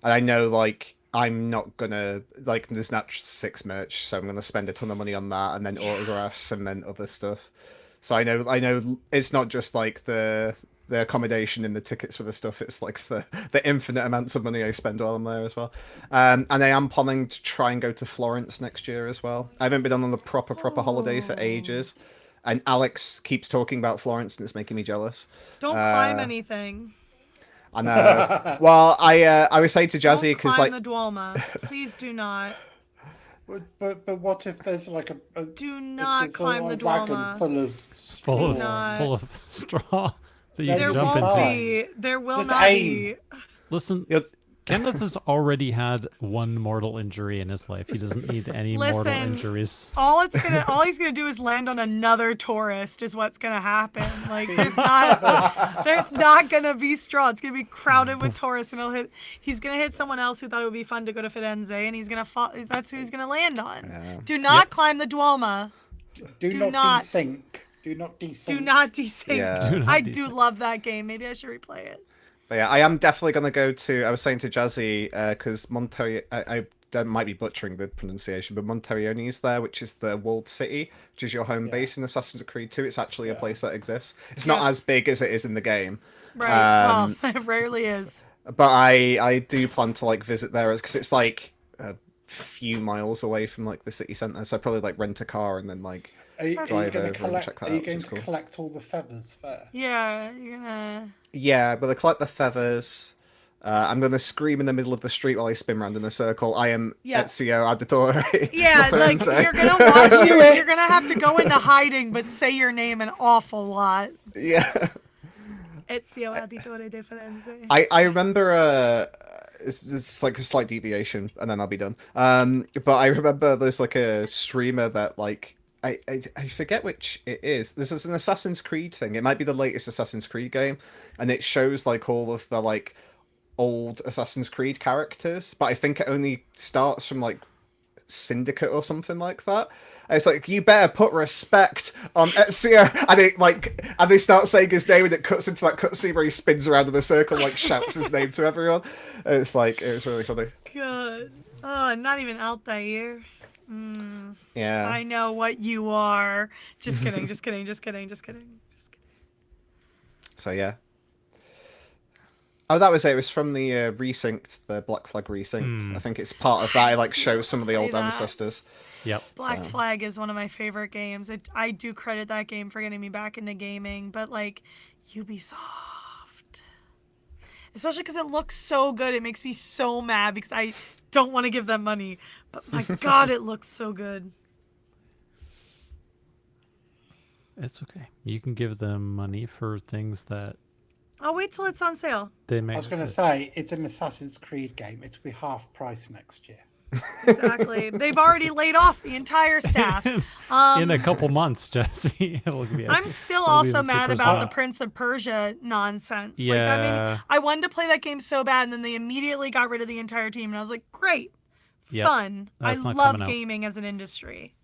And I know like I'm not gonna like there's not Six merch, so I'm gonna spend a ton of money on that and then autographs and then other stuff. So I know it's not just like the accommodation and the tickets for the stuff, it's like the infinite amounts of money I spend while I'm there as well. And I am planning to try and go to Florence next year as well. I haven't been on a proper holiday for ages. And Alex keeps talking about Florence and it's making me jealous. Don't climb anything. I know. Well, I was saying to Jazzy because like the Duomo. Please do not. But what if there's like a do not climb the Duomo full of straw that you there can jump won't into? Be. There will Just not aim. be. Listen, Kenneth has already had one mortal injury in his life. He doesn't need any mortal injuries. All he's gonna do is land on another tourist is what's gonna happen. Like there's not gonna be straw. It's gonna be crowded with tourists, and he's gonna hit someone else who thought it would be fun to go to Firenze, and he's gonna fall. That's who he's gonna land on. Yeah. Do not climb the Duomo. Do not desync. Do not desync. Do not desync. Yeah. I do love that game. Maybe I should replay it. But yeah, I am definitely going to go to... I was saying to Jazzy, because I might be butchering the pronunciation, but Monterione is there, which is the walled city, which is your home base in Assassin's Creed 2. It's actually a place that exists. It's not as big as it is in the game. Right, well, it rarely is. But I do plan to like visit there, because it's like a few miles away from like the city centre, so I'd probably like rent a car and then like... Are you going to cool. collect all the feathers first? Yeah, you're gonna... Yeah, but I collect the feathers. I'm going to scream in the middle of the street while I spin around in a circle. I am Ezio Auditore. Yeah, like you're going to watch you're going to have to go into hiding, but say your name an awful lot. Yeah. Ezio Auditore de Firenze. I remember... it's like a slight deviation, and then I'll be done. But I remember there's like a streamer that like... I forget which it is. This is an Assassin's Creed thing. It might be the latest Assassin's Creed game, and it shows like all of the like old Assassin's Creed characters, but I think it only starts from like Syndicate or something like that. And it's like, you better put respect on Ezio, and they start saying his name, and it cuts into that cutscene where he spins around in a circle, like shouts his name to everyone. And it's like, it was really funny. Good. Oh, not even Altair. Yeah. I know what you are. Just kidding. So yeah. Oh, that was it. It was from the resynced, the Black Flag resynced. I think it's part of that. It like shows some of the old ancestors. Yep. Black Flag is one of my favorite games. I do credit that game for getting me back into gaming, but like Ubisoft, especially because it looks so good, it makes me so mad because I don't want to give them money. But my God, it looks so good. It's okay. You can give them money for things that I'll wait till it's on sale. they make. I was going to say, it's an Assassin's Creed game. It'll be half price next year. Exactly. They've already laid off the entire staff. In a couple months, Jesse. I'm still it'll be also mad about 50%. the Prince of Persia nonsense. Yeah. Like that made me, I wanted to play that game so bad, and then they immediately got rid of the entire team, and I was like, great, Yep. fun. I That's not love coming out. gaming as an industry.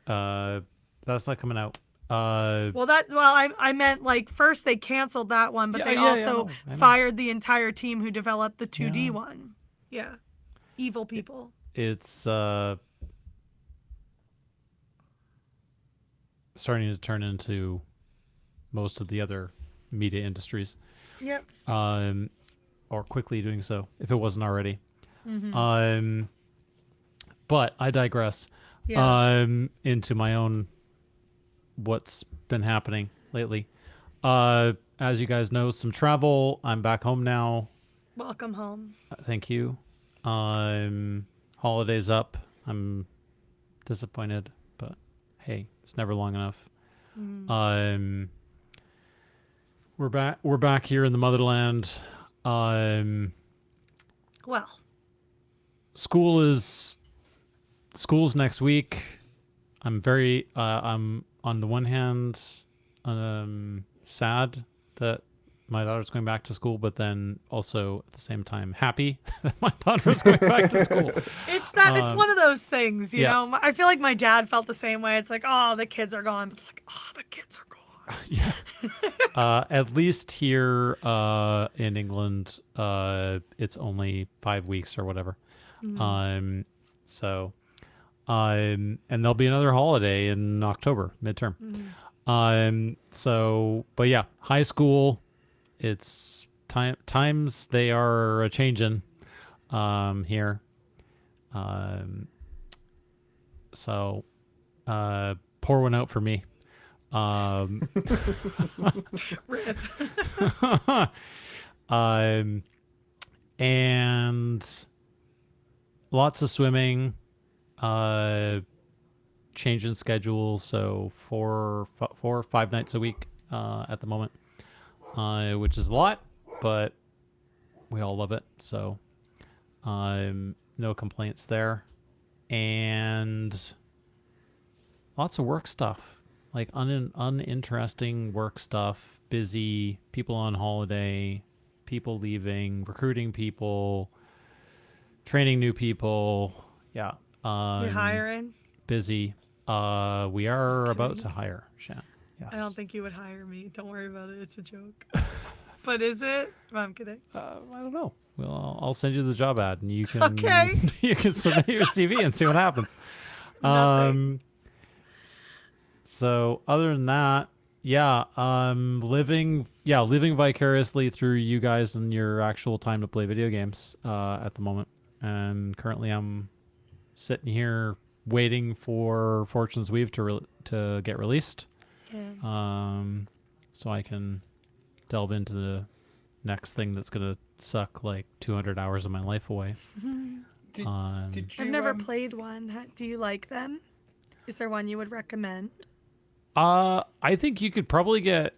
That's not coming out. I meant like first they canceled that one, but Yeah, they yeah, also I know. fired the entire team who developed the 2D Yeah. one. Yeah. Evil people. It's starting to turn into most of the other media industries. Yep. Or quickly doing so, if it wasn't already. Mm-hmm. But I digress. Yeah. Into my own what's been happening lately. As you guys know, some travel. I'm back home now. Welcome home. Thank you. Holidays up. I'm disappointed, but hey, it's never long enough. We're back here in the motherland. Well, School's next week. I'm on the one hand sad that my daughter's going back to school, but then also at the same time happy that my daughter's going back to school. it's one of those things, you yeah. know. I feel like my dad felt the same way. It's like, oh, the kids are gone, but it's like, oh, the kids are gone. Yeah. At least here in England, it's only 5 weeks or whatever. And there'll be another holiday in October, midterm. But yeah, high school, it's times they are changing here. Pour one out for me. Rip. And lots of swimming, change in schedule. So 4 or 5 nights a week at the moment, which is a lot, but we all love it. So no complaints there. And lots of work stuff, like uninteresting work stuff, busy, people on holiday, people leaving, recruiting people, training new people. Yeah. You're hiring? Busy. We are about to hire, Shan. Yes. I don't think you would hire me. Don't worry about it. It's a joke. But is it? Well, I'm kidding. I don't know. Well, I'll send you the job ad, and you can Okay. you can submit your CV and see what happens. Nothing. So other than that, yeah, living vicariously through you guys and your actual time to play video games at the moment. And currently, I'm sitting here waiting for Fortune's Weave to get released. Yeah. So I can delve into the next thing that's gonna suck like 200 hours of my life away. Did you, I've never played one. Do you like them? Is there one you would recommend? I think you could probably get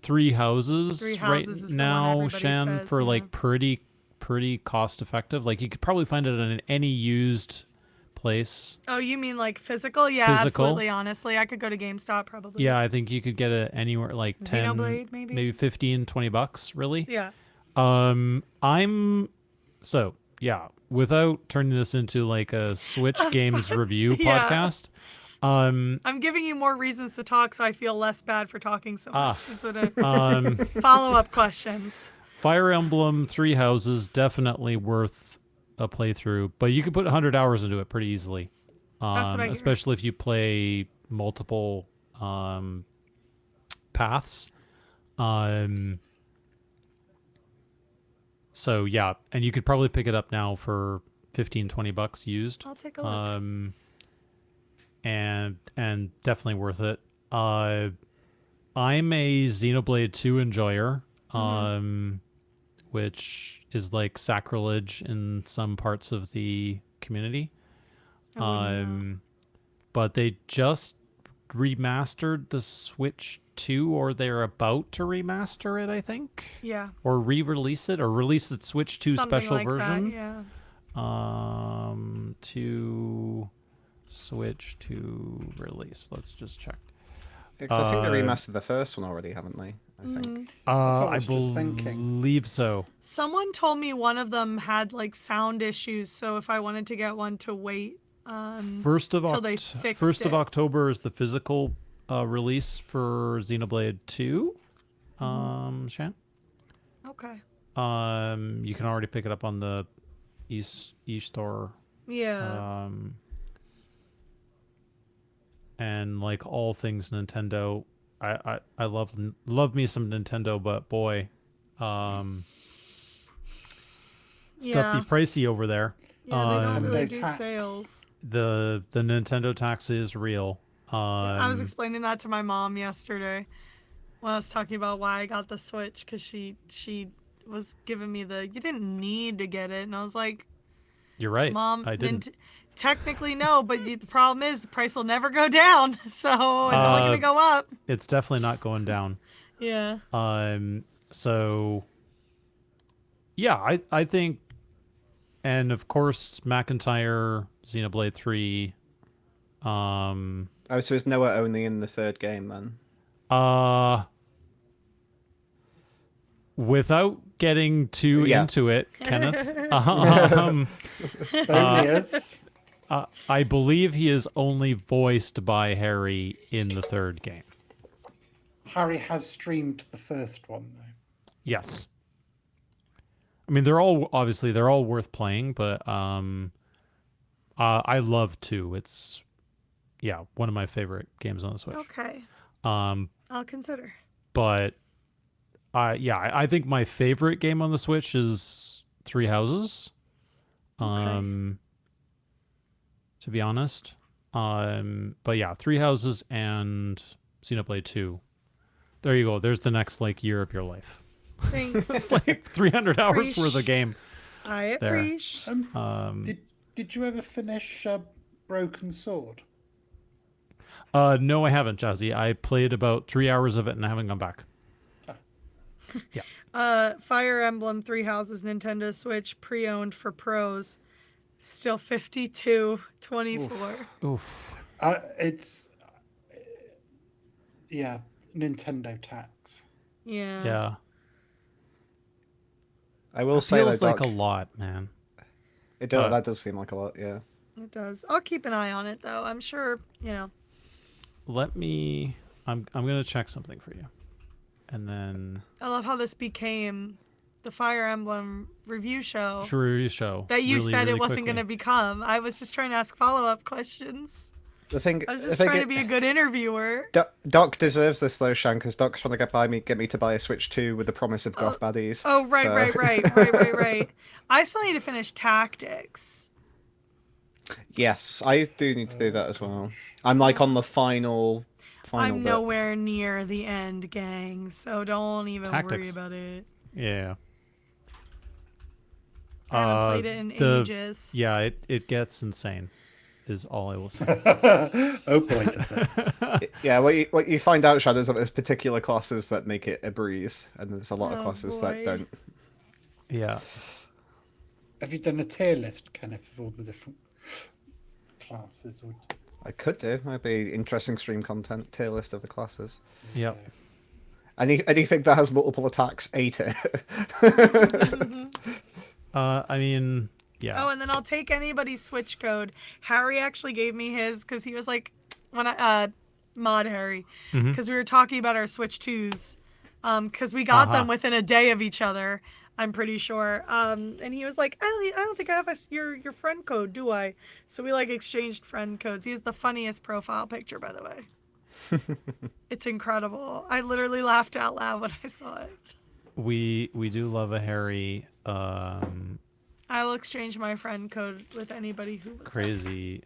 Three Houses Three right Houses is the one now, everybody Shan, says, for yeah. like pretty cost effective. Like you could probably find it in any used place. Oh, you mean like physical? Yeah, Physical. absolutely. Honestly, I could go to GameStop probably. Yeah, I think you could get it anywhere like 10, Xenoblade, maybe? maybe 15, $20, really. Yeah. Without turning this into like a Switch games review Yeah. podcast. I'm giving you more reasons to talk, so I feel less bad for talking so much. Sort of follow-up questions. Fire Emblem Three Houses, definitely worth a playthrough, but you could put 100 hours into it pretty easily. That's what I hear. Especially if you play multiple paths. So yeah, and you could probably pick it up now for $15-$20 used. I'll take a look. And definitely worth it. I'm a Xenoblade 2 enjoyer, which is like sacrilege in some parts of the community. I wouldn't know. But they just remastered the Switch 2, or they're about to remaster it, I think. Yeah. Or re-release it, or release the Switch 2 Something special like version. That, yeah. To Switch to release. Let's just check. Because I think they remastered the first one already, haven't they? I think. I just thinking. believe so. Someone told me one of them had like sound issues, so if I wanted to get one to wait till they fixed First of it. October is the physical release for Xenoblade 2. Shan. Okay. You can already pick it up on the e-store. Yeah. And like all things Nintendo, I love me some Nintendo, but boy, stuff be pricey over there. Yeah, they don't really do tax. sales. The Nintendo tax is real. I was explaining that to my mom yesterday when I was talking about why I got the Switch, because she was giving me you didn't need to get it, and I was like, you're right, Mom, I didn't. Technically no, but the problem is the price will never go down, so it's only going to go up. It's definitely not going down. Yeah. So yeah, I think, and of course McIntyre, Xenoblade 3. Oh, so is Noah only in the third game then? Without getting too into it, Kenneth, I believe he is only voiced by Harry in the third game. Harry has streamed the first one, though. Yes. I mean, they're all worth playing, but I love 2. It's one of my favorite games on the Switch. Okay. I'll consider. But I think my favorite game on the Switch is Three Houses. Okay. To be honest. But yeah, Three Houses and Xenoblade 2. There you go. There's the next year of your life. Thanks. It's like 300 hours worth of game. I appreciate. Did you ever finish Broken Sword? No, I haven't, Jazzy. I played about 3 hours of it and I haven't gone back. Yeah. Fire Emblem 3 Houses Nintendo Switch pre-owned for pros. Still $52.24. Oof. It's Nintendo tax. Yeah. Yeah. I will say feels that like a lot, man. That does seem like a lot, yeah. It does. I'll keep an eye on it though. I'm sure, Let me. I'm gonna check something for you, and then. I love how this became the Fire Emblem review show. Review show. That you really, said really it wasn't quickly. going to become. I was just trying to ask follow-up questions. I was just trying to be a good interviewer. Doc deserves this though, Shan, because Doc's trying to get me to buy a Switch 2 with the promise of goth baddies. Oh, right. I still need to finish Tactics. Yes, I do need to do that as well. I'm on the final I'm bit. nowhere near the end, gang, so don't even worry Tactics. about it. Yeah. I haven't played it in ages. Yeah, it gets insane, is all I will say. Oh boy, does it. Yeah, what you find out, Shad, is that there's particular classes that make it a breeze, and there's a lot of classes that don't. Yeah. Have you done a tier list, Kenneth, of all the different classes? Or... I could do. That'd be interesting stream content, tier list of the classes. Yep. Anything that has multiple attacks, A tier. I mean, yeah. Oh, and then I'll take anybody's Switch code. Harry actually gave me his because he was like, Mod Harry, because we were talking about our Switch 2s, because we got them within a day of each other. I'm pretty sure. And he was like, I don't think I have your friend code, do I? So we exchanged friend codes. He has the funniest profile picture, by the way. It's incredible. I literally laughed out loud when I saw it. We do love a Harry. I will exchange my friend code with anybody who crazy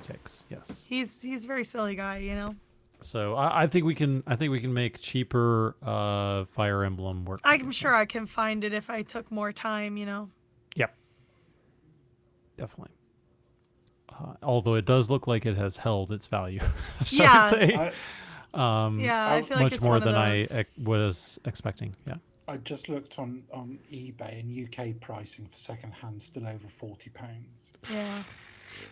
takes. Yes. He's a very silly guy, So I think we can make cheaper Fire Emblem work. I'm sure I can find it if I took more time, Yep. Definitely. although it does look like it has held its value, shall Yeah. I say? Yeah, I feel like Much it's more one of than I those. was expecting. Yeah. I just looked on eBay, and UK pricing for second-hand still over £40. Yeah.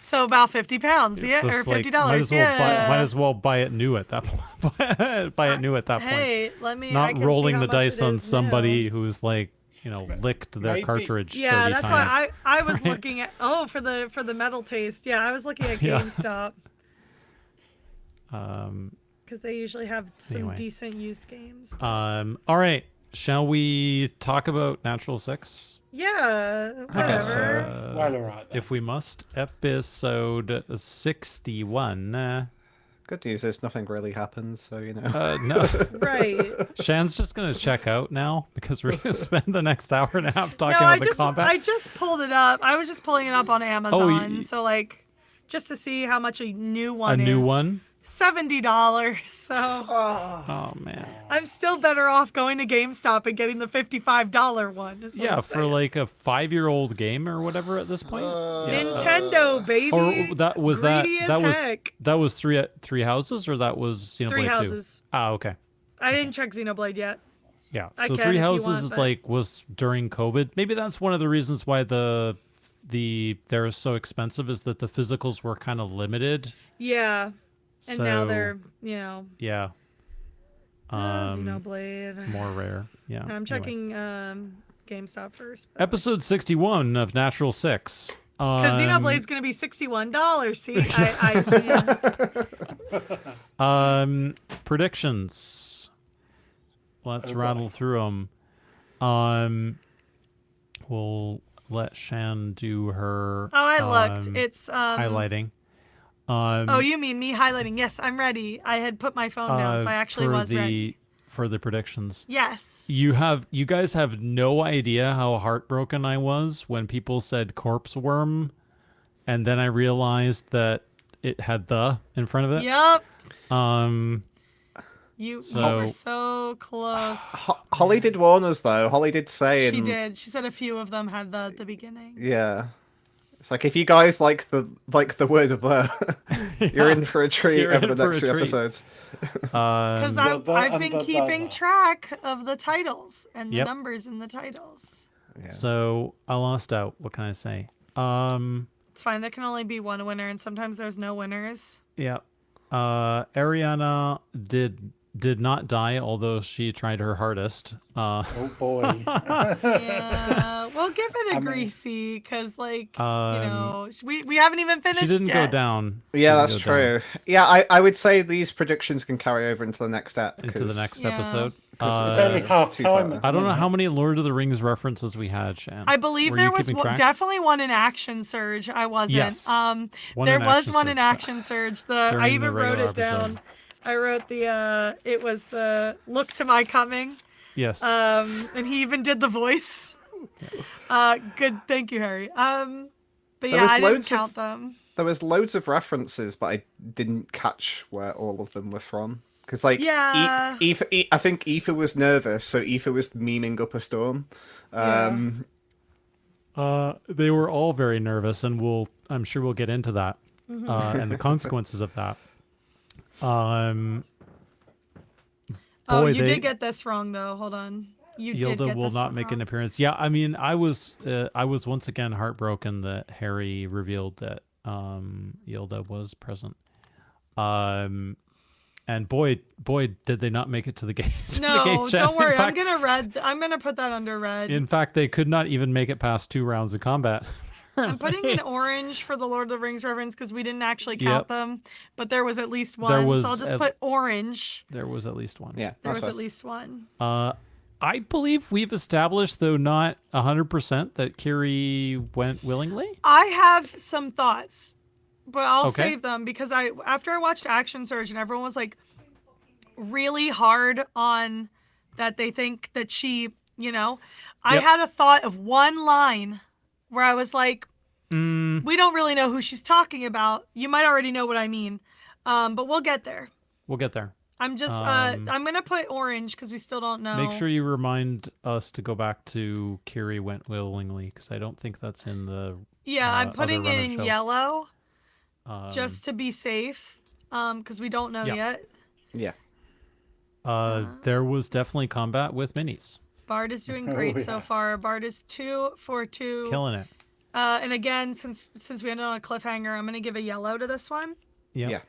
So about £50, yeah, Just or like, $50, yeah. might as well buy it new at that point. Buy it new at that point. Hey, I Not can see rolling how the much dice it on is somebody new. who's like, licked their Maybe- cartridge Yeah, 30 that's times. why I was right? looking at for the metal taste. Yeah, I was looking at Yeah. GameStop Um, because they usually have some Anyway. decent used games. all right. Shall we talk about Natural 6? Yeah, I guess, whatever. Well, all right then. if we must. Episode 61. Good news is nothing really happens, so No. Right. Shan's just going to check out now because we're going to spend the next hour and a half talking No, about the combat. I just pulled it up. I was just pulling it up on Amazon, y- so like just to see how much a new A one is. new one? $70. So Oh, man. I'm still better off going to GameStop and getting the $55 one. Is what Yeah, I'm for saying. like a 5-year-old game or whatever at this point. Nintendo, baby. Or that was Greedy as heck. that was three houses, or that was Xenoblade 2? Three Houses. Ah, okay. I didn't check Xenoblade yet. Yeah. I So can Three if you Houses want, is but- like was during COVID. Maybe that's one of the reasons why they're so expensive, is that the physicals were kind of limited. Yeah. And now So, they're, yeah. Xenoblade. More rare. Yeah. I'm Anyway. checking GameStop first. Episode 61 of Natural 6. Because Xenoblade's going to be $61. See, Predictions. Let's rattle through them. We'll let Shan do her. Oh, I looked. It's highlighting. Oh, you mean me highlighting? Yes, I'm ready. I had put my phone down, so I actually was ready. For the predictions. Yes. You guys have no idea how heartbroken I was when people said corpse worm, and then I realized that it had the in front of it. Yep. You So- were so close. Holly did warn us, though. Holly did say, She did. She said a few of them had the at the beginning. Yeah, it's like if you guys like the word of the, you're in for a treat You're over in the for next a few treat. episodes. Because I've been keeping track of the titles and the Yep. numbers in the titles. So I lost out. What can I say? It's fine. There can only be one winner, and sometimes there's no winners. Yeah. Ariana did not die, although she tried her hardest. Oh boy. Yeah, we'll give it a greasy because, like, we haven't even finished. She didn't yet. go down. Yeah, that's true. Yeah, I would say these predictions can carry over into the next ep. Into the next Yeah. episode. It's only half time. I don't know how many Lord of the Rings references we had, Shan. I believe Were there you was keeping track? definitely one in Action Surge. I wasn't. Yes. There in was Action one in Surge. Action Surge. I During the even wrote regular it down. episode. I wrote it was the Look to My Coming. Yes. And he even did the voice. Good. Thank you, Harry. But There yeah, was I didn't loads count of- them. There was loads of references, but I didn't catch where all of them were from. Because, like, Yeah. I think Aoife was nervous, so Aoife was memeing up a storm. They were all very nervous, and I'm sure we'll get into that and the consequences of that. You did get this wrong, though. Hold on. You did Yilda get will this not one make wrong. an appearance. Yeah, I mean, I was once again heartbroken that Harry revealed that Yilda was present. And boy, did they not make it to the gate. No, don't worry. In fact, I'm gonna put that under red. in fact, they could not even make it past 2 rounds of combat. I'm putting in orange for the Lord of the Rings reference because we didn't actually count Yep. them, but there was at least one. There was so I'll just at- put orange. There was at least one. Yeah, There that's was at fine. least one. I believe we've established, though not 100%, that Kiri went willingly. I have some thoughts, but I'll Okay. save them because after I watched Action Surge and everyone was like really hard on that they think that she, I Yep. had a thought of one line where I was like, we don't really know who she's talking about. You might already know what I mean, but we'll get there. We'll get there. I'm just, I'm gonna put orange because we still don't know. Make sure you remind us to go back to Kiri went willingly, because I don't think that's in the Yeah, I'm other putting run it of in show. yellow Just to be safe, because we don't know yet. Yeah. There was definitely combat with minis. Bard is doing great so far. Bard is 2 for 2. Killing it. And again, since we ended on a cliffhanger, I'm going to give a yellow to this one. Yeah.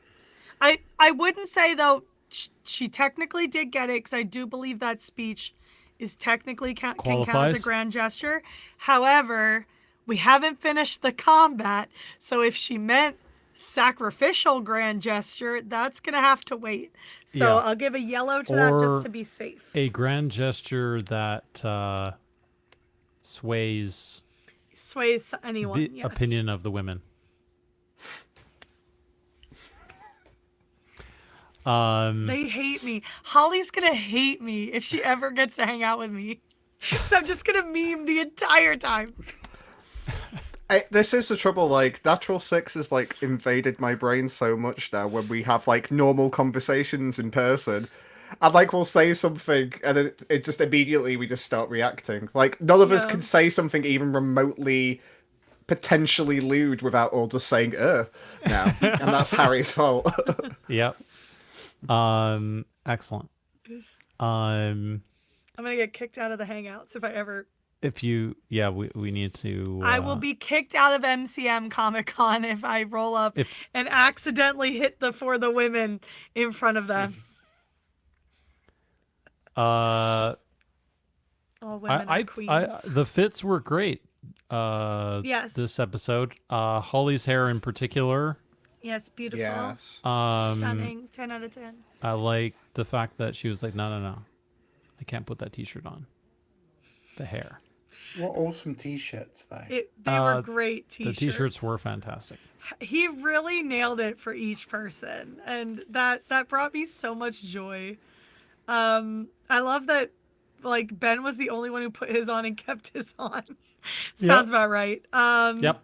I wouldn't say, though, she technically did get it, because I do believe that speech is technically can count as a grand gesture. However, we haven't finished the combat, so if she meant sacrificial grand gesture, that's going to have to wait. So I'll give a yellow to that just to be safe. A grand gesture that sways anyone, the opinion of the women. They hate me. Holly's gonna hate me if she ever gets to hang out with me, because I'm just gonna meme the entire time. This is the trouble. Like, Natural Six has like invaded my brain so much now. When we have like normal conversations in person, and like we'll say something, and it just immediately we just start reacting. Like, none of us can say something even remotely potentially lewd without all just saying now, and that's Harry's fault. Yep. Excellent. I'm gonna get kicked out of the Hangouts if I ever. If you, we need to. I will be kicked out of MCM Comic Con if I roll up and accidentally hit For the Women in front of them. All women are queens. The fits were great. Yes. This episode, Holly's hair in particular. Yes, beautiful. Yes. Stunning. 10 out of 10. I like the fact that she was like, no. I can't put that t-shirt on. The hair. What awesome t-shirts, though. They were great t-shirts. The t-shirts were fantastic. He really nailed it for each person. And that brought me so much joy. I love that, like, Ben was the only one who put his on and kept his on. Sounds about right. Yep.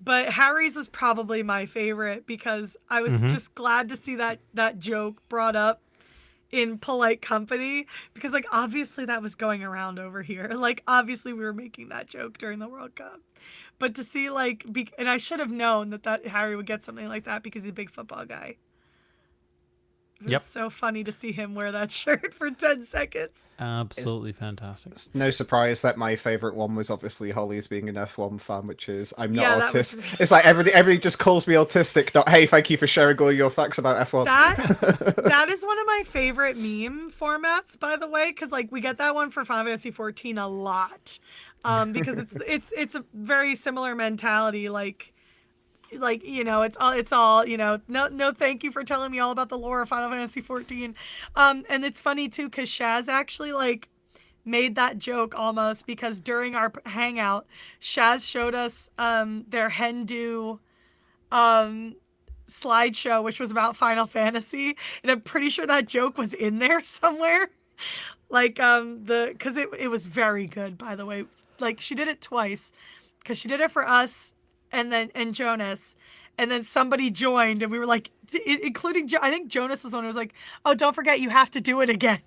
But Harry's was probably my favorite, because I was just glad to see that joke brought up in polite company, because like obviously that was going around over here. Like obviously we were making that joke during the World Cup. But to see and I should have known that Harry would get something like that because he's a big football guy. It was so funny to see him wear that shirt for 10 seconds. Absolutely fantastic. It's no surprise that my favorite one was obviously Holly's being an F1 fan, which is I'm not autistic. It's like everybody just calls me autistic. Not, hey, thank you for sharing all your facts about F1. That is one of my favorite meme formats, by the way, because like we get that one for Final Fantasy 14 a lot, because it's a very similar mentality, like you know, it's all you know, no thank you for telling me all about the lore of Final Fantasy 14. And it's funny too, because Shaz actually like made that joke almost, because during our hangout Shaz showed us their Hendu slideshow, which was about Final Fantasy, and I'm pretty sure that joke was in there somewhere. Like because it was very good, by the way. Like she did it twice, because she did it for us and Jonas, and then somebody joined, and we were like, including I think Jonas was one who was like, oh, don't forget you have to do it again.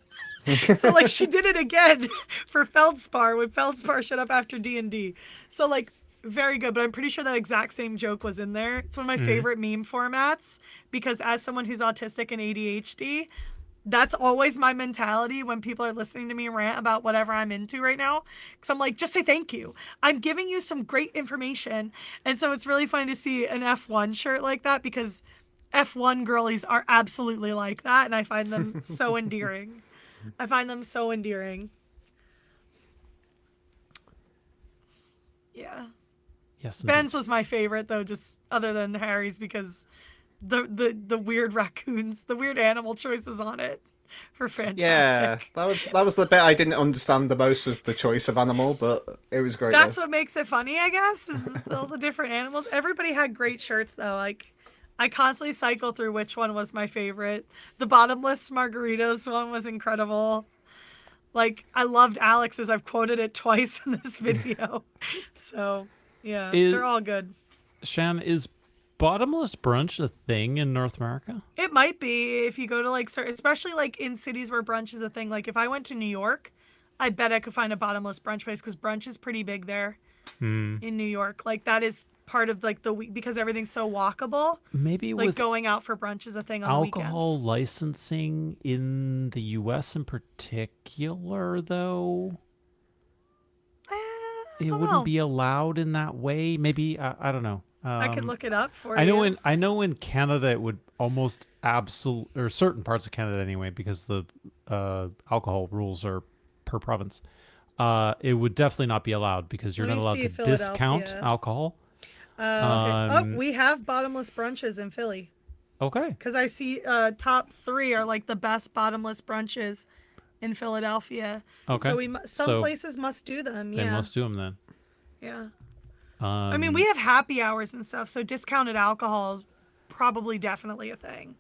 So like she did it again for Feldspar when Feldspar showed up after D&D. So like very good, but I'm pretty sure that exact same joke was in there. It's one of my favorite meme formats, because as someone who's autistic and ADHD, that's always my mentality when people are listening to me rant about whatever I'm into right now. Because I'm like, just say thank you. I'm giving you some great information. And so it's really funny to see an F1 shirt like that, because F1 girlies are absolutely like that. And I find them so endearing. Yeah. Yes. Ben's was my favorite, though, just other than Harry's, because the weird raccoons, the weird animal choices on it were fantastic. Yeah, that was the bit I didn't understand the most, was the choice of animal, but it was great. That's what makes it funny, I guess, is all the different animals. Everybody had great shirts, though. Like, I constantly cycle through which one was my favorite. The bottomless margaritas one was incredible. Like, I loved Alex's. I've quoted it twice in this video. So, yeah, they're all good. Shan, is bottomless brunch a thing in North America? It might be if you go to like certain, especially like in cities where brunch is a thing. Like if I went to New York, I bet I could find a bottomless brunch place, because brunch is pretty big there in New York. Like that is part of like the week because everything's so walkable. Maybe Like with going out for brunch is a thing on alcohol the weekends. licensing in the U.S. in particular, though, I it don't wouldn't know. be allowed in that way. Maybe I don't know. I could look it up for I know you. I know in Canada it would almost or certain parts of Canada anyway, because the alcohol rules are per province. It would definitely not be allowed because you're Let not me allowed see to discount Philadelphia. alcohol. Okay. We have bottomless brunches in Philly. Okay. Because I see top 3 are like the best bottomless brunches in Philadelphia. Okay. So some places must do them. Yeah. They must do them then. Yeah. I mean, we have happy hours and stuff, so discounted alcohol is probably definitely a thing.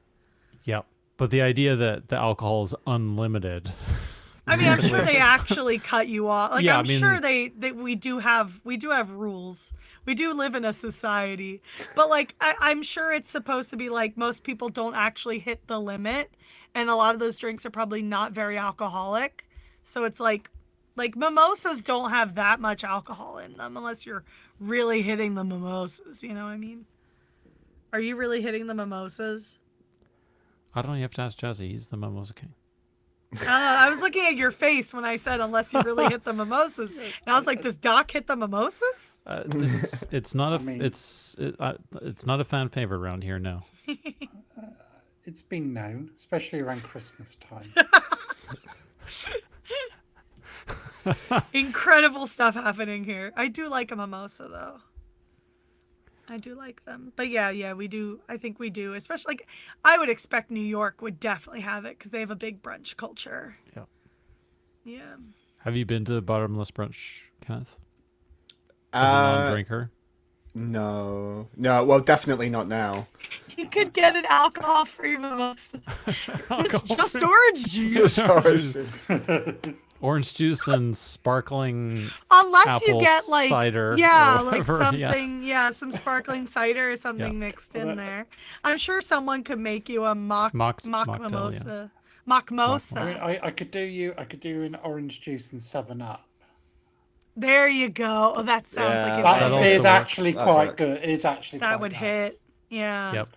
Yep. But the idea that the alcohol is unlimited. I mean, I'm sure they actually cut you off. Like, Yeah, I'm sure we do have rules. We do live in a society, but like, I'm sure it's supposed to be like most people don't actually hit the limit, and a lot of those drinks are probably not very alcoholic. So it's like mimosas don't have that much alcohol in them unless you're really hitting the mimosas. You know what I mean? Are you really hitting the mimosas? I don't know. You have to ask Jazzy. He's the mimosa king. I was looking at your face when I said unless you really hit the mimosas, and I was like, does Doc hit the mimosas? It's not it's not a fan favorite around here. No. It's been known, especially around Christmas time. Incredible stuff happening here. I do like a mimosa though. I do like them. But yeah, we do. I think we do. Especially like I would expect New York would definitely have it because they have a big brunch culture. Yeah. Yeah. Have you been to bottomless brunch, Kenneth? As a non-drinker? No. Well, definitely not now. You could get an alcohol-free mimosa. It's just orange juice. Orange juice and sparkling Unless you apple get like cider, like whatever, something, some sparkling cider or something mixed in there. I'm sure someone could make you a mock mocktail, mimosa. Mockmosa. I mean, I could do an orange juice and 7-Up. There you go. Oh, that sounds like it. That also is works. actually quite good. It is actually That quite would nice. hit. Yeah. Yep.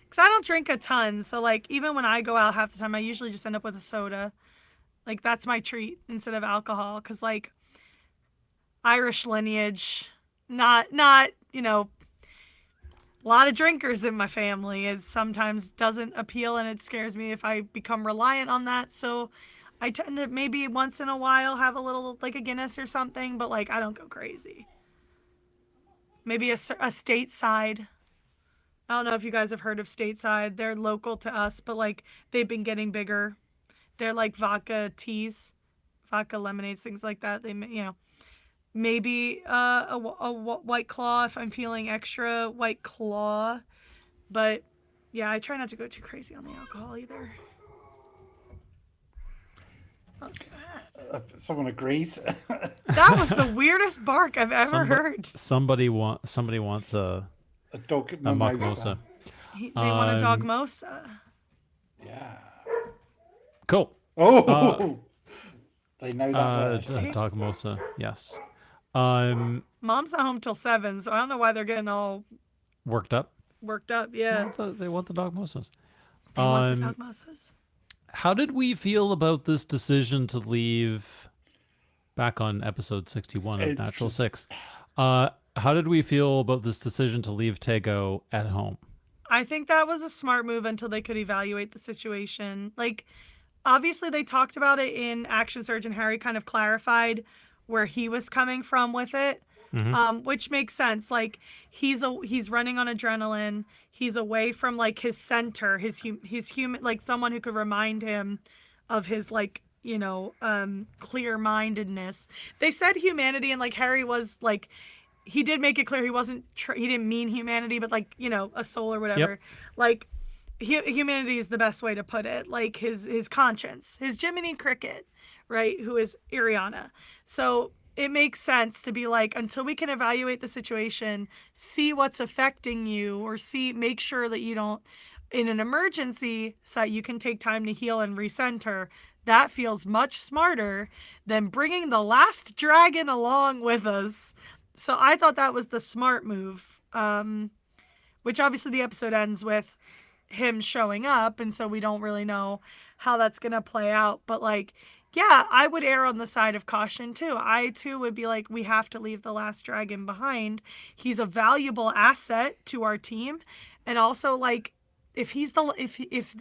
Because I don't drink a ton, so like even when I go out half the time, I usually just end up with a soda. Like that's my treat instead of alcohol. Because like Irish lineage, not a lot of drinkers in my family. It sometimes doesn't appeal, and it scares me if I become reliant on that. So I tend to maybe once in a while have a little like a Guinness or something, but like I don't go crazy. Maybe a stateside. I don't know if you guys have heard of Stateside. They're local to us, but like they've been getting bigger. They're like vodka teas, vodka lemonades, things like that. Maybe a White Claw if I'm feeling extra White Claw. But yeah, I try not to go too crazy on the alcohol either. What's that? Someone agrees. That was the weirdest bark I've ever heard. Somebody wants a dog mimosa. They want a dog mosa. Yeah. Cool. Oh, they know that word. Dog mosa. Yes. Mom's not home till 7, so I don't know why they're getting all worked up. Yeah. They want the dog mosas. They want the dog mosas. How did we feel about this decision to leave? Back on episode 61 of Natural Six. How did we feel about this decision to leave Tego at home? I think that was a smart move until they could evaluate the situation. Like, obviously they talked about it in Action Surgeon Harry kind of clarified where he was coming from with it, which makes sense. Like, he's running on adrenaline. He's away from like his center, his human, like someone who could remind him of his like, clear-mindedness. They said humanity, and like Harry was like, he did make it clear he wasn't he didn't mean humanity, but like a soul or whatever. Yep. Like humanity is the best way to put it. Like his conscience, his Jiminy Cricket, right? Who is Iriana. So it makes sense to be like, until we can evaluate the situation, see what's affecting you, or make sure that you don't, in an emergency, so that you can take time to heal and recenter. That feels much smarter than bringing the last dragon along with us. So I thought that was the smart move. which obviously the episode ends with him showing up, and so we don't really know how that's gonna play out. But like, yeah, I would err on the side of caution too. I too would be like, we have to leave the last dragon behind. He's a valuable asset to our team, and also like, if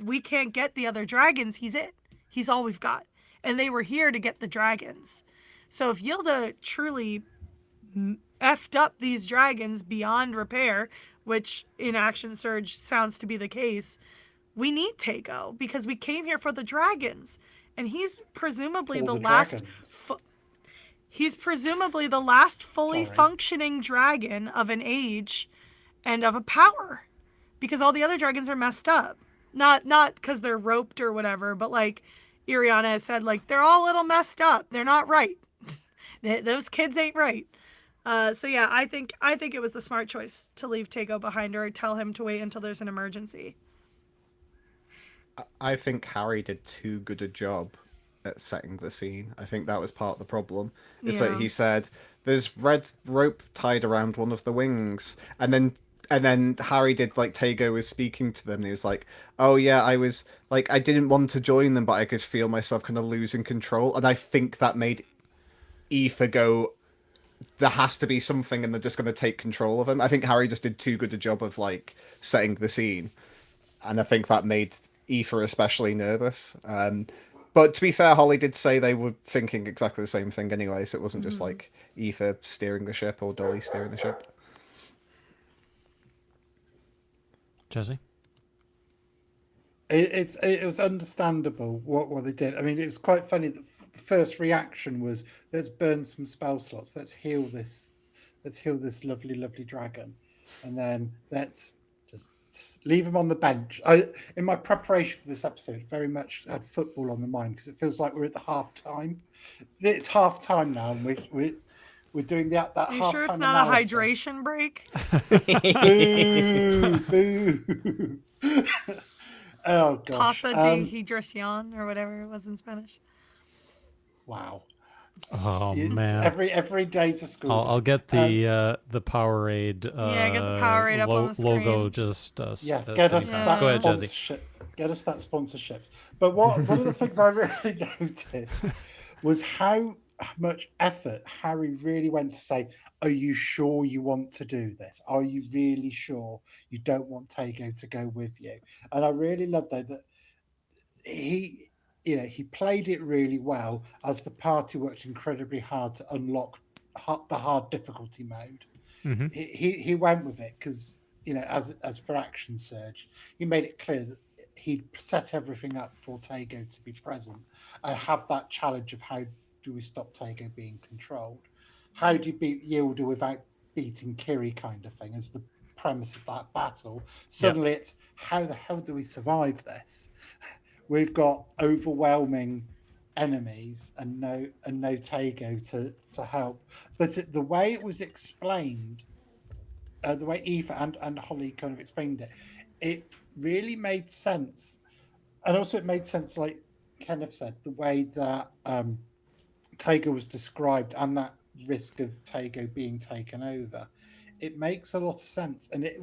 we can't get the other dragons, he's it. He's all we've got, and they were here to get the dragons. So if Yilda truly effed up these dragons beyond repair, which in Action Surge sounds to be the case, we need Tego because we came here for the dragons, and he's presumably the last. He's presumably the last fully functioning dragon of an age and of a power, because all the other dragons are messed up. Not because they're roped or whatever, but like Iriana has said, like they're all a little messed up. They're not right. Those kids ain't right. So yeah, I think it was the smart choice to leave Tego behind or tell him to wait until there's an emergency. I think Harry did too good a job at setting the scene. I think that was part of the problem. It's like he said, "There's red rope tied around one of the wings," and then Harry did like Tego was speaking to them. And he was like, "Oh yeah, I was like I didn't want to join them, but I could feel myself kind of losing control." And I think that made Aoife go, there has to be something, and they're just going to take control of him. I think Harry just did too good a job of like setting the scene, and I think that made Aoife especially nervous. But to be fair, Holly did say they were thinking exactly the same thing anyway, so it wasn't just like Aoife steering the ship or Dolly steering the ship. Jazzy? It was understandable what they did. I mean, it was quite funny. The first reaction was, let's burn some spell slots. Let's heal this lovely dragon, and then let's just leave him on the bench. In my preparation for this episode, very much had football on the mind because it feels like we're at the half time. It's half time now, and we're doing that half time. You sure it's not analysis. A hydration break? Boo! Oh gosh. Pasa de hidración or whatever it was in Spanish. Wow. Oh man! Every day's a school. I'll get the Powerade. Get the Powerade up on the screen. Logo. Just yes, get us that Go ahead, sponsorship. Get us that sponsorship. But one of the things I really noticed was how much effort Harry really went to say, "Are you sure you want to do this? Are you really sure you don't want Tego to go with you?" And I really love that he played it really well as the party worked incredibly hard to unlock the hard difficulty mode. Mm-hmm. He went with it because, as per Action Surge, he made it clear that he'd set everything up for Tego to be present and have that challenge of how do we stop Tego being controlled? How do you beat Yilda without beating Kiri kind of thing as the premise of that battle? Suddenly it's, how the hell do we survive this? We've got overwhelming enemies and no Tego to help. But the way it was explained, the way Aoife and Holly kind of explained it, it really made sense. And also it made sense, like Kenneth said, the way that Tego was described and that risk of Tego being taken over. It makes a lot of sense. And I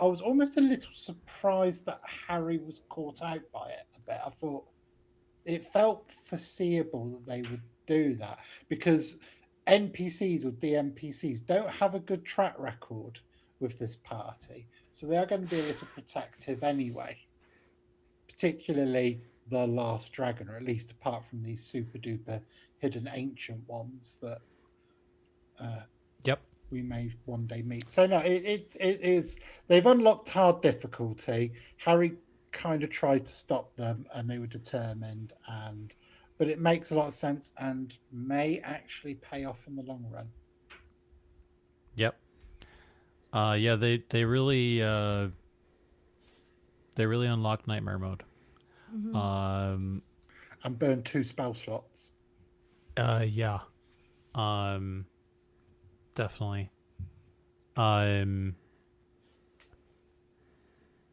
was almost a little surprised that Harry was caught out by it a bit. I thought it felt foreseeable that they would do that because NPCs or DMPCs don't have a good track record with this party. So they are going to be a little protective anyway, particularly the last dragon, or at least apart from these super duper hidden ancient ones that we may one day meet. So no, it is, they've unlocked hard difficulty. Harry kind of tried to stop them and they were determined, but it makes a lot of sense and may actually pay off in the long run. Yep. They really unlocked Nightmare Mode. Mm-hmm. And burn 2 spell slots. Yeah. Definitely.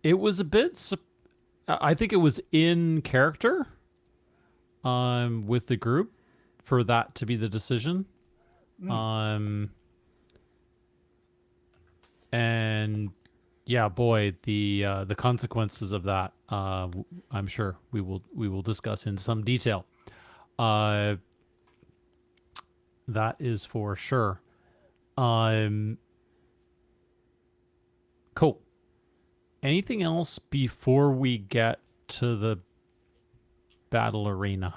It was a bit I think it was in character with the group for that to be the decision. And Yeah, boy, the consequences of that, I'm sure we will discuss in some detail. That is for sure. Cool. Anything else before we get to the battle arena?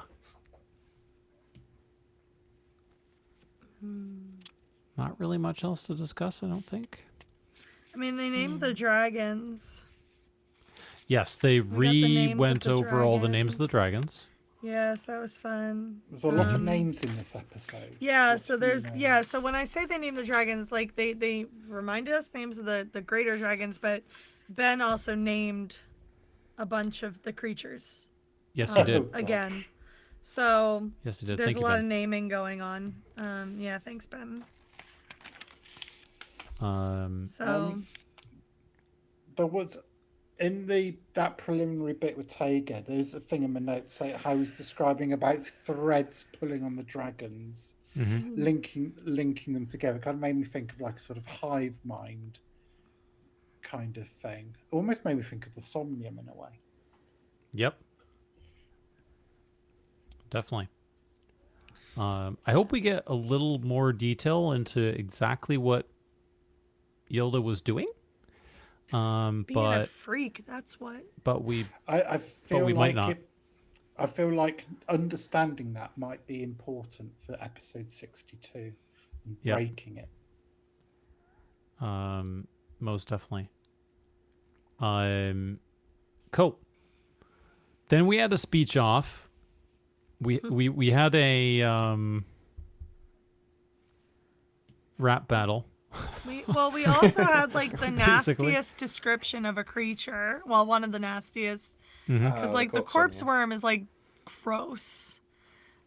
Not really much else to discuss, I don't think. I mean, they named the dragons. Yes, they We got the names of went the over all the names of the dragons. dragons. Yes, that was fun. There's a lot of names in this episode. Yeah, Lots so of new there's names. so when I say they named the dragons, like they reminded us names of the greater dragons, but Ben also named a bunch of the creatures Yes, he did. Oh, again. So Yes, he did. there's Thank a you, lot Ben. of naming going on. Yeah, thanks, Ben. So There was in that preliminary bit with Taiga. There's a thing in my notes say how he's describing about threads pulling on the dragons, linking them together. Kind of made me think of like a sort of hive mind kind of thing. Almost made me think of the Somnium in a way. Yep. Definitely. I hope we get a little more detail into exactly what Yilda was doing. being a But freak, that's what. I feel we like might not. I feel like understanding that might be important for episode 62 and Yep. breaking it. Most definitely. Cool. Then we had a speech off. We had a rap battle. We also had like the Basically. nastiest description of a creature. Well, one of the nastiest. Mm-hmm. Because like the corpse worm is like gross.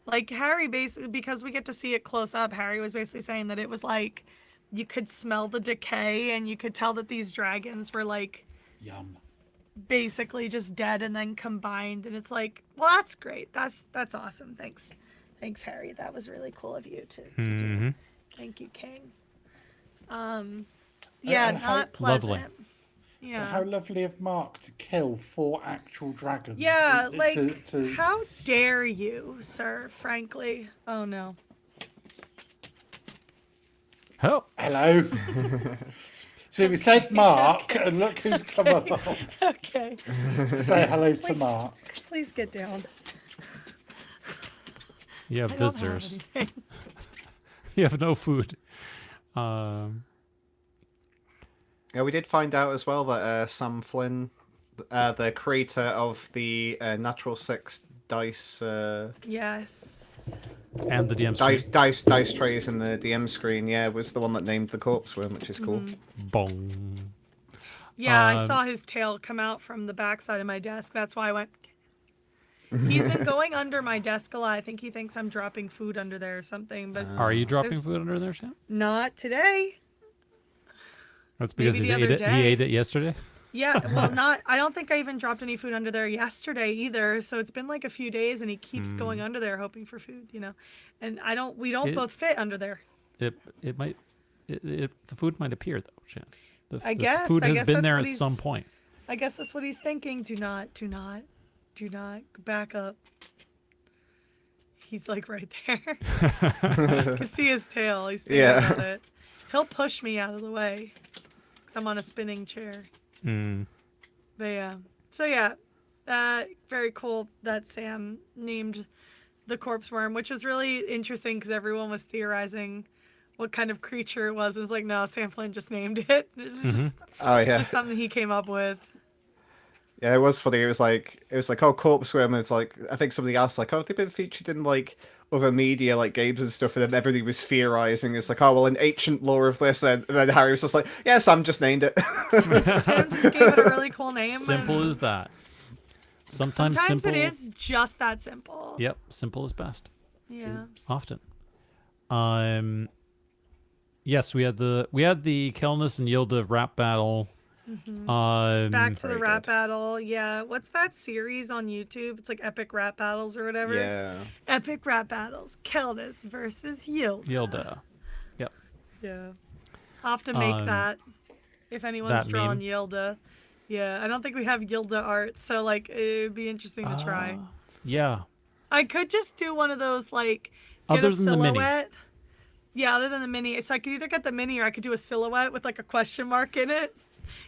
Like Harry basically, because we get to see it close up, Harry was basically saying that it was like you could smell the decay and you could tell that these dragons were like Yum. basically just dead and then combined. And it's like, well, that's great. That's awesome. Thanks, Harry. That was really cool of you to do. Thank you, King. Yeah, And how not pleasant. lovely. Yeah. How lovely of Mark to kill 4 actual dragons. Yeah, To- like, to- how dare you, sir, frankly. Oh, no. Oh, Hello. So we said Mark, and look who's come along Okay. to say hello to Mark. Please get down. you have I don't have visitors. anything. You have no food. Yeah, we did find out as well that Sam Flynn, the creator of the Natural Six dice Yes. And the DM screen. dice trays in the DM screen, yeah, was the one that named the corpse worm, which is cool. Bong. Yeah, I saw his tail come out from the backside of my desk. That's why I went. He's been going under my desk a lot. I think he thinks I'm dropping food under there or something, but Are you dropping There's- food under there, Shan? not today. That's because Maybe he the other ate it. He day. ate it yesterday. Yeah, well, not. I don't think I even dropped any food under there yesterday either. So it's been like a few days, and he keeps going under there hoping for food, And we don't both fit under there. It might. The food might appear though, Shan. I The guess- food I has guess been that's there what at some he's- point. I guess that's what he's thinking. Do not back up. He's like right there. I can see his tail. He's thinking Yeah. about it. He'll push me out of the way because I'm on a spinning chair. But yeah. So yeah, very cool that Sam named the corpse worm, which was really interesting because everyone was theorizing what kind of creature it was. It was like, no, Sam Flynn just named it. It's Oh yeah, just something he came up with. yeah, it was funny. It was like, oh, corpse worm. And it's like, I think somebody asked like, oh, have they been featured in like other media, like games and stuff? And then everybody was theorizing. It's like, oh, well, an ancient lore of this. And then Harry was just like, yeah, Sam just named it. Sam just gave it a really cool name. Simple and as that. Sometimes simple. it is just that simple. Yep, simple is best. Yeah. Often. Yes, we had the Kelness and Yilda rap battle. Back to the Very rap good. battle. Yeah. What's that series on YouTube? It's like Epic Rap Battles or whatever. Yeah. Epic Rap Battles. Kelness versus Yield. Yilda. Yep. Yeah. I'll have to make that. if anyone's That drawn meme? Yilda. Yeah, I don't think we have Yilda art, so like it'd be interesting to try. Yeah. I could just do one of those like get Other a than the mini. silhouette. Yeah, other than the mini. So I could either get the mini or I could do a silhouette with like a question mark in it,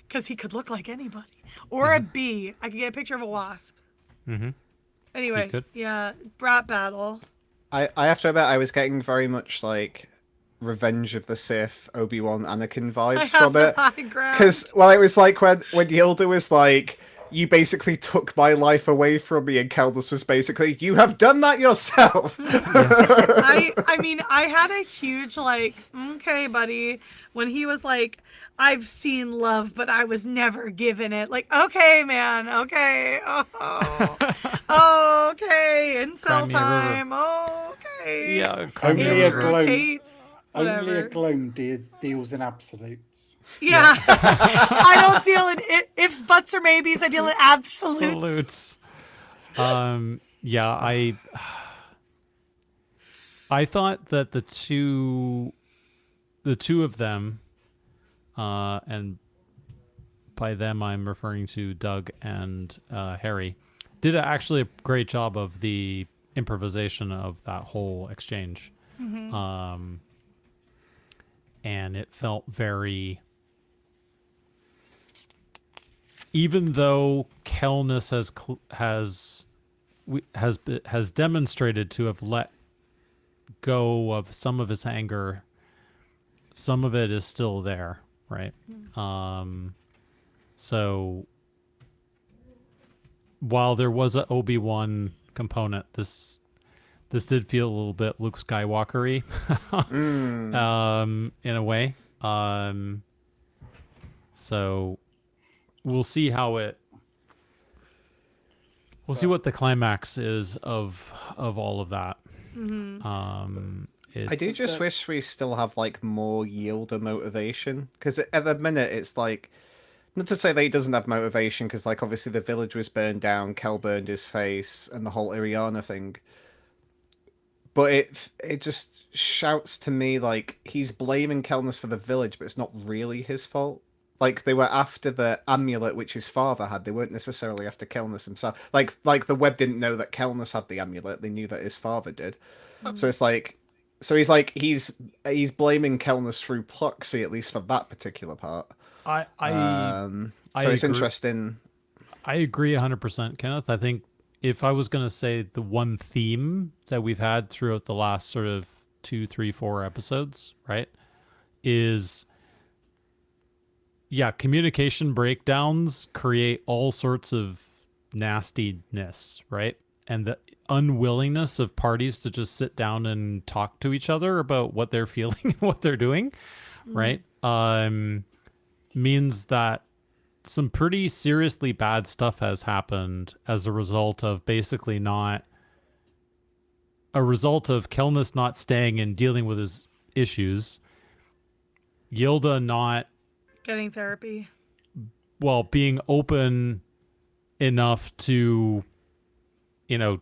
because he could look like anybody. Or a bee. I could get a picture of a wasp. Mm-hmm. Anyway, could. yeah, brat battle. I have to admit, I was getting very much like Revenge of the Sith, Obi-Wan, Anakin vibes from it. Because, well, it was like when Yilda was like, you basically took my life away from me, and Kelnus was basically, you have done that yourself. I mean, I had a huge like, okay, buddy, when he was like, I've seen love, but I was never given it. Like, okay, man, okay, oh, okay, incel time, okay. Yeah, only a gloam deals in absolutes. Yeah, I don't deal in ifs, buts, or maybes. I deal in absolutes. Yeah, I thought that the two of them, and by them I'm referring to Doug and Harry, did actually a great job of the improvisation of that whole exchange. Mm-hmm. And it felt very, even though Kelnus has demonstrated to have let go of some of his anger, some of it is still there, right? So while there was a Obi-Wan component, this did feel a little bit Luke Skywalker-y, in a way. So we'll see we'll see what the climax is of all of that. I do just wish we still have like more Yilda motivation, because at the minute it's like, not to say that he doesn't have motivation, because like obviously the village was burned down, Kel burned his face, and the whole Iriana thing. But it just shouts to me like he's blaming Kelnus for the village, but it's not really his fault. Like they were after the amulet which his father had. They weren't necessarily after Kelnus himself. Like the web didn't know that Kelnus had the amulet. They knew that his father did. So it's like, he's blaming Kelnus through proxy, at least for that particular part. So it's interesting. I agree 100%, Kenneth. I think if I was going to say the one theme that we've had throughout the last sort of 2, 3, 4 episodes, right, is, yeah, communication breakdowns create all sorts of nastiness, right? And the unwillingness of parties to just sit down and talk to each other about what they're feeling and what they're doing, right? Means that some pretty seriously bad stuff has happened as a result of basically Kelnus not staying and dealing with his issues, Yilda not getting therapy, being open enough to,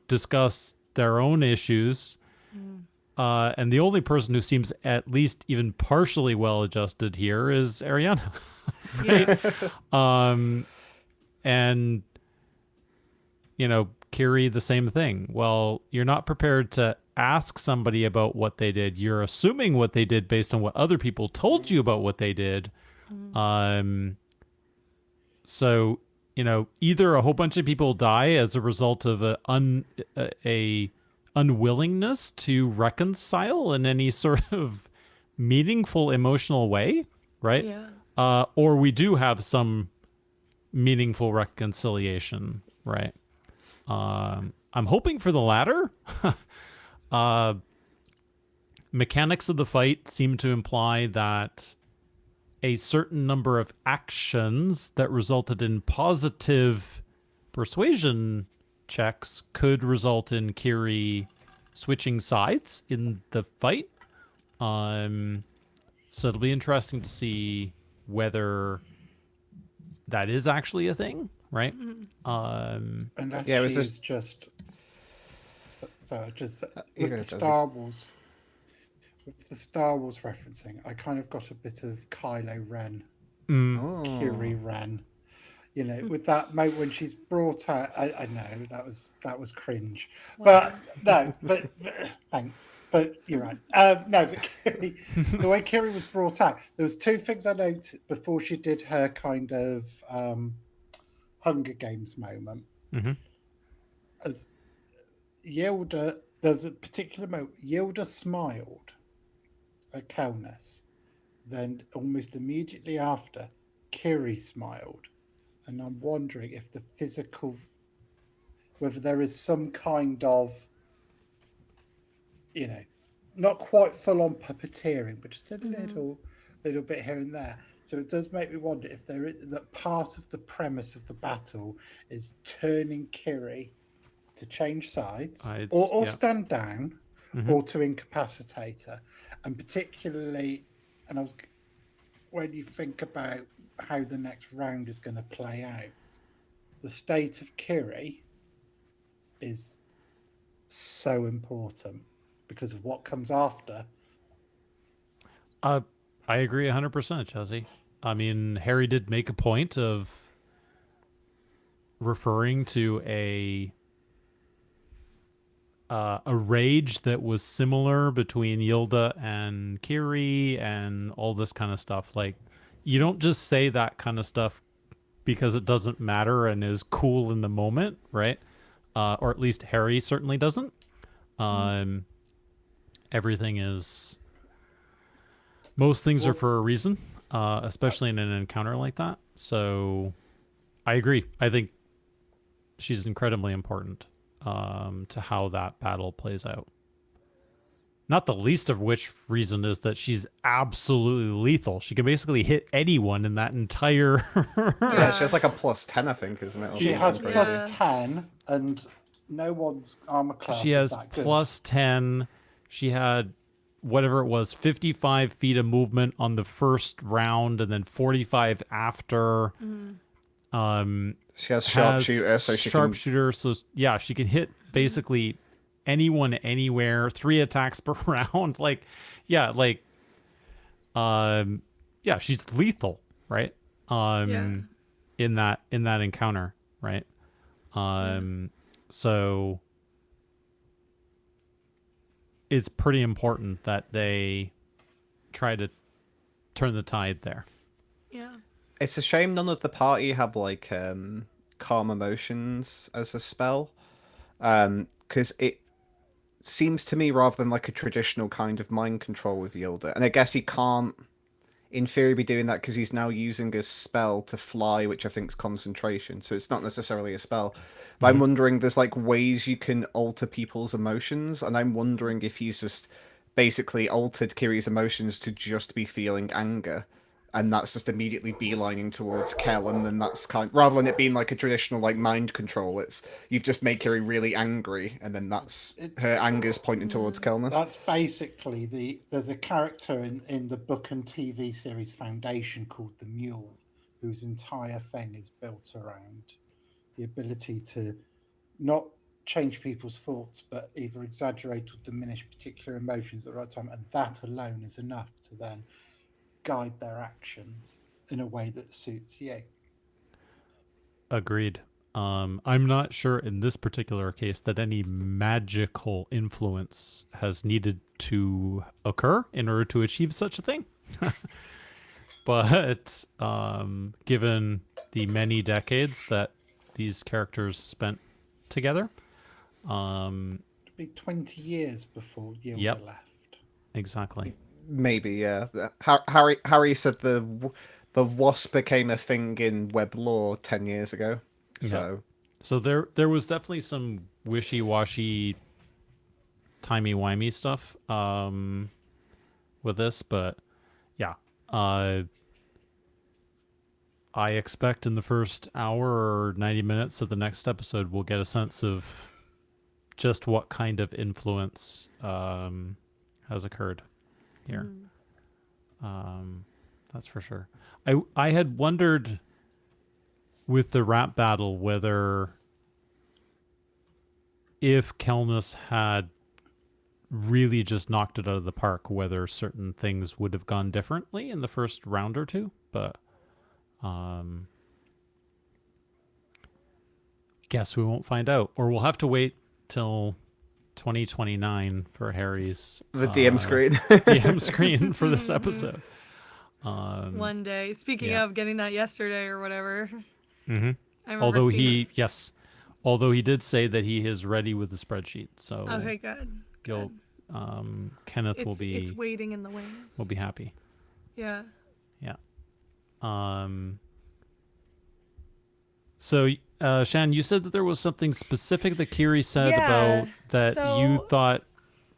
discuss their own issues. And the only person who seems at least even partially well adjusted here is Ariana. Right? And Kiri, the same thing. Well, you're not prepared to ask somebody about what they did. You're assuming what they did based on what other people told you about what they did. So, either a whole bunch of people die as a result of a unwillingness to reconcile in any sort of meaningful emotional way, right? Yeah. Or we do have some meaningful reconciliation, right? I'm hoping for the latter. Mechanics of the fight seem to imply that a certain number of actions that resulted in positive persuasion checks could result in Kiri switching sides in the fight. So it'll be interesting to see whether that is actually a thing, right? Unless yeah, she's just with the Star Wars. With the Star Wars referencing, I kind of got a bit of Kylo Ren Kiri ran. With that moment when she's brought out, I know that was cringe, but no, but thanks, but you're right. No, but the way Kiri was brought out, there was two things I noted before she did her kind of Hunger Games moment. As Yilda, there's a particular moment. Yilda smiled at Kelness, then almost immediately after, Kiri smiled. And I'm wondering if the physical, whether there is some kind of, not quite full on puppeteering, but just a little bit here and there. So it does make me wonder if there is that part of the premise of the battle is turning Kiri to change sides or stand down or to incapacitate her. And particularly, when you think about how the next round is going to play out, the state of Kiri is so important because of what comes after. I agree 100%, Jazzy. I mean, Harry did make a point of referring to a rage that was similar between Yilda and Kiri and all this kind of stuff. Like, you don't just say that kind of stuff because it doesn't matter and is cool in the moment, right? Or at least Harry certainly doesn't. Everything is... Most things are for a reason, especially in an encounter like that. So I agree. I think she's incredibly important to how that battle plays out. Not the least of which reason is that she's absolutely lethal. She can basically hit anyone in that entire... Yeah, she has like a +10, I think, isn't it? She has +10, and no one's armor class She has is that good. +10. She had, whatever it was, 55 feet of movement on the first round, and then 45 after. She has sharpshooter, so she sharpshooter, so yeah, she can hit basically anyone, anywhere. 3 attacks per round. She's lethal, right? In that encounter, right? So it's pretty important that they try to turn the tide there. Yeah. It's a shame none of the party have like calm emotions as a spell, because it seems to me rather than like a traditional kind of mind control with Yilda, and I guess he can't in theory be doing that because he's now using a spell to fly, which I think is concentration, so it's not necessarily a spell. But I'm wondering, there's like ways you can alter people's emotions, and I'm wondering if he's just basically altered Kiri's emotions to just be feeling anger, and that's just immediately beelining towards Kel, and then that's rather than it being like a traditional like mind control, it's you've just made Kiri really angry, and then that's her anger's pointing towards Kelness. That's basically there's a character in the book and TV series Foundation called the Mule, whose entire thing is built around the ability to not change people's thoughts, but either exaggerate or diminish particular emotions at the right time, and that alone is enough to then guide their actions in a way that suits you. Agreed. I'm not sure in this particular case that any magical influence has needed to occur in order to achieve such a thing. But given the many decades that these characters spent together, it'd be 20 years before Yilda left. Exactly. Maybe, yeah. Harry said the wasp became a thing in web lore 10 years ago. So there was definitely some wishy-washy, timey-wimey stuff with this, but yeah. I expect in the first hour or 90 minutes of the next episode we'll get a sense of just what kind of influence has occurred here. That's for sure. I had wondered with the rap battle whether if Kelness had really just knocked it out of the park, whether certain things would have gone differently in the first round or two, but Guess we won't find out, or we'll have to wait till 2029 for Harry's The DM screen. DM screen for this episode. One day. Speaking yeah. of getting that yesterday or whatever. Mm-hmm. Although he did say that he is ready with the spreadsheet. So okay, good. You'll, Kenneth it's waiting in the wings. Will be happy. Yeah. Yeah. So, Shan, you said that there was something specific that Kiri said about that you thought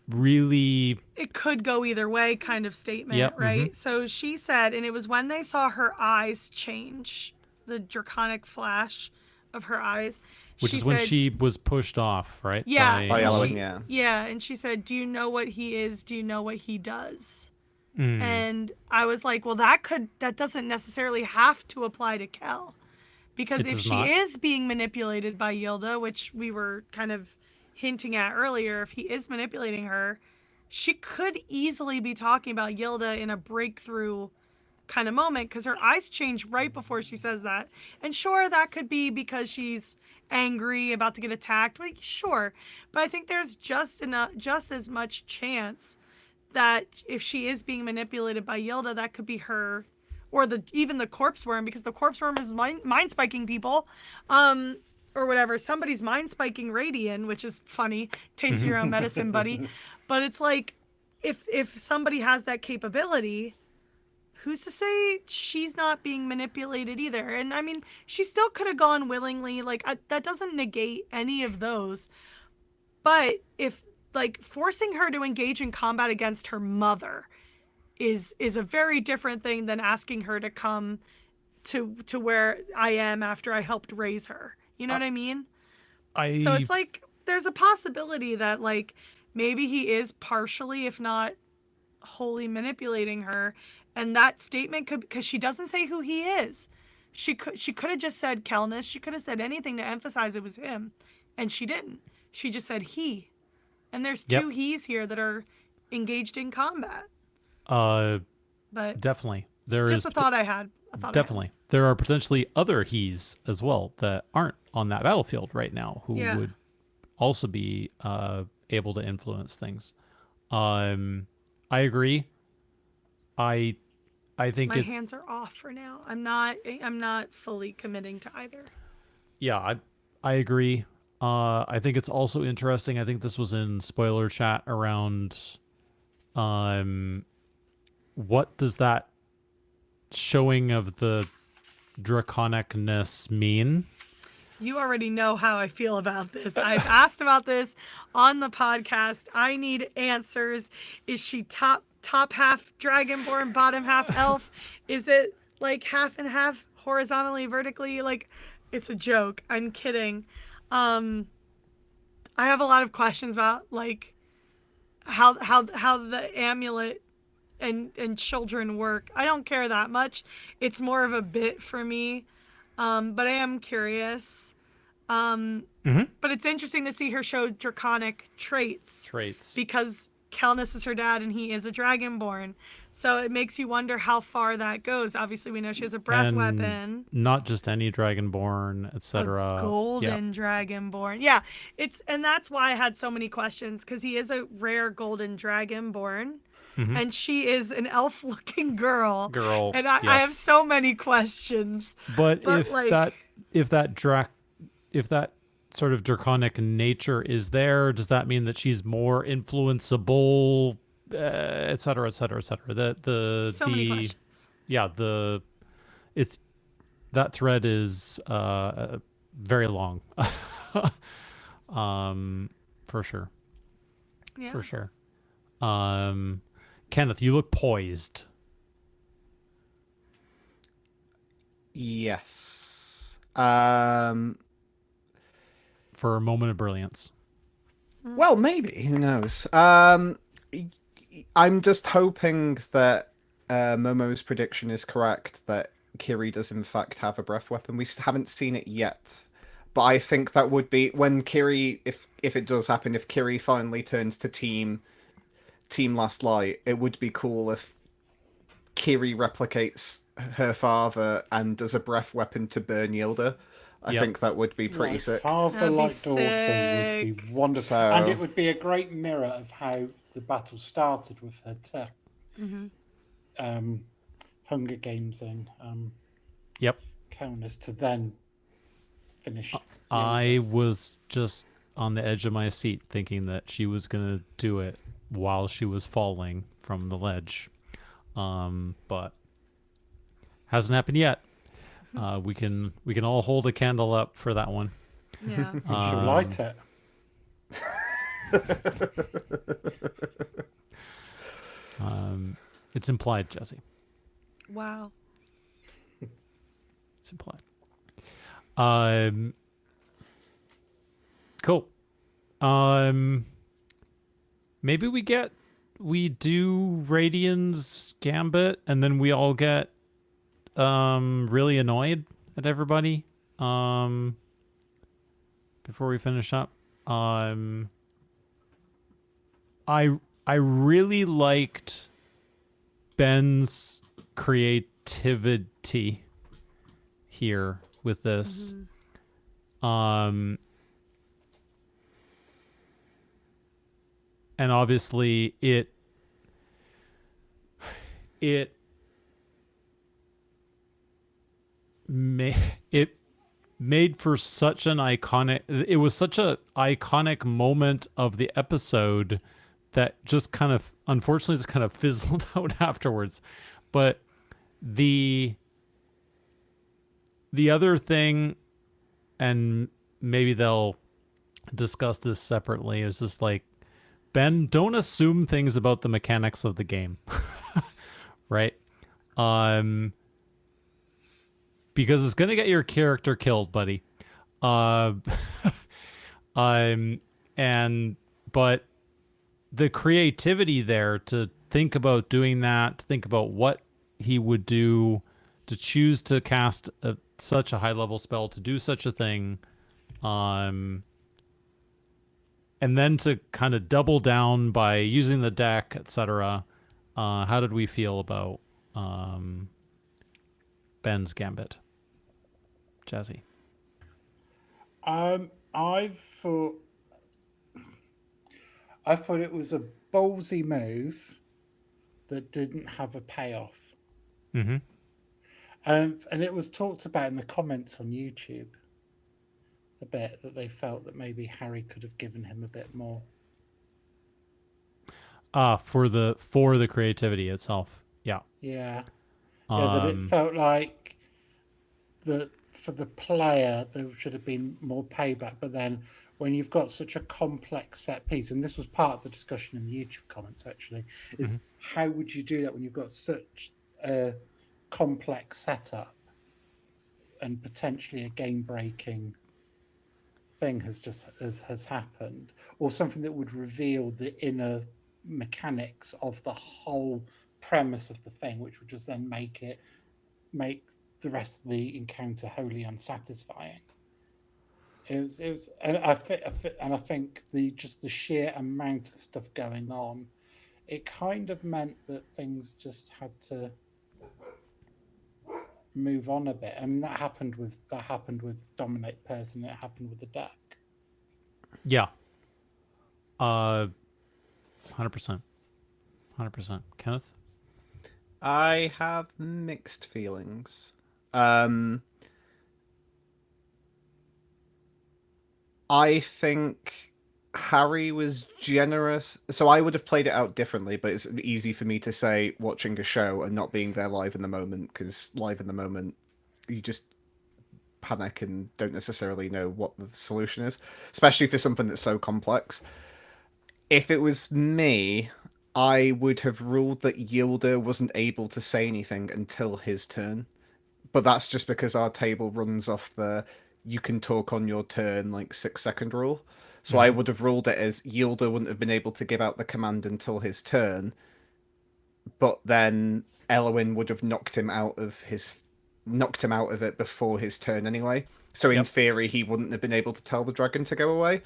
really... It could go either way kind of statement, yep, right? Mm-hmm. So she said, and it was when they saw her eyes change, the draconic flash of her eyes. Which is when she was pushed off, right? Yeah. By Ellen, yeah. Yeah, and she said, do you know what he is? Do you know what he does? Mm. And I was like, well, that doesn't necessarily have to apply to Kel. Because if she is being manipulated by Yilda, which we were kind of hinting at earlier, if he is manipulating her, she could easily be talking about Yilda in a breakthrough kind of moment because her eyes change right before she says that. And sure, that could be because she's angry, about to get attacked. But sure. But I think there's just as much chance that if she is being manipulated by Yilda, that could be her. Or even the corpse worm, because the corpse worm is mind spiking people, or whatever. Somebody's mind spiking Radian, which is funny. Taste your own medicine, buddy. But it's like, if somebody has that capability, who's to say she's not being manipulated either? And I mean, she still could have gone willingly. Like that doesn't negate any of those. But if forcing her to engage in combat against her mother is a very different thing than asking her to come to where I am after I helped raise her. You know what I mean? So it's like there's a possibility that maybe he is partially, if not wholly, manipulating her, and that statement could, because she doesn't say who he is. She could have just said Kelness. She could have said anything to emphasize it was him, and she didn't. She just said he, and there's two he's here that are engaged in combat. But definitely there just is a thought I had. Definitely. There are potentially other he's as well that aren't on that battlefield right now who would also be able to influence things. I agree. I think my hands are off for now. I'm not fully committing to either. Yeah, I agree. I think it's also interesting. I think this was in spoiler chat around what does that showing of the draconicness mean? You already know how I feel about this. I've asked about this on the podcast. I need answers. Is she top half dragonborn, bottom half elf? Is it half and half, horizontally, vertically? It's a joke. I'm kidding. I have a lot of questions about how the amulet and children work. I don't care that much. It's more of a bit for me. But I am curious. But it's interesting to see her show draconic traits. Because Kelness is her dad and he is a dragonborn. So it makes you wonder how far that goes. Obviously, we know she has a breath weapon. Not just any dragonborn, etc. A golden dragonborn. Yeah, and that's why I had so many questions, because he is a rare golden dragonborn. Mm-hmm. And she is an elf-looking girl. And I have so many questions. But if that sort of draconic nature is there, does that mean that she's more influenceable, et cetera, et cetera, et cetera? Many questions. Yeah, that thread is very long. For sure. Yeah. For sure. Kenneth, you look poised. Yes. For a moment of brilliance. Well, maybe. Who knows? I'm just hoping that Momo's prediction is correct, that Kiri does in fact have a breath weapon. We haven't seen it yet. But I think that would be when Kiri, if it does happen, if Kiri finally turns to Team Last Light, it would be cool if Kiri replicates her father and does a breath weapon to burn Yilda. I think that would be pretty sick. Father like daughter would be wonderful. So... And it would be a great mirror of how the battle started with her Hunger Games and counters to then finish. I was just on the edge of my seat thinking that she was going to do it while she was falling from the ledge. But hasn't happened yet. We can all hold a candle up for that one. Yeah. We should light it. It's implied, Jazzy. Wow. It's implied. Cool. Maybe we do Radian's Gambit, and then we all get really annoyed at everybody before we finish up. I really liked Ben's creativity here with this. And obviously it made for such an iconic, it was such a iconic moment of the episode that just kind of, unfortunately, just kind of fizzled out afterwards. But the other thing, and maybe they'll discuss this separately, is just like, Ben, don't assume things about the mechanics of the game. Right? Because it's going to get your character killed, buddy. But the creativity there to think about doing that, to think about what he would do, to choose to cast such a high level spell, to do such a thing, and then to kind of double down by using the deck, etc. How did we feel about Ben's Gambit? Jazzy. I thought it was a ballsy move that didn't have a payoff. Mm-hmm. And it was talked about in the comments on YouTube a bit that they felt that maybe Harry could have given him a bit more. For the creativity itself. Yeah. Yeah. That it felt like that for the player there should have been more payback, but then when you've got such a complex set piece, and this was part of the discussion in the YouTube comments actually, is how would you do that when you've got such a complex setup and potentially a game breaking thing has happened, or something that would reveal the inner mechanics of the whole premise of the thing, which would just then make the rest of the encounter wholly unsatisfying. It was, and I think the sheer amount of stuff going on, it kind of meant that things just had to move on a bit. I mean, that happened with Dominate Person. It happened with the deck. Yeah. 100%. 100%. Kenneth? I have mixed feelings. I think Harry was generous. So I would have played it out differently, but it's easy for me to say watching a show and not being there live in the moment, because live in the moment, you just panic and don't necessarily know what the solution is, especially for something that's so complex. If it was me, I would have ruled that Yilda wasn't able to say anything until his turn. But that's just because our table runs off the you can talk on your turn, like 6-second rule. So I would have ruled it as Yilda wouldn't have been able to give out the command until his turn, but then Elwyn would have knocked him out of it before his turn anyway. So in theory, he wouldn't have been able to tell the dragon to go away.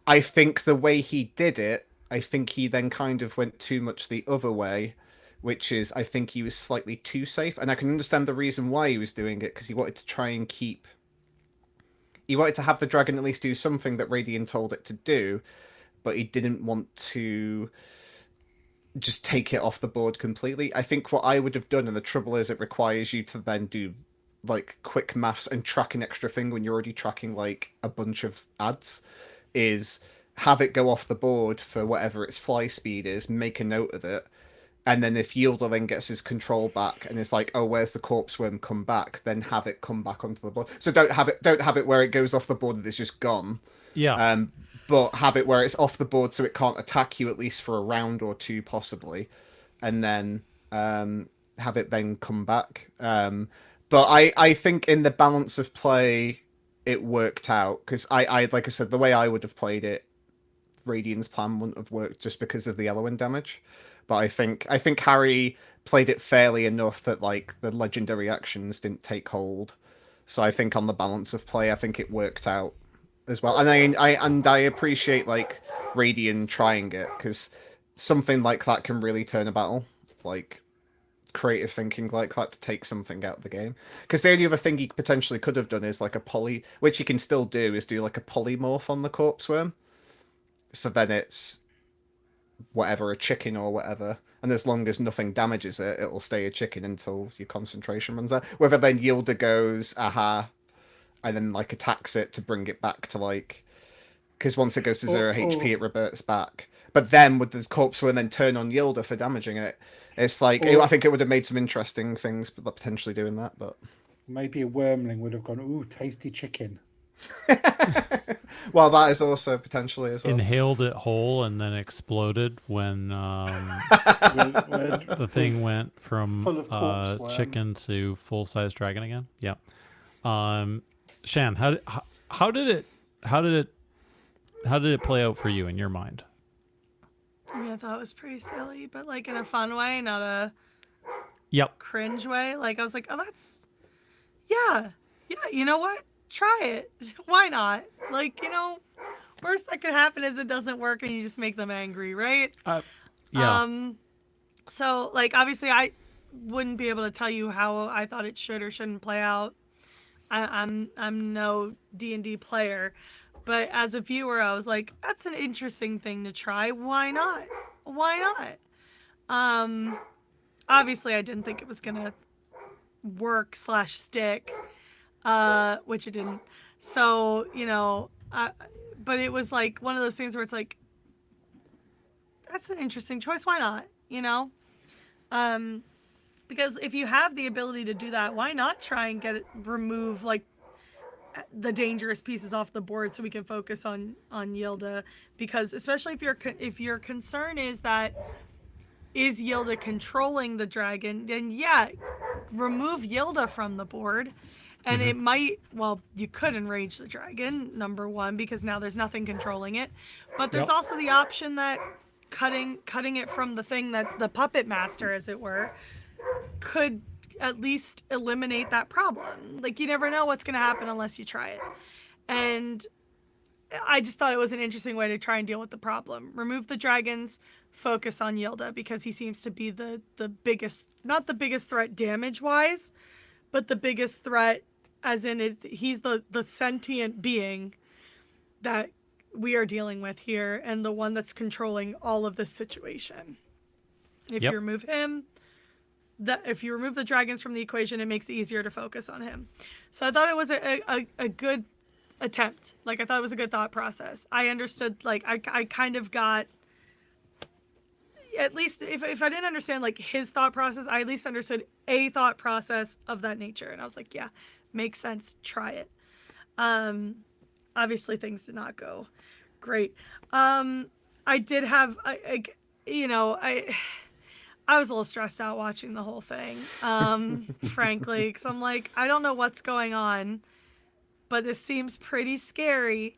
I think the way he did it, I think he then kind of went too much the other way, which is I think he was slightly too safe, and I can understand the reason why he was doing it, because he wanted to try and he wanted to have the dragon at least do something that Radiant told it to do, but he didn't want to just take it off the board completely. I think what I would have done, and the trouble is it requires you to then do like quick maths and track an extra thing when you're already tracking like a bunch of ads, is have it go off the board for whatever its fly speed is, make a note of it, and then if Yielder then gets his control back and it's like, oh, where's the corpse worm, come back, then have it come back onto the board. So don't have it where it goes off the board and it's just gone. Yeah. But have it where it's off the board so it can't attack you at least for a round or two possibly, and then have it then come back. But I think in the balance of play it worked out, because I like I said, the way I would have played it, Radiant's plan wouldn't have worked just because of the element damage. But I think Harry played it fairly enough that like the legendary actions didn't take hold. So I think on the balance of play, I think it worked out as well. And I appreciate like Radiant trying it, because something like that can really turn a battle. Like creative thinking like that to take something out of the game. Because the only other thing he potentially could have done is like a poly, which he can still do, is do like a polymorph on the corpse worm. So then it's whatever, a chicken or whatever, and as long as nothing damages it, it will stay a chicken until your concentration runs out. Whether then Yielder goes aha and then like attacks it to bring it back to like, because once it goes to 0 HP it reverts back. But then with the corpse will then turn on Yielder for damaging it. It's like I think it would have made some interesting things, but potentially doing that. But maybe a wormling would have gone, ooh, tasty chicken. Well, that is also potentially as well. Inhaled it whole and then exploded when the thing went from chicken to full-size dragon again. Yeah. Shan, how did it play out for you in your mind? I mean, I thought it was pretty silly, but like in a fun way, not a cringe way. Like I was like, oh, that's yeah. You know what? Try it. Why not? Like, worst that could happen is it doesn't work and you just make them angry, right? Yeah. So like obviously I wouldn't be able to tell you how I thought it should or shouldn't play out. I'm no D&D player, but as a viewer I was like, that's an interesting thing to try. Why not? Obviously I didn't think it was gonna work / stick. Which it didn't. So, but it was like one of those things where it's like, that's an interesting choice. Why not? Because if you have the ability to do that, why not try and remove like the dangerous pieces off the board so we can focus on Yilda? Because especially if your concern is Yilda controlling the dragon, then yeah, remove Yilda from the board. And it might, you could enrage the dragon, number one, because now there's nothing controlling it. But there's also the option that cutting it from the thing, that the puppet master, as it were, could at least eliminate that problem. Like, you never know what's going to happen unless you try it. And I just thought it was an interesting way to try and deal with the problem. Remove the dragons, focus on Yilda, because he seems to be the biggest, not the biggest threat damage-wise, but the biggest threat as in he's the sentient being that we are dealing with here and the one that's controlling all of this situation. If you remove him, if you remove the dragons from the equation, it makes it easier to focus on him. So I thought it was a good attempt. Like, I thought it was a good thought process. I understood, like, I kind of got, at least if I didn't understand like his thought process, I at least understood a thought process of that nature. And I was like, yeah, makes sense. Try it. Obviously things did not go great. I did have, I was a little stressed out watching the whole thing, frankly, because I'm like, I don't know what's going on, but this seems pretty scary.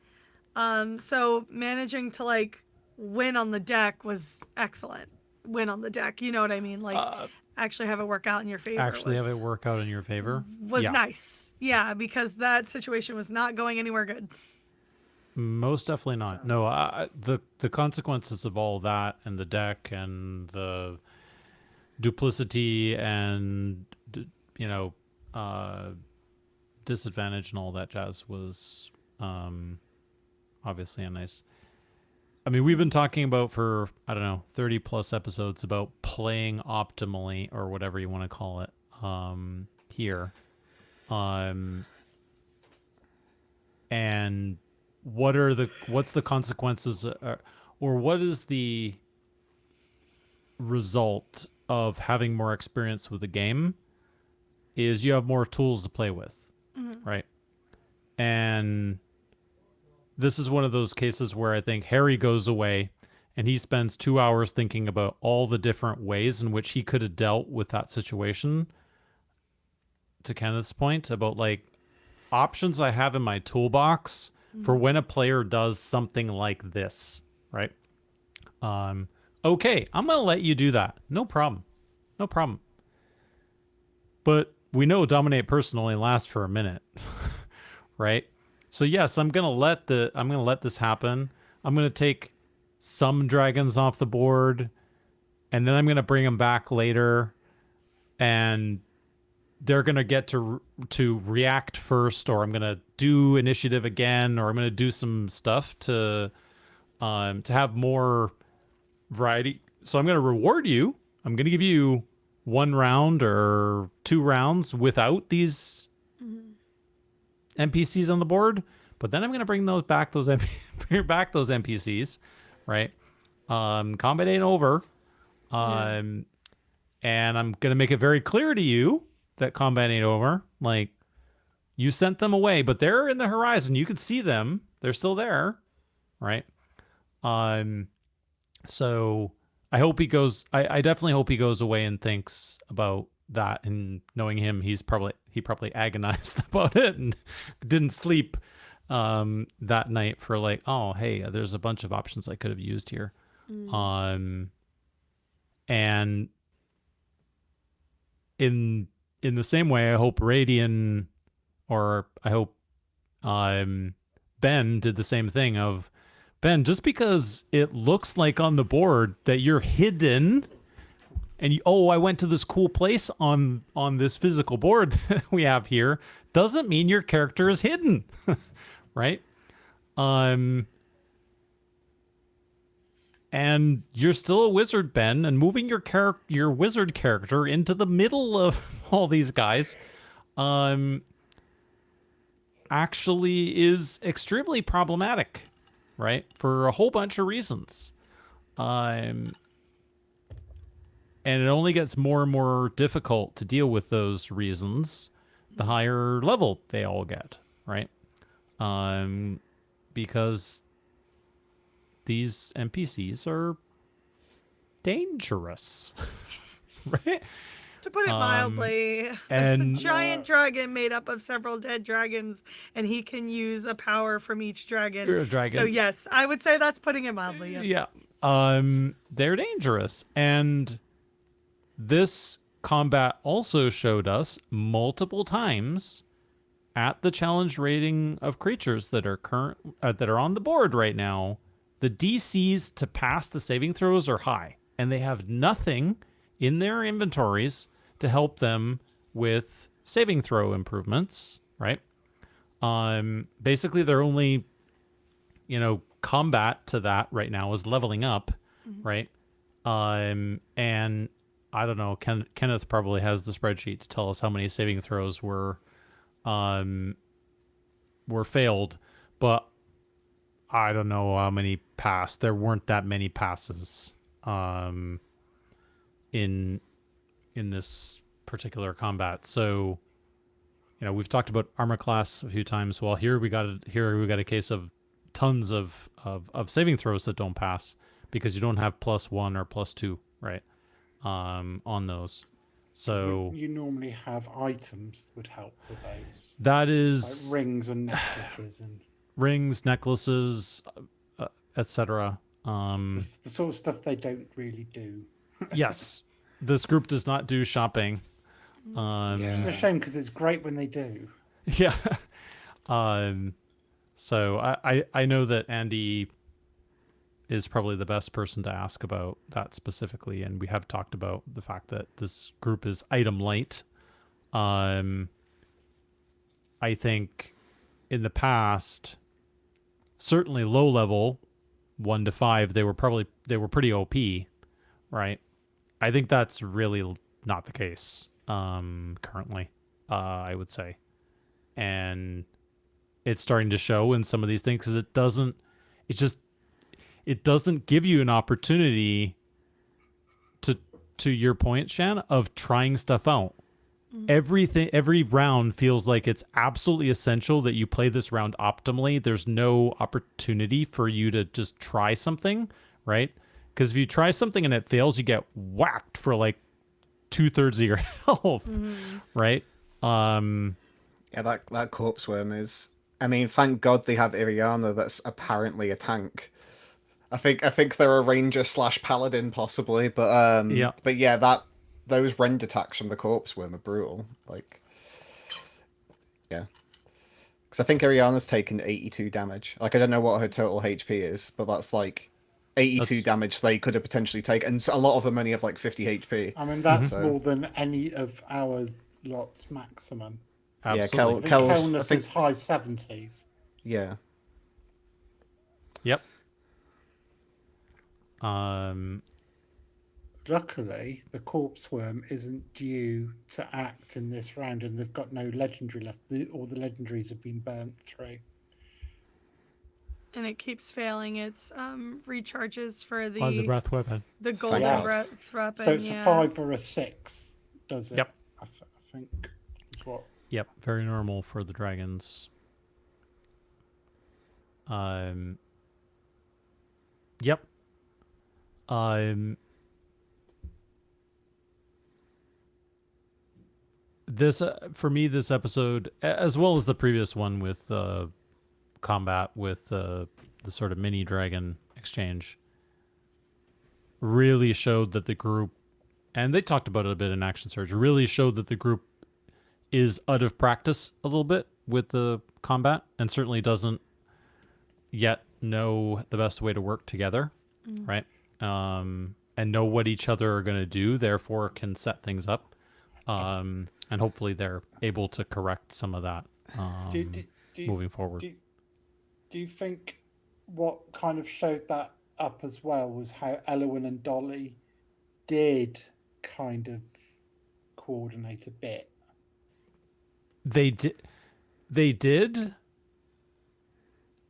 So managing to like win on the deck was excellent. Win on the deck, you know what I mean? Like actually have it work out in your favor. Was nice. Yeah, because that situation was not going anywhere good. Most definitely not. So. No, the consequences of all that and the deck and the duplicity and disadvantage and all that jazz was obviously a nice. I mean, we've been talking about for, I don't know, 30 plus episodes about playing optimally or whatever you want to call it here. And what's the consequences or what is the result of having more experience with the game is you have more tools to play with, right? And this is one of those cases where I think Harry goes away and he spends 2 hours thinking about all the different ways in which he could have dealt with that situation. To Kenneth's point about like options I have in my toolbox for when a player does something like this, right? Okay, I'm going to let you do that. No problem. But we know Dominate Person only lasts for a minute, right? So yes, I'm going to let this happen. I'm going to take some dragons off the board and then I'm going to bring them back later and they're going to get to react first, or I'm going to do initiative again, or I'm going to do some stuff to have more variety. So I'm going to reward you. I'm going to give you 1 round or 2 rounds without these NPCs on the board, but then I'm going to bring those back, those NPCs, right? Combat ain't over. And I'm going to make it very clear to you that combat ain't over. Like, you sent them away, but they're in the horizon. You can see them. They're still there, right? So I hope he goes. I definitely hope he goes away and thinks about that. And knowing him, he probably agonized about it and didn't sleep that night for like, oh hey, there's a bunch of options I could have used here. And in the same way, I hope Radian, or I hope Ben did the same thing of, Ben, just because it looks like on the board that you're hidden and I went to this cool place on this physical board that we have here, doesn't mean your character is hidden, right? And you're still a wizard, Ben, and moving your wizard character into the middle of all these guys actually is extremely problematic, right? For a whole bunch of reasons. And it only gets more and more difficult to deal with those reasons the higher level they all get, right? Because these NPCs are dangerous, right? To put it mildly, there's a giant dragon made up of several dead dragons, and he can use a power from each dragon. So yes, I would say that's putting it mildly. Yes. Yeah. They're dangerous, and this combat also showed us multiple times at the challenge rating of creatures that are that are on the board right now. The DCs to pass the saving throws are high, and they have nothing in their inventories to help them with saving throw improvements, right? Basically, their only, combat to that right now is leveling up, right? And I don't know, Kenneth probably has the spreadsheet to tell us how many saving throws were failed, but I don't know how many passed. There weren't that many passes in this particular combat. So, we've talked about armor class a few times. Well, here we got a case of tons of saving throws that don't pass because you don't have +1 or +2, right? On those. So you normally have items that would help with those. That is like rings and necklaces and necklaces, etc. The sort of stuff they don't really do. Yes, this group does not do shopping. It's a shame because it's great when they do. Yeah. So I know that Andy is probably the best person to ask about that specifically. And we have talked about the fact that this group is item light. I think in the past, certainly low level, 1 to 5, they were pretty OP, right? I think that's really not the case currently, I would say. And it's starting to show in some of these things because it doesn't give you an opportunity to your point, Shan, of trying stuff out. Every round feels like it's absolutely essential that you play this round optimally. There's no opportunity for you to just try something, right? Because if you try something and it fails, you get whacked for like 2/3 of your health, right? Yeah, that corpse worm is. I mean, thank God they have Iriana. That's apparently a tank. I think they're a ranger / paladin possibly, but yeah, those rend attacks from the corpse worm are brutal. Like, yeah, because I think Iriana's taken 82 damage. Like, I don't know what her total HP is, but that's like 82 damage they could have potentially taken, and a lot of them only have like 50 HP. I mean, that's more than any of our lot's maximum. Absolutely. Yeah, Kelnus is high 70s. Yeah. Yep. Luckily, the corpse worm isn't due to act in this round, and they've got no legendary left. All the legendaries have been burnt through. And it keeps failing its recharges for the breath weapon. The golden breath weapon. So it's a 5 or a 6, does it? Yep. I think is what. Yep, very normal for the dragons. Yep. This for me, this episode, as well as the previous one with combat with the sort of mini dragon exchange, really showed that the group, and they talked about it a bit in Action Surge, really showed that the group is out of practice a little bit with the combat, and certainly doesn't yet know the best way to work together, right? And know what each other are going to do, therefore can set things up. And hopefully they're able to correct some of that moving forward. Do you think what kind of showed that up as well was how Elowyn and Dolly did kind of coordinate a bit? They did,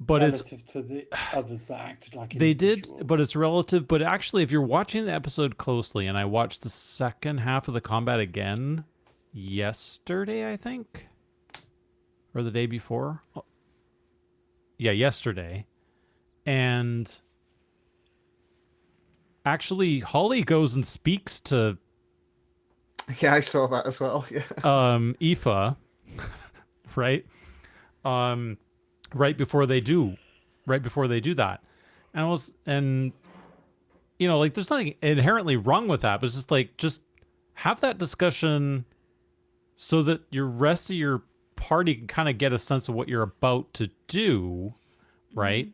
but relative to the others that acted like they did, but it's relative. But actually, if you're watching the episode closely, and I watched the second half of the combat again yesterday, I think, or the day before. Yeah, yesterday. And actually, Holly goes and speaks to Yeah, I saw that as well. Yeah. Aoife, right? Right before they do that. And you know, like, there's nothing inherently wrong with that, but it's just like, just have that discussion so that your rest of your party can kind of get a sense of what you're about to do, right?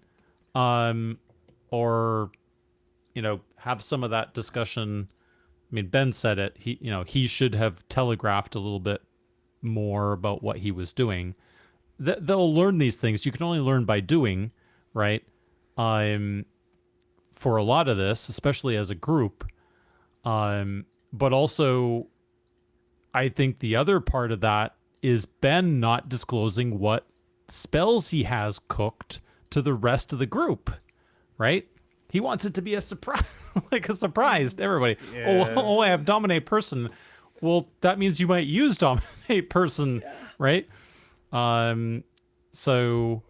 Or, you know, have some of that discussion. I mean, Ben said it. He should have telegraphed a little bit more about what he was doing. They'll learn these things. You can only learn by doing, right? For a lot of this, especially as a group. But also, I think the other part of that is Ben not disclosing what spells he has cooked to the rest of the group, right? He wants it to be a surprise, like a surprise to everybody. Yeah. Oh, I have Dominate Person. Well, that means you might use Dominate Person, right? So,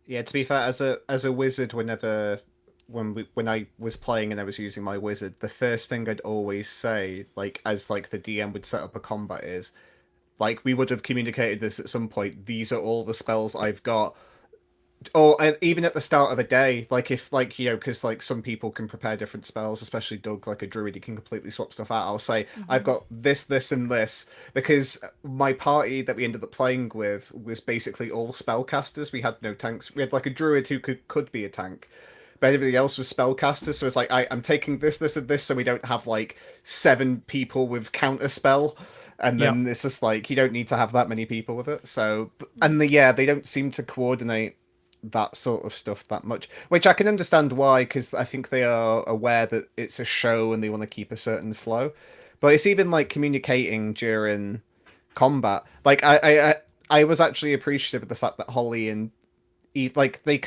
yeah. To be fair, as a wizard, when I was playing and I was using my wizard, the first thing I'd always say, like, as like the DM would set up a combat, is like, we would have communicated this at some point. These are all the spells I've got. Or even at the start of a day, like, if, like, you know, because like some people can prepare different spells, especially Doug, like a druid, he can completely swap stuff out. I'll say, I've got this, and this, because my party that we ended up playing with was basically all spellcasters. We had no tanks. We had like a druid who could be a tank, but everybody else was spellcasters. So it's like I'm taking this, and this, so we don't have like 7 people with counter spell. And then it's just like you don't need to have that many people with it. So and they don't seem to coordinate that sort of stuff that much, which I can understand why, because I think they are aware that it's a show and they want to keep a certain flow. But it's even like communicating during combat. Like I was actually appreciative of the fact that Holly and Eve, like they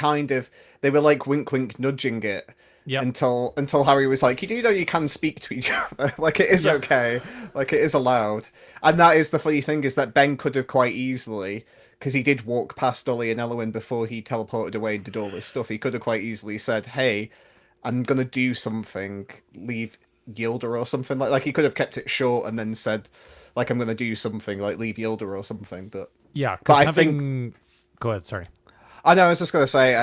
were like wink wink nudging it. Yep. Until Harry was like, you do know you can speak to each other. Like, it is okay. Like, it is allowed. And that is the funny thing, is that Ben could have quite easily, because he did walk past Ollie and Elwyn before he teleported away and did all this stuff, he could have quite easily said, hey, I'm going to do something, leave Yilda or something. Like, he could have kept it short and then said, like, I'm going to do something, like, leave Yilda or something. But I think... Go ahead, sorry. I know, I was just going to say...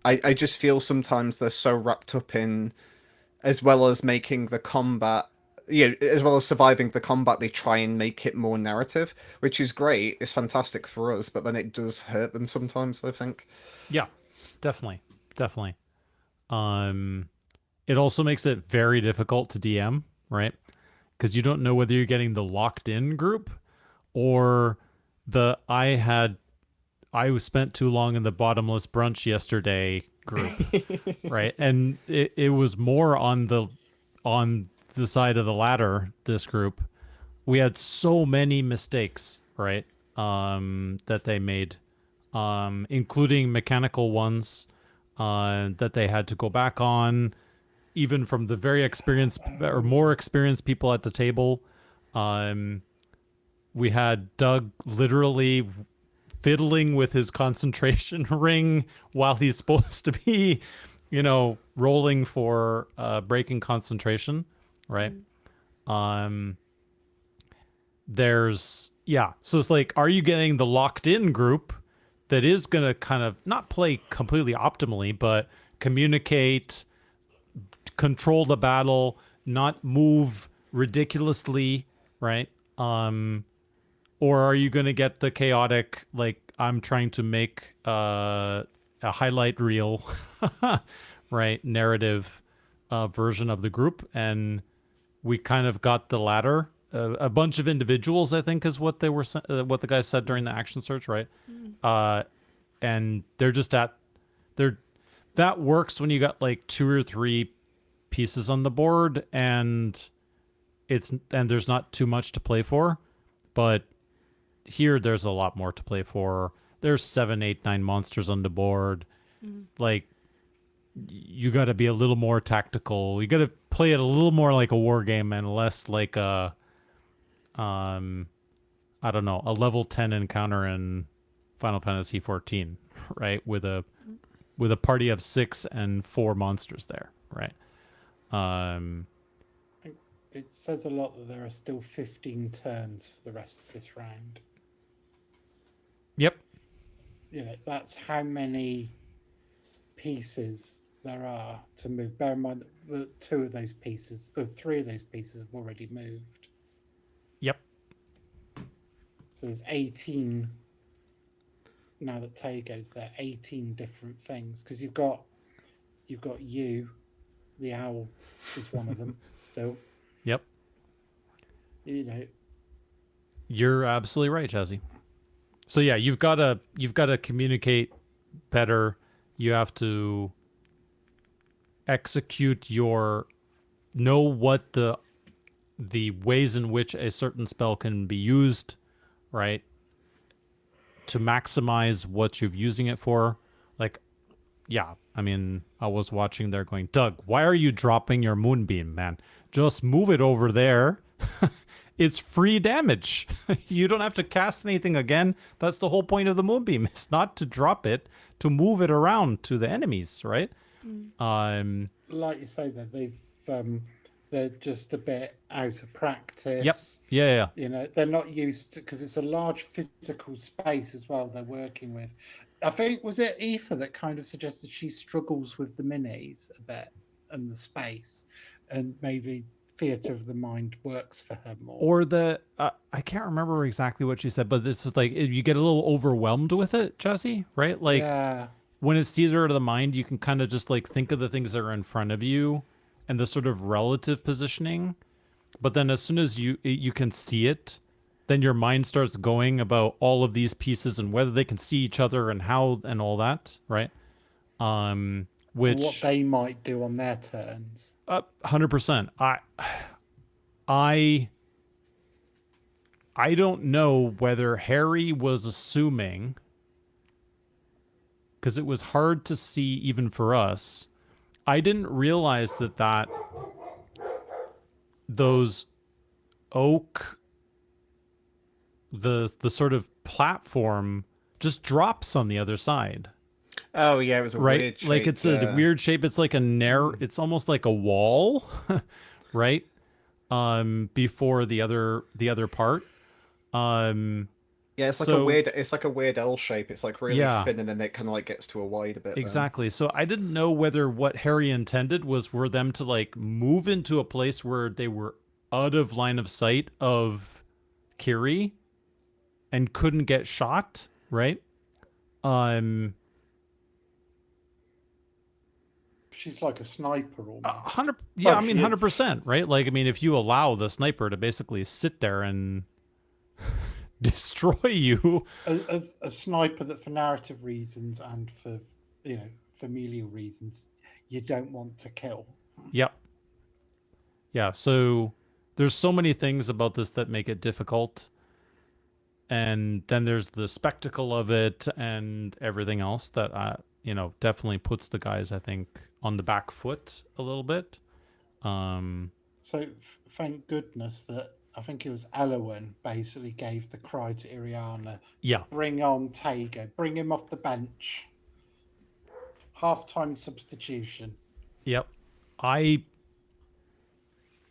I just feel sometimes they're so wrapped up in, as well as making the combat, as well as surviving the combat, they try and make it more narrative, which is great. It's fantastic for us, but then it does hurt them sometimes, I think. Yeah, definitely. It also makes it very difficult to DM, right? Because you don't know whether you're getting the locked in group or the I spent too long in the bottomless brunch yesterday group, right? And it was more on the side of the ladder, this group. We had so many mistakes, right? That they made, including mechanical ones that they had to go back on, even from the very experienced or more experienced people at the table. We had Doug literally fiddling with his concentration ring while he's supposed to be, rolling for breaking concentration, right? So it's like, are you getting the locked in group that is going to kind of not play completely optimally, but communicate, control the battle, not move ridiculously, right? Or are you going to get the chaotic, like, I'm trying to make a highlight reel, right, narrative version of the group? And we kind of got the latter. A bunch of individuals, I think, is what they were, what the guy said during the action search, right? And they're just that works when you got like 2 or 3 pieces on the board, and there's not too much to play for, but here there's a lot more to play for. There's 7, 8, 9 monsters on the board. Like, you got to be a little more tactical. You got to play it a little more like a war game and less like a I don't know, a level 10 encounter in Final Fantasy 14, right? With a party of 6 and 4 monsters there, right? It says a lot that there are still 15 turns for the rest of this round. Yep. That's how many pieces there are to move. Bear in mind that 2 of those pieces, or 3 of those pieces have already moved. Yep. So there's 18, now that Tay goes there, 18 different things. Because you've got you, the owl is one of them still. Yep. You're absolutely right, Jazzy. So yeah, you've got to communicate better. You have to execute know what the ways in which a certain spell can be used, right? To maximize what you're using it for. Like, yeah, I mean, I was watching there going, Doug, why are you dropping your moonbeam, man? Just move it over there. It's free damage. You don't have to cast anything again. That's the whole point of the moonbeam. It's not to drop it, to move it around to the enemies, right? Like you say, that they're just a bit out of practice. Yep. Yeah. They're not used to, because it's a large physical space as well they're working with. I think, was it Aoife that kind of suggested she struggles with the minis a bit and the space, and maybe theater of the mind works for her more. Or I can't remember exactly what she said, but this is like, you get a little overwhelmed with it, Jazzy, right? Like, yeah. when it's theater of the mind, you can kind of just like think of the things that are in front of you and the sort of relative positioning. But then as soon as you can see it, then your mind starts going about all of these pieces and whether they can see each other and how and all that, right? Which what they might do on their turns. 100%. I don't know whether Harry was assuming, because it was hard to see even for us. I didn't realize that those oak, the sort of platform just drops on the other side. Oh yeah, it was a weird shape. Like it's a weird shape. It's like a narrow. It's almost like a wall, right? Before the other part. Yeah, it's like a weird L shape. It's like really thin, and then it kind of like gets to a wide a bit. Exactly. So I didn't know whether what Harry intended was for them to like move into a place where they were out of line of sight of Kiri and couldn't get shot, right? She's like a sniper almost. 100. Yeah, I mean 100%, right? Like, I mean, if you allow the sniper to basically sit there and destroy you, a sniper that for narrative reasons and for familial reasons you don't want to kill. Yep. Yeah. So there's so many things about this that make it difficult. And then there's the spectacle of it and everything else that, definitely puts the guys, I think, on the back foot a little bit. So thank goodness that I think it was Elowen basically gave the cry to Iriana. Yeah. Bring on Tago. Bring him off the bench. Half-time substitution. Yep. I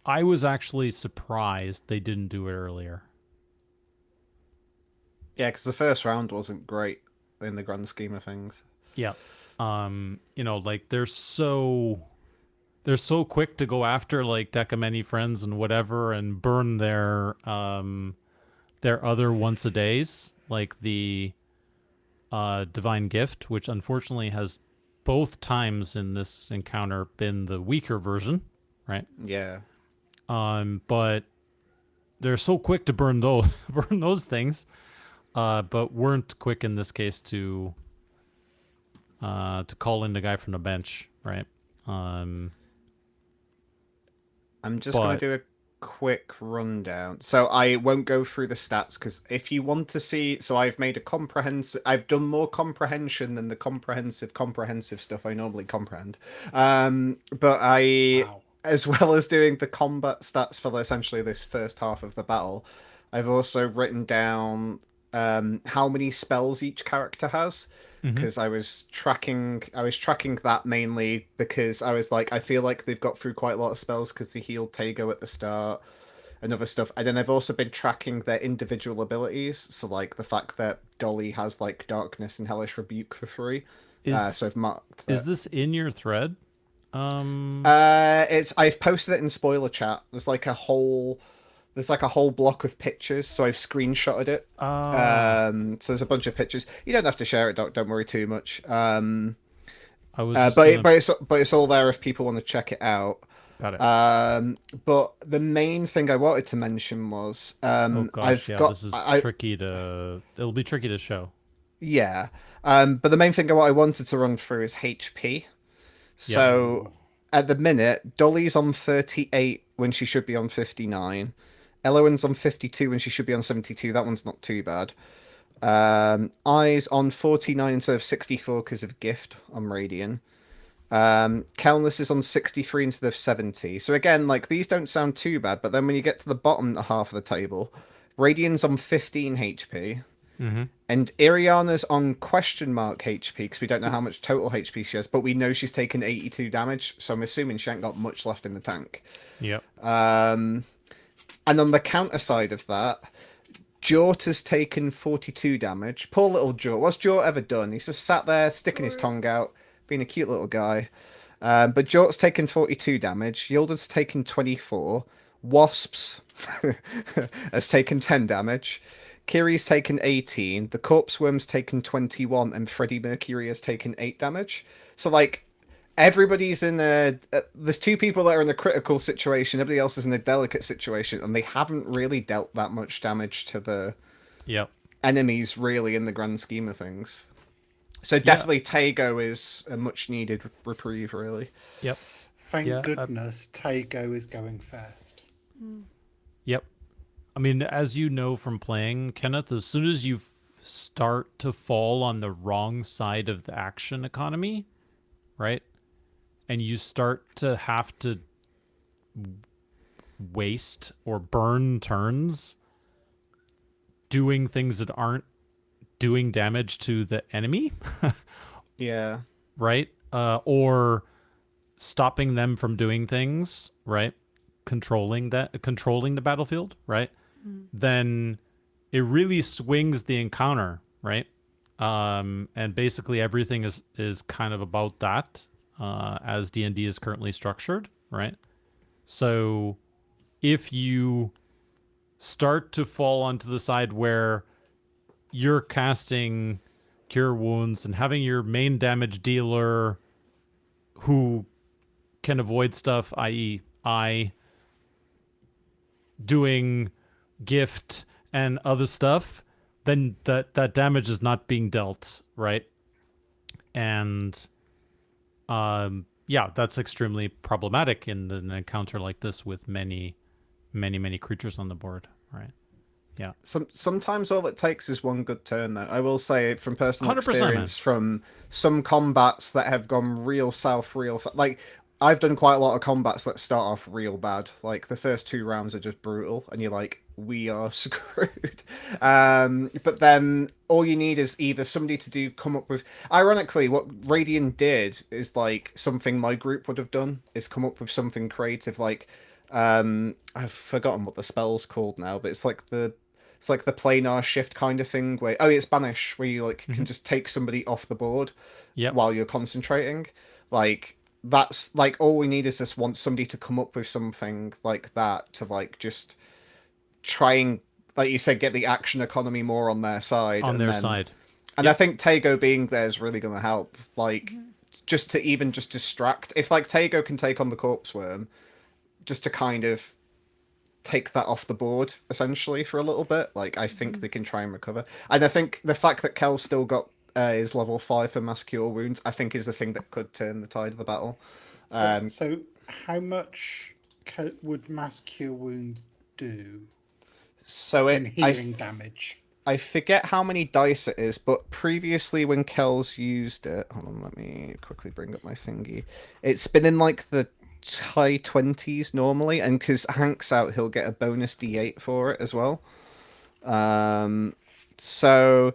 was actually surprised they didn't do it earlier. Yeah, because the first round wasn't great in the grand scheme of things. Yeah. Like they're so quick to go after like Decamany friends and whatever and burn their other once a days, like the divine gift, which unfortunately has both times in this encounter been the weaker version, right? Yeah. But they're so quick to burn those things, but weren't quick in this case to call in the guy from the bench, right? I'm just going to do a quick rundown. So I won't go through the stats because if you want to see, so I've done more comprehension than the comprehensive stuff I normally comprehend. As well as doing the combat stats for essentially this first half of the battle, I've also written down how many spells each character has. Because I was tracking that mainly because I was like, I feel like they've got through quite a lot of spells because they healed Tago at the start and other stuff. And then I've also been tracking their individual abilities. So like the fact that Dolly has like Darkness and Hellish Rebuke for free. So I've marked that. Is this in your thread? I've posted it in spoiler chat. There's like a whole block of pictures, so I've screenshotted it. So there's a bunch of pictures. You don't have to share it, Doc. Don't worry too much. But it's all there if people want to check it out. Got it. But the main thing I wanted to mention was this is tricky to. It'll be tricky to show. Yeah. But the main thing what I wanted to run through is HP. So at the minute, Dolly's on 38 when she should be on 59. Elowen's on 52 when she should be on 72. That one's not too bad. Eyes on 49 instead of 64 because of Gift on Radian. Countless is on 63 instead of 70. So again, like these don't sound too bad, but then when you get to the bottom half of the table, Radian's on 15 HP. And Iriana's on question mark HP because we don't know how much total HP she has, but we know she's taken 82 damage, so I'm assuming she ain't got much left in the tank. Yep. And on the counter side of that, Jort has taken 42 damage. Poor little Jort. What's Jort ever done? He's just sat there sticking his tongue out, being a cute little guy. But Jort's taken 42 damage. Yilda's taken 24. Wasps has taken 10 damage. Kiri's taken 18, the Corpse Worm's taken 21, and Freddie Mercury has taken 8 damage. So, like, everybody's in a... there's 2 people that are in a critical situation, everybody else is in a delicate situation, and they haven't really dealt that much damage to the enemies, really, in the grand scheme of things. So definitely Taego is a much-needed reprieve, really. Yep. Thank goodness Taego is going first. Yep. I mean, as you know from playing, Kenneth, as soon as you start to fall on the wrong side of the action economy, right? And you start to have to waste or burn turns doing things that aren't doing damage to the enemy. Yeah. Right? Or stopping them from doing things, right? Controlling the battlefield, right? Then it really swings the encounter, right? And basically everything is kind of about that, as D&D is currently structured, right? So if you start to fall onto the side where you're casting Cure Wounds and having your main damage dealer who can avoid stuff, i.e. I, doing gift and other stuff, then that damage is not being dealt, right? And that's extremely problematic in an encounter like this with many creatures on the board, right? Yeah. Sometimes all it takes is one good turn, though. I will say from personal 100%, experience, man. from some combats that have gone real south, like I've done quite a lot of combats that start off real bad. Like the first 2 rounds are just brutal, and you're like, we are screwed. But then all you need is either somebody to come up with. Ironically, what Radiant did is like something my group would have done, is come up with something creative. Like, I've forgotten what the spell's called now, but it's like the planar shift kind of thing where it's banish, where you like can just take somebody off the board while you're concentrating. Like that's like all we need is just want somebody to come up with something like that to like just try and, like you said, get the action economy more on their side. And I think Taego being there is really going to help. Like just to even just distract. If like Taego can take on the Corpse Worm, just to kind of take that off the board essentially for a little bit, like I think they can try and recover. And I think the fact that Kel's still got his level 5 for Mass Cure Wounds, I think is the thing that could turn the tide of the battle. So how much would Mass Cure Wounds do? So in healing damage. I forget how many dice it is, but previously when Kel's used it, hold on, let me quickly bring up my thingy. It's been in like the high 20s normally, and because Hank's out, he'll get a bonus D8 for it as well. So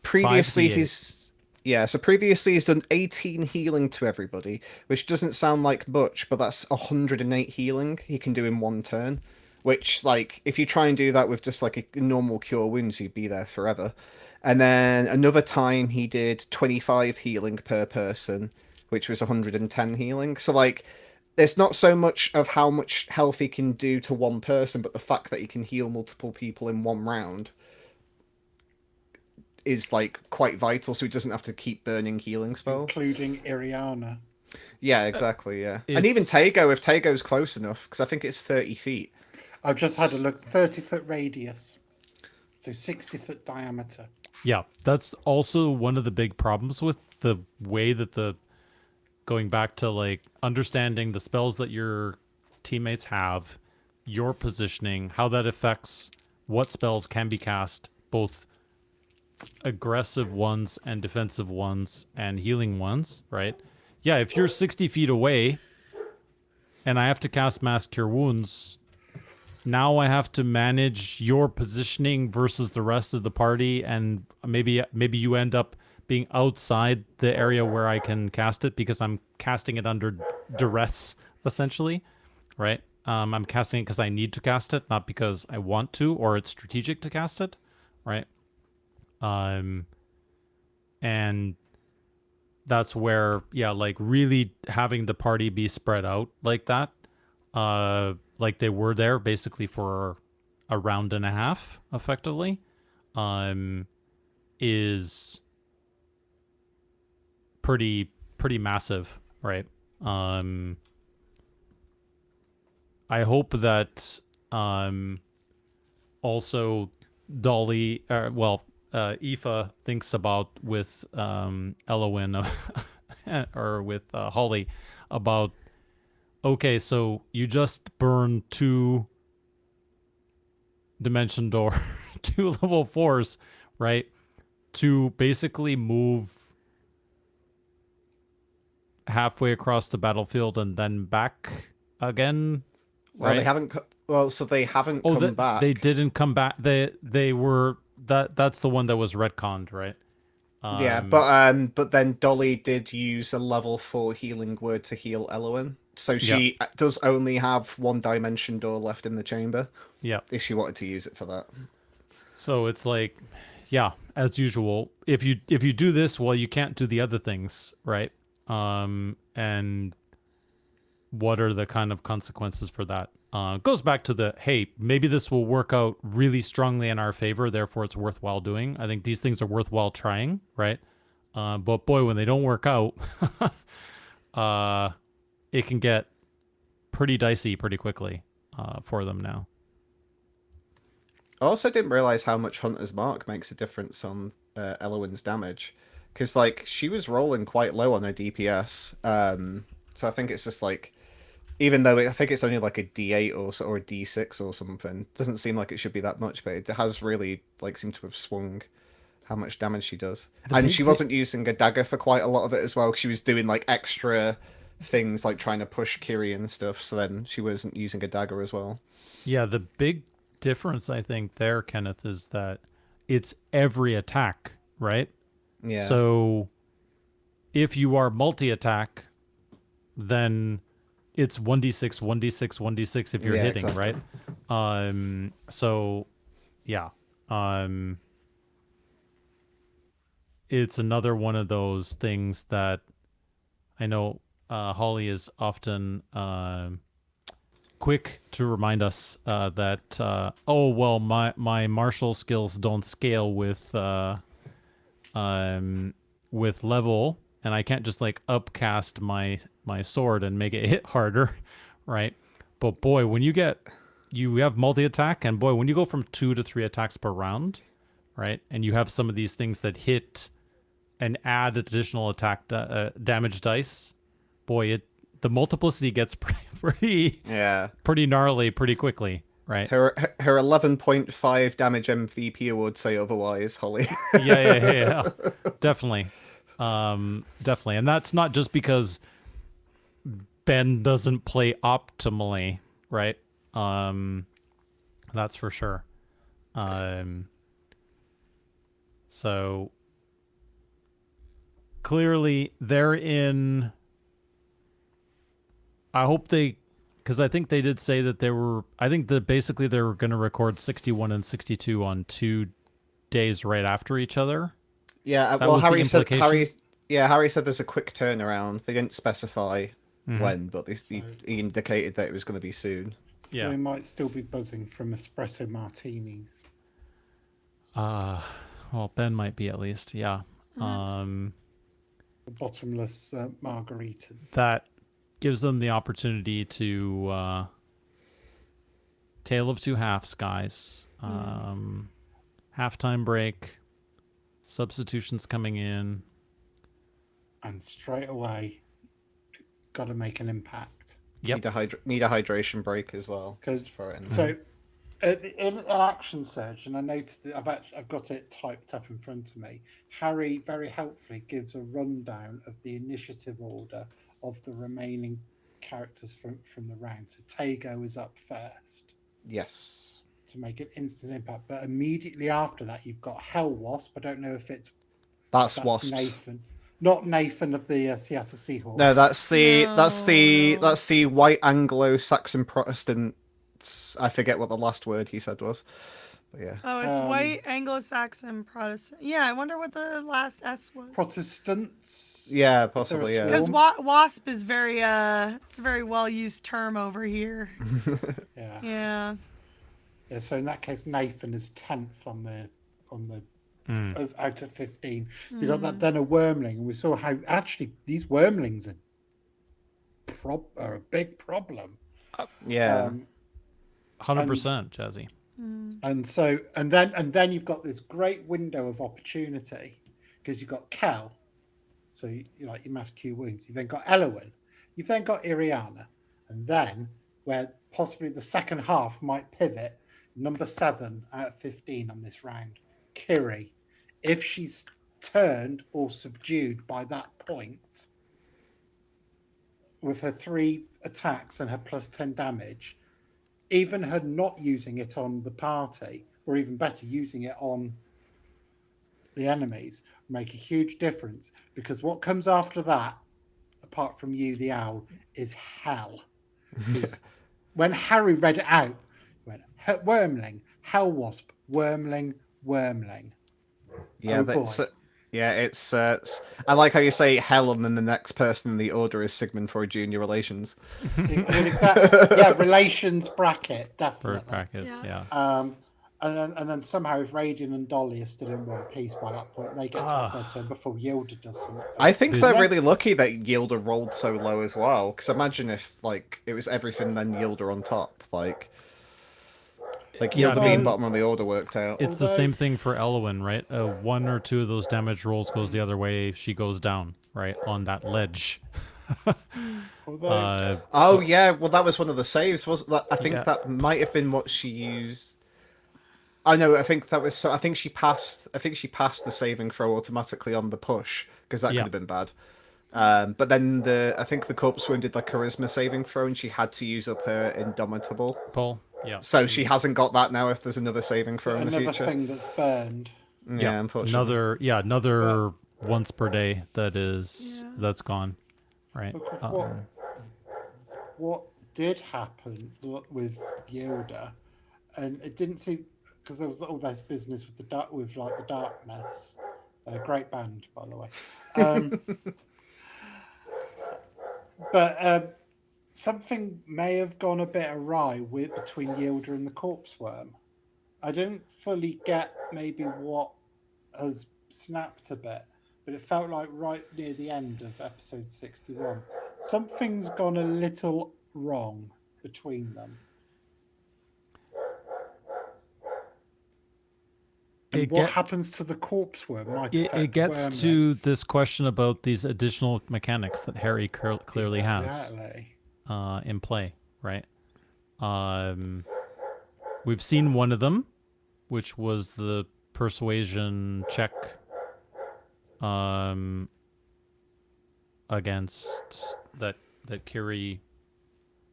previously he's done 18 healing to everybody, which doesn't sound like much, but that's 108 healing he can do in one turn. Which, like, if you try and do that with just like a normal Cure Wounds, you'd be there forever. And then another time he did 25 healing per person, which was 110 healing. So, like, there's not so much of how much health he can do to one person, but the fact that he can heal multiple people in one round is, like, quite vital, so he doesn't have to keep burning healing spells. Including Iriana. Yeah, exactly, yeah. And even Taego, if Taego's close enough, because I think it's 30 feet. I've just had a look, 30-foot radius, so 60-foot diameter. Yeah, that's also one of the big problems with the way that going back to like understanding the spells that your teammates have, your positioning, how that affects what spells can be cast, both aggressive ones and defensive ones and healing ones, right? Yeah, if you're 60 feet away and I have to cast Mass Cure Wounds, now I have to manage your positioning versus the rest of the party, and maybe you end up being outside the area where I can cast it because I'm casting it under duress, essentially, right? I'm casting it because I need to cast it, not because I want to or it's strategic to cast it, right? And that's where, like really having the party be spread out like that, like they were there basically for a round and a half, effectively, is pretty massive, right? I hope that also Dolly, Aoife thinks about with Elowin or with Holly about, okay, so you just burned 2 dimension door, 2 level 4s, right? To basically move halfway across the battlefield and then back again. Well, right? they haven't. So they haven't come back. They didn't come back. They were that's the one that was retconned, right? Yeah, but then Dolly did use a level 4 healing word to heal Elowin, so she does only have 1 dimension door left in the chamber. Yeah, if she wanted to use it for that. So it's like, yeah, as usual. If you do this, well, you can't do the other things, right? And what are the kind of consequences for that? Goes back to the, hey, maybe this will work out really strongly in our favor, therefore it's worthwhile doing. I think these things are worthwhile trying, right? But boy, when they don't work out, it can get pretty dicey pretty quickly for them now. I also didn't realize how much Hunter's Mark makes a difference on Elowin's damage, because like she was rolling quite low on her DPS, so I think it's just like, even though I think it's only like a D8 or a D6 or something, doesn't seem like it should be that much, but it has really like seemed to have swung how much damage she does. And she wasn't using a dagger for quite a lot of it as well. She was doing like extra things like trying to push Kiri and stuff, so then she wasn't using a dagger as well. Yeah, the big difference I think there, Kenneth, is that it's every attack, right? Yeah. So if you are multi-attack, then it's 1d6, 1d6, 1d6 if you're hitting, exactly. Right? So yeah. It's another one of those things that I know Holly is often quick to remind us that my martial skills don't scale with level, and I can't just like upcast my sword and make it hit harder, right? But boy, when you have multi-attack, and boy, when you go from 2 to 3 attacks per round, right, and you have some of these things that hit and add additional attack damage dice, boy, the multiplicity gets pretty gnarly pretty quickly, right? Her 11.5 damage MVP would say otherwise, Holly. yeah. Definitely. Definitely. And that's not just because Ben doesn't play optimally, right? That's for sure. So clearly they're in. I hope because I think they did say that basically they were going to record 61 and 62 on 2 days right after each other. Yeah, well, Harry said there's a quick turnaround. They didn't specify when, but he indicated that it was going to be soon. So they might still be buzzing from espresso martinis. Well, Ben might be at least, yeah. The bottomless margaritas. That gives them the opportunity to tale of 2 halves, guys. Halftime break, substitutions coming in, and straight away, got to make an impact. Yep. Need a hydration break as well. In an action surge, and I noticed that I've got it typed up in front of me. Harry very helpfully gives a rundown of the initiative order of the remaining characters from the round. So Tago is up first. Yes. To make an instant impact, but immediately after that, you've got Hell Wasp. I don't know if that's Wasps. Nathan, not Nathan of the Seattle Seahawks. No, that's the white Anglo-Saxon Protestant. I forget what the last word he said was. But yeah. Oh, it's white Anglo-Saxon Protestant. Yeah, I wonder what the last S was. Protestants. Yeah, possibly. Yeah. Because wasp is it's a very well used term over here. Yeah. Yeah. Yeah, so in that case, Nathan is 10th on the out of 15. So you got that, then a wormling, and we saw how actually these wormlings are a big problem. Yeah. 100%, Jazzy. And then you've got this great window of opportunity because you've got Kel, so you like your mass Q wounds. You've then got Elowen, you've then got Iriana, and then where possibly the second half might pivot, number 7 out of 15 on this round, Kiri. If she's turned or subdued by that point, with her 3 attacks and her plus 10 damage, even her not using it on the party, or even better, using it on the enemies, make a huge difference. Because what comes after that, apart from you, the owl, is hell. Because when Harry read it out, he went, Wormling, Hell Wasp, Wormling, Wormling. Yeah, Oh, that's boy. it's. I like how you say hell, and then the next person in the order is Sigmund Freud Junior Relations. Exactly. Yeah, relations bracket, definitely. Bird brackets, yeah. And then somehow if Radian and Dolly are still in one piece by that point, they get to have their turn before Yilda does something. I think they're really lucky that Yilda rolled so low as well. Because imagine if like it was everything then Yilda on top, like Yilda being bottom of the order worked out. It's the same thing for Elowen, right? 1 or 2 of those damage rolls goes the other way. She goes down, right, on that ledge. Oh yeah, well that was one of the saves, wasn't that? I think that might have been what she used. I know. I think that was. I think she passed. I think she passed the saving throw automatically on the push because that could have been bad. But then I think the corpse wound did like charisma saving throw, and she had to use up her indomitable. Paul, yeah. So she hasn't got that now. If there's another saving throw in the future, another thing that's burned. Yeah, unfortunately. Another once per day that's gone, right? What did happen with Yilda, and it didn't seem because there was all this business with the darkness. Great band, by the way. But something may have gone a bit awry between Yilda and the corpse worm. I didn't fully get maybe what has snapped a bit, but it felt like right near the end of episode 61, something's gone a little wrong between them. And what happens to the corpse worm might affect it gets to this question about these additional mechanics that Harry clearly has in play, right? We've seen one of them, which was the persuasion check against that Kiri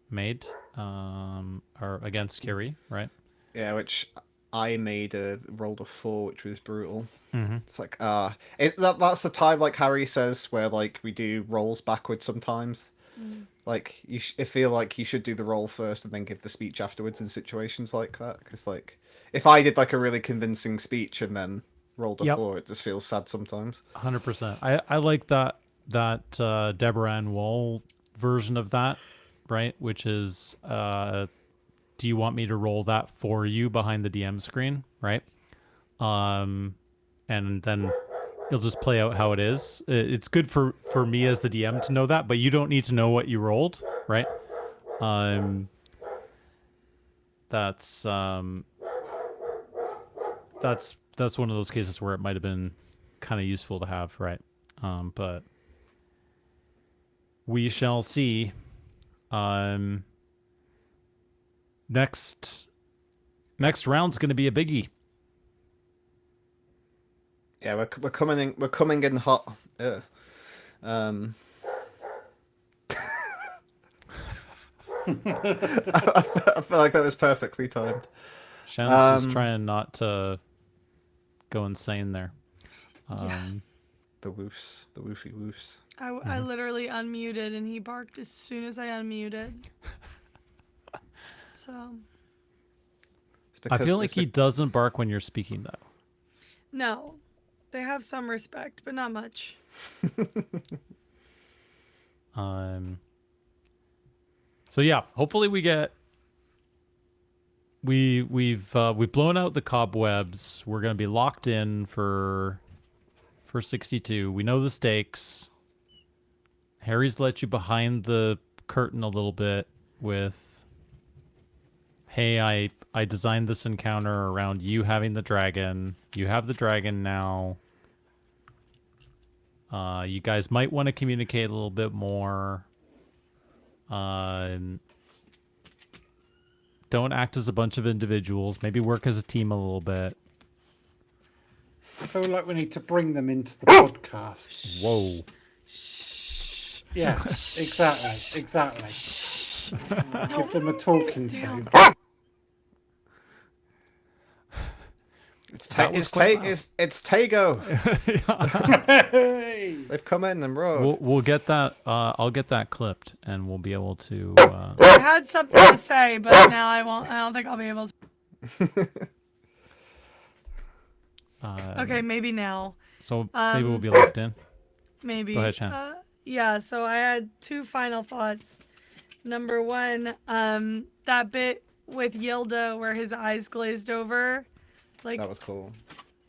made, or against Kiri, right? Yeah, which I made rolled a 4, which was brutal. Mm-hmm. It's like that's the time, like Harry says, where like we do rolls backwards sometimes. Like I feel like you should do the roll first and then give the speech afterwards in situations like that. Because like if I did like a really convincing speech and then rolled a 4, it just feels sad sometimes. 100%. I like that Deborah Ann Wall version of that, right? Which is, do you want me to roll that for you behind the DM screen, right? And then it'll just play out how it is. It's good for me as the DM to know that, but you don't need to know what you rolled, right? That's one of those cases where it might have been kind of useful to have, right? But we shall see. Next round's going to be a biggie. Yeah, we're coming in hot. I feel like that was perfectly timed. Shan's just trying not to go insane there. The woofs, the woofy woofs. I literally unmuted and he barked as soon as I unmuted. So. I feel like he doesn't bark when you're speaking, though. No. They have some respect, but not much. So yeah, hopefully we get we've blown out the cobwebs. We're gonna be locked in for 62. We know the stakes. Harry's let you behind the curtain a little bit with, hey, I designed this encounter around you having the dragon. You have the dragon now. You guys might want to communicate a little bit more. Don't act as a bunch of individuals. Maybe work as a team a little bit. I feel like we need to bring them into the podcast. Whoa. Yeah, exactly. Give them a talking to. It's was quite loud. it's Tago. Hey! They've come in and roared. We'll get that. I'll get that clipped, and we'll be able to. I had something to say, but now I won't. I don't think I'll be able to. Okay, maybe now. So maybe we'll be locked in. Maybe. Go ahead, Shan. Yeah, so I had two final thoughts. Number one, that bit with Yilda where his eyes glazed over. Like, That was cool.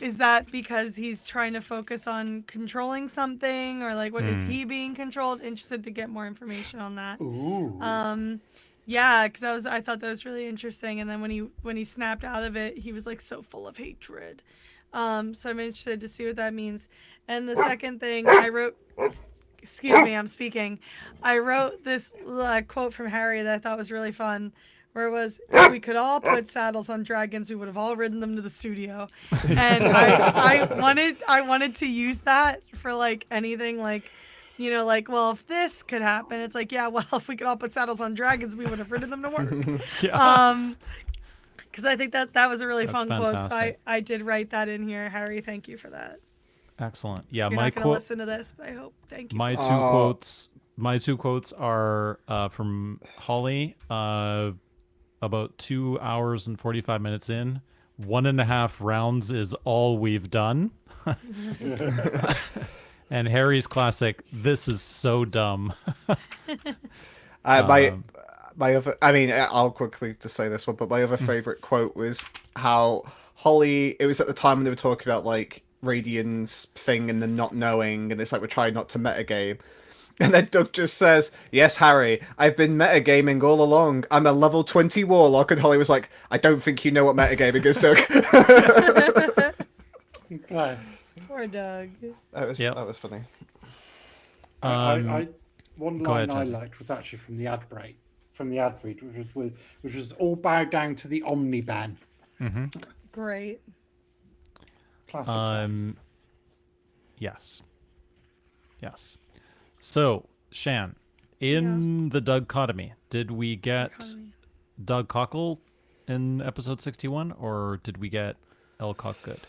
is that because he's trying to focus on controlling something, or like what is he being controlled? Interested to get more information on that. Ooh. Yeah, because I thought that was really interesting. And then when he snapped out of it, he was like so full of hatred. So I'm interested to see what that means. And the second thing I wrote, excuse me, I'm speaking. I wrote this quote from Harry that I thought was really fun, where it was, if we could all put saddles on dragons, we would have all ridden them to the studio. And I wanted to use that for like anything, like, you know, like, well, if this could happen, it's like, yeah, well, if we could all put saddles on dragons, we would have ridden them to work. Yeah. Because I think that was a really That's fun quote. So fantastic. I did write that in here. Harry, thank you for that. Excellent. Yeah, You're my not going to quote. listen to this, but I hope. Thank you. My two quotes. My two quotes are from Holly. About 2 hours and 45 minutes in. 1.5 rounds is all we've done. And Harry's classic, this is so dumb. My other, I mean, I'll quickly just say this one, but my other favorite quote was how Holly, it was at the time when they were talking about like Radiant's thing and the not knowing, and it's like we're trying not to metagame. And then Doug just says, yes, Harry, I've been metagaming all along. I'm a level 20 warlock. And Holly was like, I don't think you know what metagaming is, Doug. Bless. Poor Doug. That was funny. One go line ahead, I Jazzy. liked was actually from the ad read, which was all bow down to the Omniban. Great. Classic. Yes. So, Shan, in the Doug-cotomy, did we get Doug Cockle in episode 61, or did we get El Cockgood?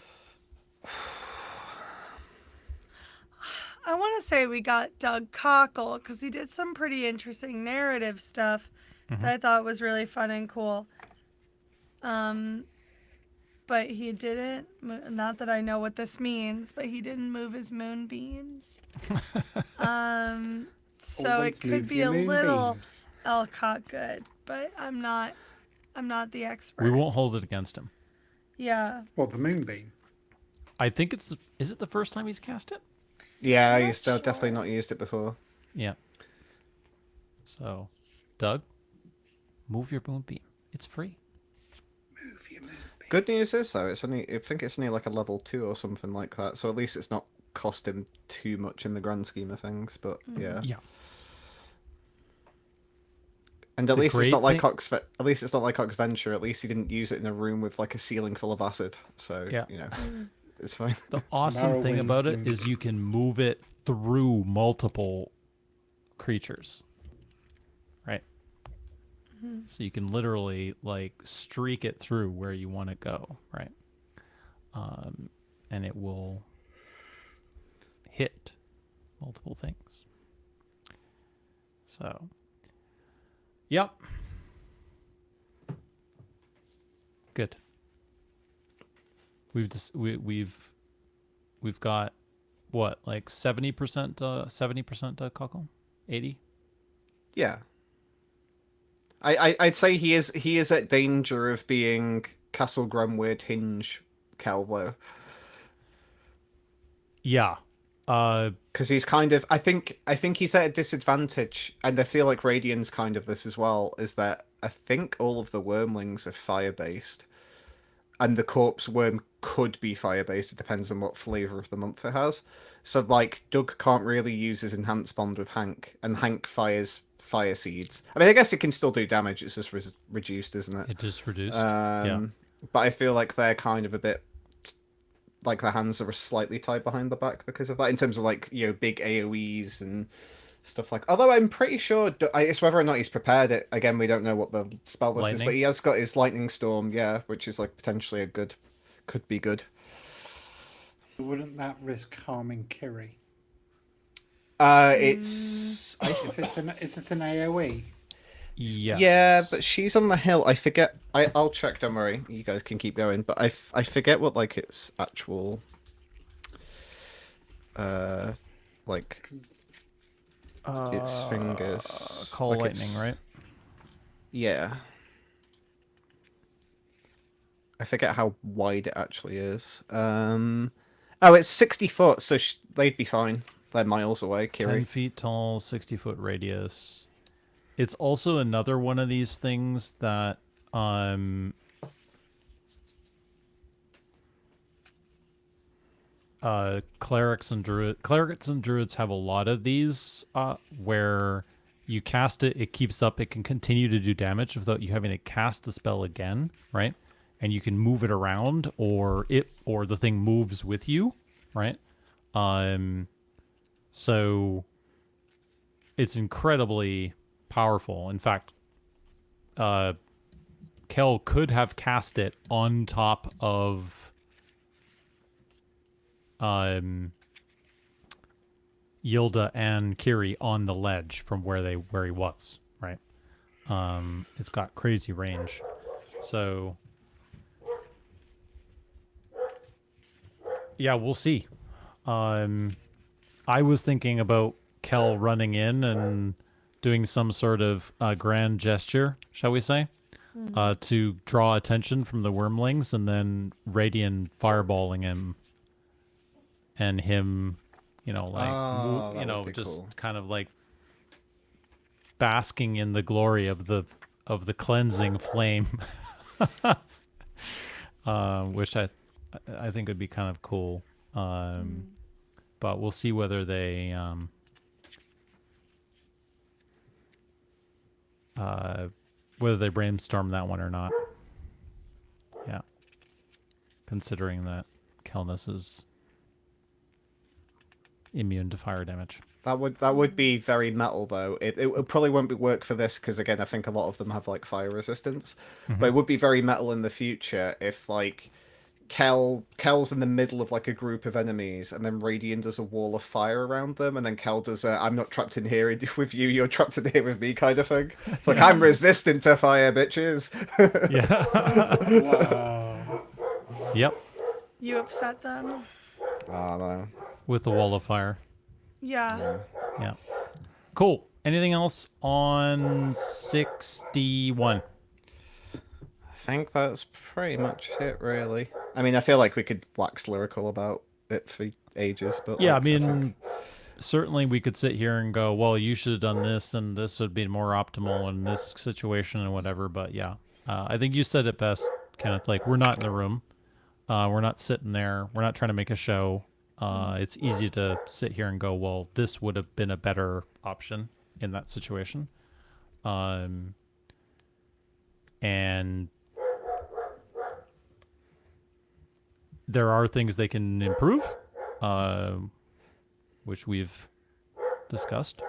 I want to say we got Doug Cockle because he did some pretty interesting narrative stuff that I thought was really fun and cool. But he didn't, not that I know what this means, but he didn't move his moonbeams. So Always it could move be your a little moonbeams. El Cockgood, but I'm not the expert. We won't hold it against him. Yeah. What, the moonbeam? I think is it the first time he's cast it? Yeah, I Not used to sure. definitely not used it before. Yeah. So, Doug, move your moonbeam. It's free. Move your moonbeam. Good news is though, I think it's only like a level 2 or something like that. So at least it's not cost him too much in the grand scheme of things. But yeah. Yeah. And at The least it's great not like thing- at least it's not like Ox Venture. At least he didn't use it in a room with like a ceiling full of acid. So Yeah. you know, it's fine. The awesome thing Narrowwind's about it moonbeam. is you can move it through multiple creatures. Right? So you can literally like streak it through where you want to go, right? And it will hit multiple things. So, yep. Good. We've got what, like 70% cockle? 80? Yeah. I'd say he is at danger of being Castle Grumweird Hinge Kel though. Yeah. Because he's kind of, I think he's at a disadvantage, and I feel like Radiant's kind of this as well. Is that I think all of the wormlings are fire based, and the corpse worm could be fire based. It depends on what flavor of the month it has. So like Doug can't really use his enhanced bond with Hank, and Hank fires fire seeds. I mean, I guess it can still do damage. It's just reduced, isn't it? It just reduced. Yeah. But I feel like they're kind of a bit like their hands are slightly tied behind the back because of that, in terms of like, you know, big AoEs and stuff like. Although I'm pretty sure it's whether or not he's prepared it. Again, we don't know what the spell list is, but he has got his lightning storm, yeah, which is like potentially a good, could be good. Wouldn't that risk harming Kiri? Is it an AoE? Yes. Yeah, but she's on the hill. I forget. I'll check. Don't worry. You guys can keep going. But I forget what like its actual like its fingers. Call like lightning, right? Yeah. I forget how wide it actually is. Oh, it's 60 foot, so they'd be fine. They're miles away. Kiri. 10 feet tall, 60-foot radius. It's also another one of these things that clerics and druids have a lot of these where you cast it, it keeps up, it can continue to do damage without you having to cast the spell again, right? And you can move it around, or the thing moves with you, right? So it's incredibly powerful. In fact, Kel could have cast it on top of Yilda and Kiri on the ledge from where he was, right? It's got crazy range. So yeah, we'll see. I was thinking about Kel running in and doing some sort of grand gesture, shall we say, to draw attention from the wormlings, and then Radiant fireballing him, and him, you know, like, just cool. Kind of like basking in the glory of the cleansing flame, which I think would be kind of cool. But we'll see whether they brainstorm that one or not. Yeah. Considering that Kelness is immune to fire damage. That would be very metal though. It probably won't work for this because again I think a lot of them have like fire resistance. Mm-hmm. But it would be very metal in the future if like Kel's in the middle of like a group of enemies, and then Radiant does a wall of fire around them, and then Kel does a "I'm not trapped in here with you, you're trapped in here with me" kind of thing. It's like, I'm resistant to fire, bitches. Yeah. Wow. Yep. You upset them. Oh no. With the wall of fire. Yeah. Yeah. Cool. Anything else on 61? I think that's pretty much it, really. I mean, I feel like we could wax lyrical about it for ages, but yeah, like, I mean, certainly we could sit here and go, well, you should have done this, and this would be more optimal in this situation and whatever. But yeah, I think you said it best, Kenneth. Like, we're not in the room, we're not sitting there, we're not trying to make a show. It's easy to sit here and go, well, this would have been a better option in that situation, and there are things they can improve, which we've discussed.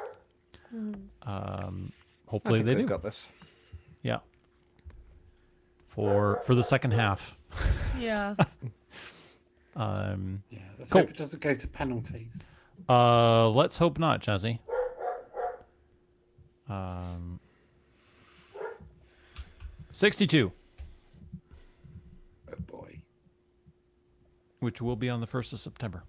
Hopefully they do. Got this. Yeah. For the second half. Yeah. Yeah. Let's cool. hope it doesn't go to penalties. Let's hope not, Jazzy. 62. Oh boy. Which will be on the 1st of September.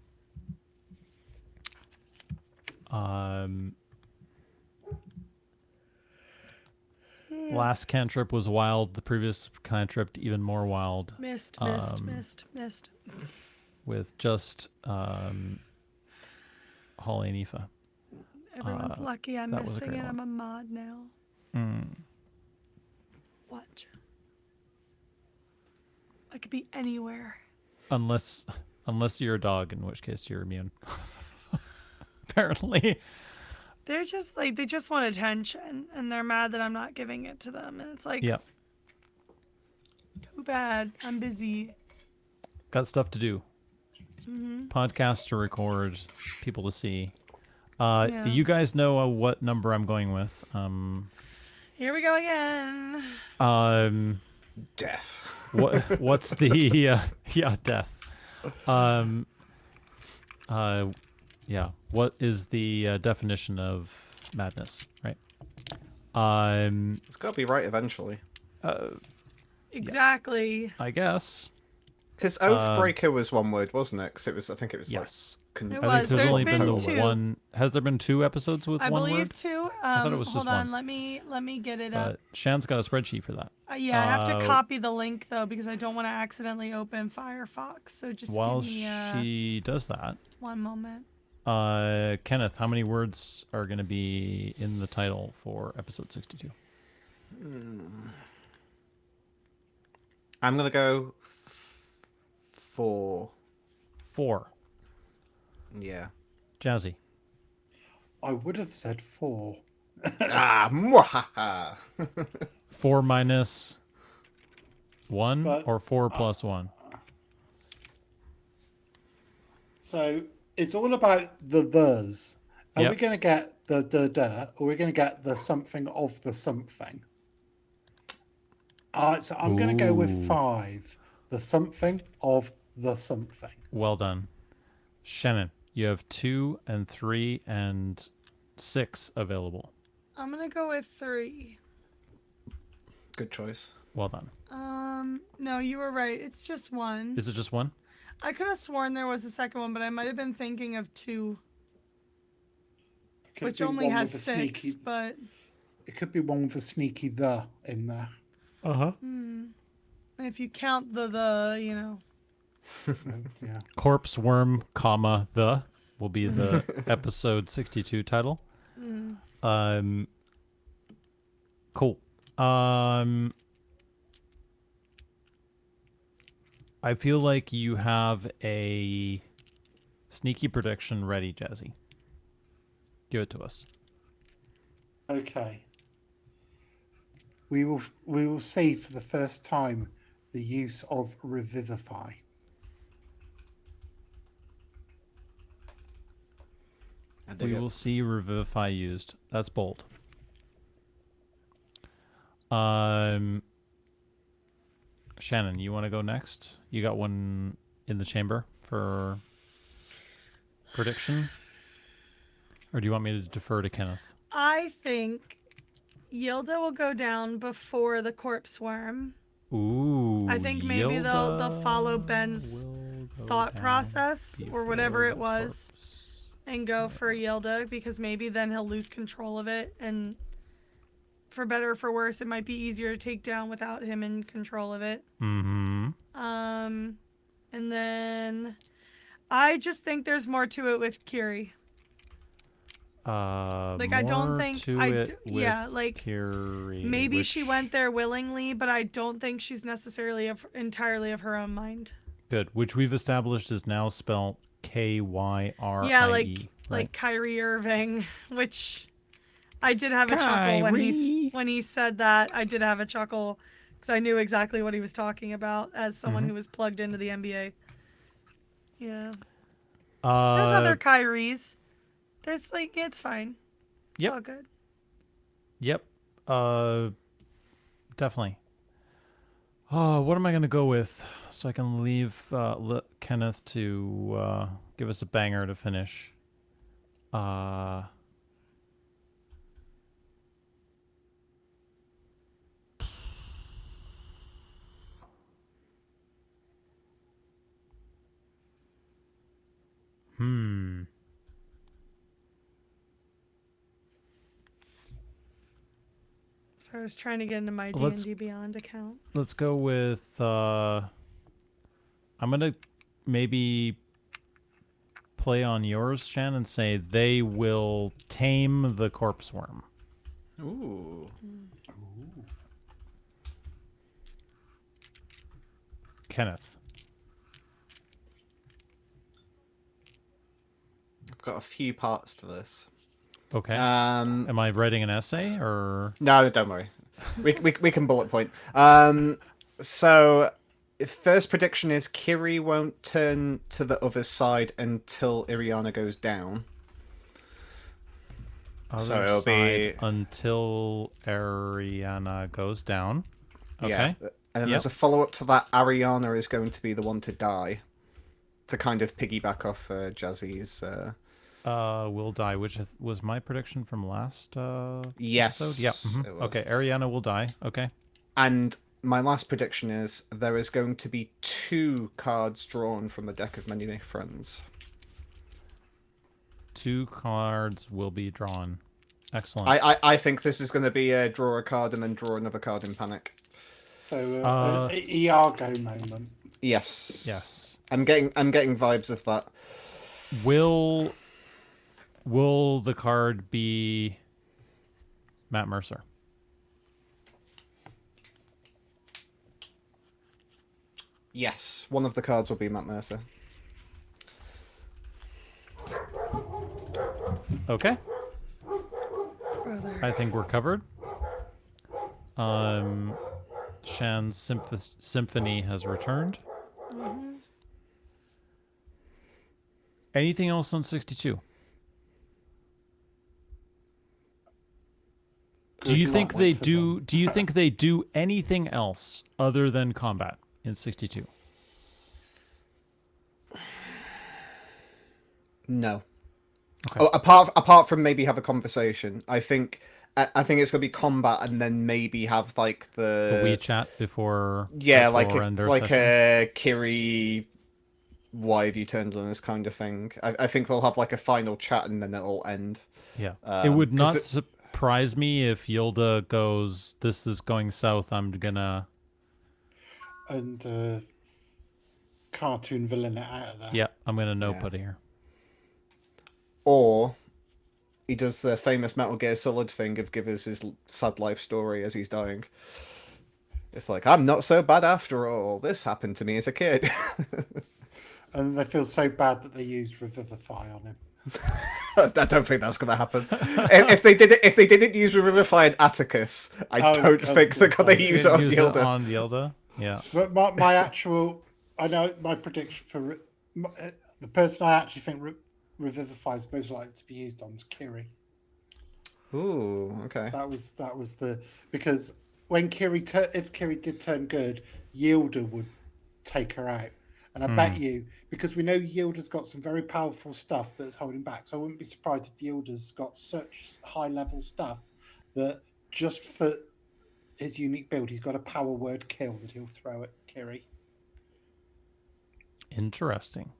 Last cantrip was wild. The previous cantrip even more wild. Missed. With just Holly and Aoife. Everyone's lucky I'm missing it. I'm a mod now. Watch. I could be anywhere. Unless you're a dog, in which case you're immune. Apparently. They're just like, they just want attention, and they're mad that I'm not giving it to them. And it's like, yep. Too bad. I'm busy. Got stuff to do. Podcasts to record, people to see. You guys know what number I'm going with. Here we go again. Death. What's the death? What is the definition of madness, right? It's got to be right eventually. Exactly. I guess. Because Oathbreaker was one word, wasn't it? Because I think it was yes. It I was. think there's only been the two. one. Has there been 2 episodes with one word? I believe 2. I thought it was just hold on, one. let me get it up. Shan's got a spreadsheet for that. I have to copy the link though because I don't want to accidentally open Firefox. So just while give me she does that, one moment. Kenneth, how many words are going to be in the title for episode 62? I'm gonna go 4. 4. Yeah. Jazzy. I would have said 4. Mwahaha. 4 minus 1 But, or 4 plus 1? So it's all about the's. Are Yep. we going to get the, or are we going to get the something of the something? So I'm going to go with Ooh. 5. The something of the something. Well done. Shannon, you have 2 and 3 and 6 available. I'm gonna go with 3. Good choice. Well done. No, you were right. It's just 1. Is it just 1? I could have sworn there was a second one, but I might have been thinking of 2, Could which be only one has with a 6. sneaky- But It could be one with a sneaky the in there. Uh-huh. if you count the, you know. Yeah. Corpse worm, comma, the will be the episode 62 title. Cool. I feel like you have a sneaky prediction ready, Jazzy. Give it to us. Okay. We will see for the first time the use of revivify. We will see revivify used. That's bold. Shannon, you want to go next? You got one in the chamber for prediction? Or do you want me to defer to Kenneth? I think Yilda will go down before the corpse worm. Ooh. I think maybe they'll follow Ben's thought process or whatever it was and go for Yilda because maybe then he'll lose control of it, and for better or for worse it might be easier to take down without him in control of it. Mm-hmm. And then I just think there's more to it with Kiri. Like I don't think Kiri, maybe she went there willingly, but I don't think she's necessarily entirely of her own mind. Good, which we've established is now spelled Kyrie. Yeah, like Kyrie Irving, which I did have a chuckle when he said that. I did have a chuckle because I knew exactly what he was talking about as someone who was plugged into the NBA. Yeah. There's other Kyries. There's it's fine. It's all good. Yep. Definitely. What am I gonna go with so I can leave Kenneth to give us a banger to finish? So I was trying to get into my Let's- D&D Beyond account. Let's go with. I'm gonna maybe play on yours, Shan, and say they will tame the corpse worm. Ooh. Kenneth. I've got a few parts to this. Okay. Um, Am I writing an essay or? no, don't worry. We can bullet point. So first prediction is Kiri won't turn to the other side until Iriana goes down. So it'll be until Ariana goes down. Okay. Yeah. And then there's a follow up to that. Ariana is going to be the one to die, to kind of piggyback off Jazzy's. Will die, which was my prediction from last Yes. episode. Yeah. It was. Okay. Ariana will die. Okay. And my last prediction is there is going to be 2 cards drawn from the deck of Many Friends. 2 cards will be drawn. Excellent. I think this is going to be a draw a card and then draw another card in panic. So an Iago moment. Yes. Yes. I'm getting vibes of that. Will the card be Matt Mercer? Yes, one of the cards will be Matt Mercer. Okay. Brother. I think we're covered. Shan's symphony has returned. Mm-hmm. Anything else on 62? Do you think they do? Do you think they do anything else other than combat in 62? No. Okay. Oh, apart from maybe have a conversation, I think it's gonna be combat and then maybe have like The WeChat before. yeah, before like a Kiri, why have you turned on this kind of thing. I think they'll have like a final chat and then it'll end. Yeah, it would not surprise me if Yilda goes, "This is going south. I'm gonna." And cartoon villain it out of there. Yeah, I'm gonna put it here. Or he does the famous Metal Gear Solid thing of give us his sad life story as he's dying. It's like, I'm not so bad after all. This happened to me as a kid. And they feel so bad that they used Revivify on him. I don't think that's going to happen. If they didn't use Revivify and Atticus, I don't think they're going to use it on Yilda. On Yilda, yeah. But my actual, I know my prediction for the person I actually think Revivify is most likely to be used on is Kiri. Ooh, okay. That was the, because when if Kiri did turn good, Yilda would take her out. And I bet you, because we know Yilda's got some very powerful stuff that's holding back. So I wouldn't be surprised if Yilda's got such high level stuff that just for his unique build, he's got a power word kill that he'll throw at Kiri. Interesting.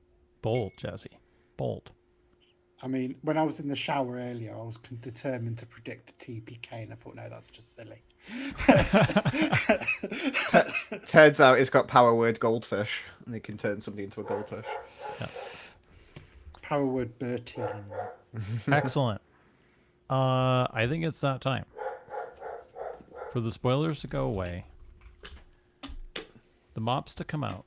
Bold, Jazzy. Bold. I mean, when I was in the shower earlier, I was determined to predict a TPK, and I thought, no, that's just silly. Turns out it's got power word goldfish, and they can turn somebody into a goldfish. Yeah. Power word Bertie. Excellent. I think it's that time for the spoilers to go away, the mops to come out.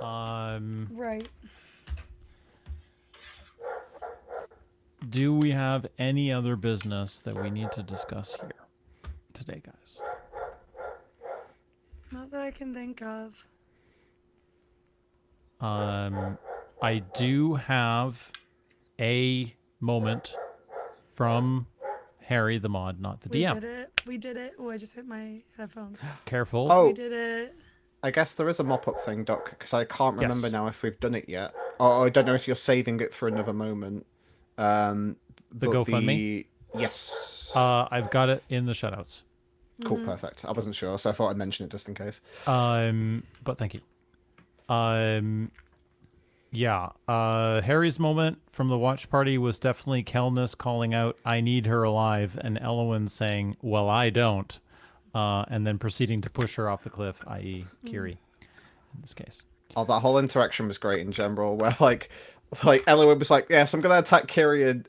Right. Do we have any other business that we need to discuss here today, guys? Not that I can think of. I do have a moment from Harry the mod, not the DM. We did it. Oh, I just hit my headphones. Careful. Oh, We did it. I guess there is a mop-up thing, Doc, because I can't remember now if we've done it yet. Or I don't know if you're saving it for another moment. The GoFundMe? Yes. I've got it in the shoutouts. Cool, perfect. I wasn't sure, so I thought I'd mention it just in case. But thank you. Yeah. Harry's moment from the watch party was definitely Kelness calling out, "I need her alive," and Elowen saying, "Well, I don't," and then proceeding to push her off the cliff, i.e. Kiri, in this case. Oh, that whole interaction was great in general, where like Elowen was like, "Yes, I'm gonna attack Kiri," and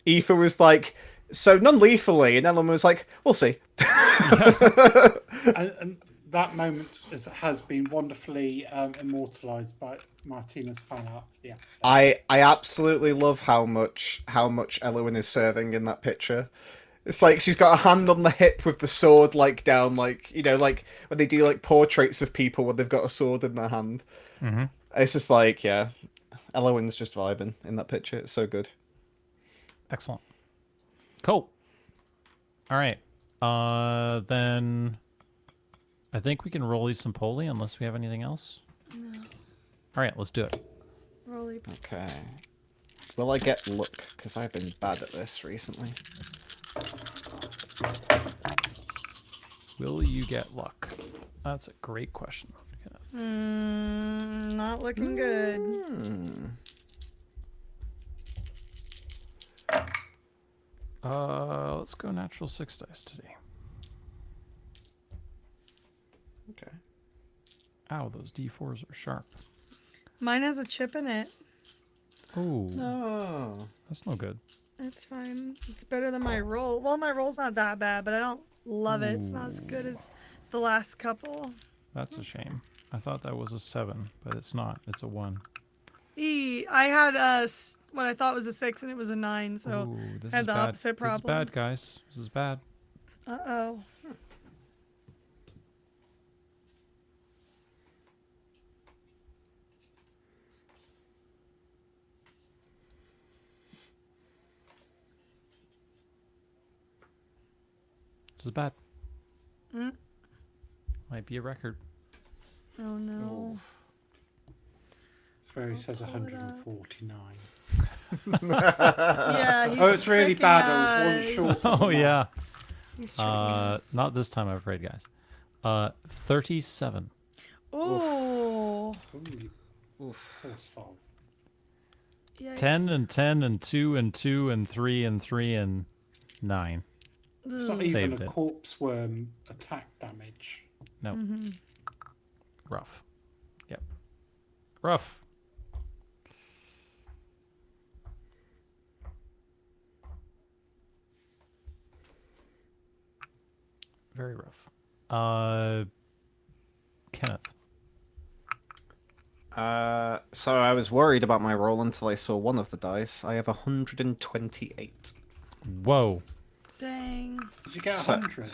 Aoife was like, "So non-lethally," and Elowen was like, "We'll see." And that moment has been wonderfully immortalized by Martina's fan art for the episode. I absolutely love how much Elowen is serving in that picture. It's like she's got a hand on the hip with the sword like down, like, you know, like when they do like portraits of people when they've got a sword in their hand. Mm-hmm. It's just like, yeah, Elowen's just vibing in that picture. It's so good. Excellent. Cool. All right. Then I think we can roll some Poli unless we have anything else. No. All right, let's do it. Roly. Okay. Will I get luck? Because I've been bad at this recently. Will you get luck? That's a great question. Not looking good. Let's go natural 6 dice today. Okay. Ow, those D4s are sharp. Mine has a chip in it. Ooh, Oh. that's no good. It's fine. It's better than my roll. Well, my roll's not that bad, but I don't love it. It's not as good as the last couple. That's a shame. I thought that was a 7, but it's not. It's a 1. I had what I thought was a 6 and it was a 9, so Ooh, this I had is the bad. opposite This is problem. bad, guys. This is bad. Uh-oh. This is bad. Mm. Might be a record. Oh, no. It's where he I'll says pull it up. 149. Yeah, he's Oh, it's really tricking bad. I was one us. short. Oh, yeah. He's tricking us. Not this time, I'm afraid, guys. 37. Ooh. Ooh, Oof. poor soul. Yikes. 10 and 10 and 2 and 2 and 3 and 3 and 9. It's not Ugh. even Saved a it. corpse worm attack damage. No. Mm-hmm. Rough. Yep. Rough. Very rough. Kenneth. So I was worried about my roll until I saw one of the dice. I have 128. Whoa. Dang. Did you get So- 100?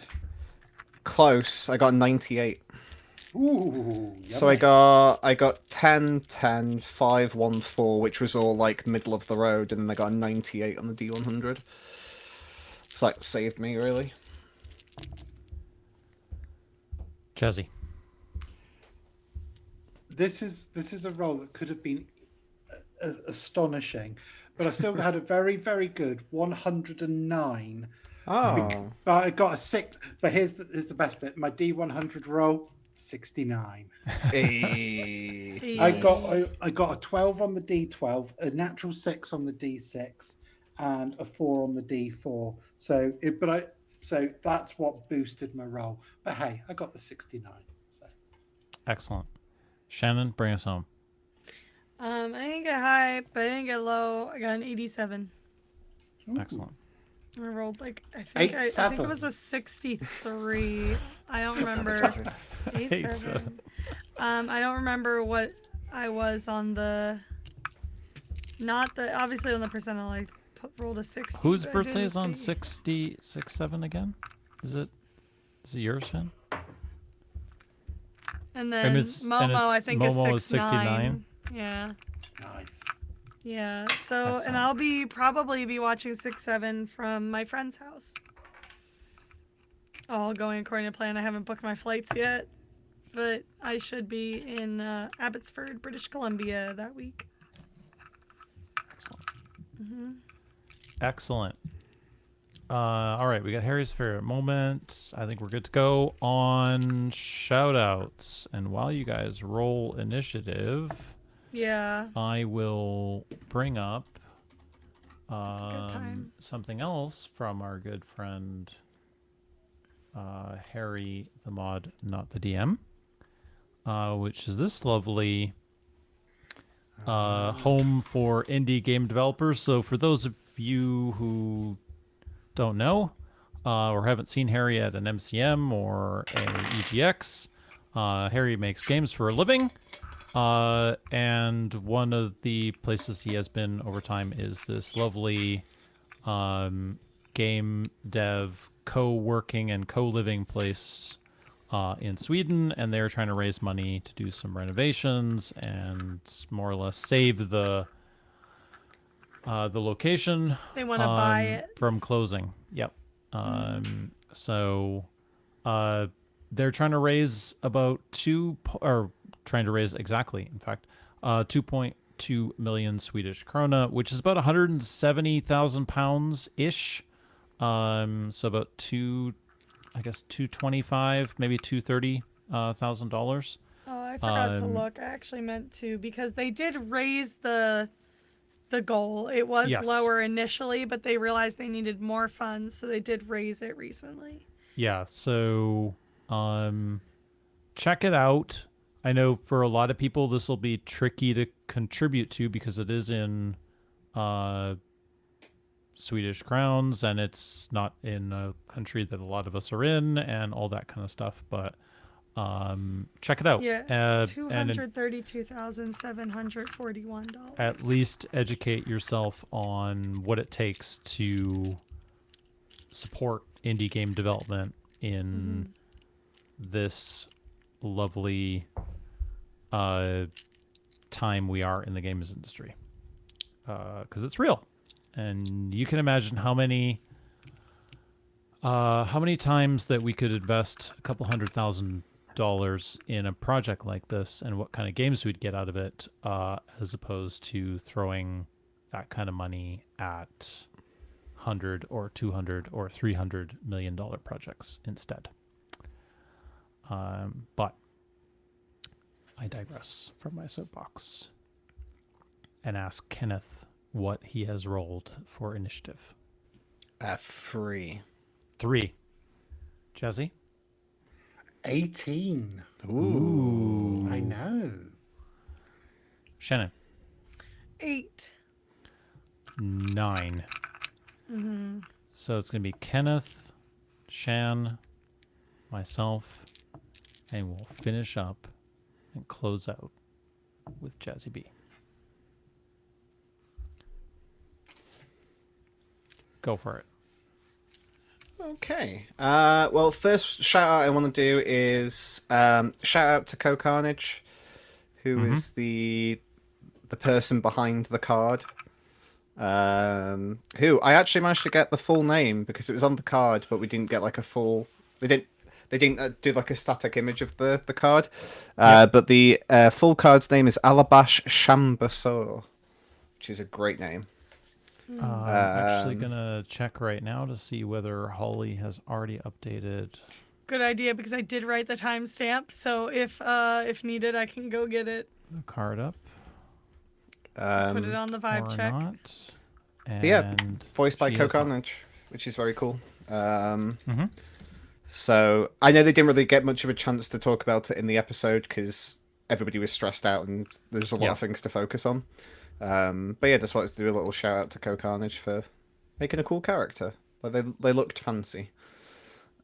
Close. I got 98. Ooh, So I got 10, 10, 5, 1, 4, which was all like middle of the road, and then I got a 98 on the D100. It's like saved me really. Jazzy. This is a roll that could have been astonishing, but I still had a very, very good 109. Oh. But I got a 6. But here's the best bit. My D100 roll, 69. Hey. I got a 12 on the D12, a natural 6 on the D6, and a 4 on the D4. So that's what boosted my roll. But hey, I got the 69. So. Excellent. Shannon, bring us home. I didn't get high, but I didn't get low. I got an 87. Excellent. I rolled like I think it was a 63. I don't remember. 87. I don't remember what I was on the. Not the obviously on the percentile. I rolled a 60. Whose but I birthday didn't is on see. 67 again? Is it yours, Shan? And then Momo, I think Momo is is 69. Yeah. Nice. Yeah. So, Excellent. and I'll probably be watching 6-7 from my friend's house. All going according to plan. I haven't booked my flights yet, but I should be in Abbotsford, British Columbia that week. Excellent. Mm-hmm. Excellent. All right, we got Harry's favorite moment. I think we're good to go on shoutouts. And while you guys roll initiative, Yeah. I will bring up It's a good time. something else from our good friend Harry the Mod, not the DM, which is this lovely home for indie game developers. So for those of you who don't know or haven't seen Harry at an MCM or a EGX, Harry makes games for a living. And one of the places he has been over time is this lovely game dev co-working and co-living place in Sweden, and they're trying to raise money to do some renovations and more or less save the location. They want to buy it from closing. Yep. So they're trying to raise about 2.2 million Swedish krona, which is about 170,000 pounds ish. So about 225, maybe $230,000. Oh, I forgot to look. I actually meant to, because they did raise the goal. It was lower initially, but they realized they needed more funds, so they did raise it recently. Yeah, so check it out. I know for a lot of people this will be tricky to contribute to because it is in Swedish crowns and it's not in a country that a lot of us are in and all that kind of stuff, but check it out. Yeah, $232,741. At least educate yourself on what it takes to support indie game development in this lovely time we are in the games industry, because it's real, and you can imagine how many times that we could invest a couple $100,000 in a project like this and what kind of games we'd get out of it, as opposed to throwing that kind of money at 100 or 200 or $300 million projects instead. But I digress from my soapbox and ask Kenneth what he has rolled for initiative. 3. 3. Jazzy? 18. Ooh. I know. Shannon? 8. 9. So it's going to be Kenneth, Shan, myself, and we'll finish up and close out with Jazzy B. Go for it. Okay. Well, first shout out I want to do is shout out to CoCarnage, who is the person behind the card. Who I actually managed to get the full name because it was on the card, but we didn't get like a full. They didn't do like a static image of the card. But the full card's name is Alabash Shambasor, which is a great name. I'm actually gonna check right now to see whether Holly has already updated. Good idea, because I did write the timestamp, so if needed, I can go get it. The card up. Put it on the vibe check. Not. And yeah, voiced by she has not. CoCarnage, which is very cool. So I know they didn't really get much of a chance to talk about it in the episode because everybody was stressed out and there's a lot of things to focus on. But yeah, just wanted to do a little shout out to CoCarnage for making a cool character. Like they looked fancy.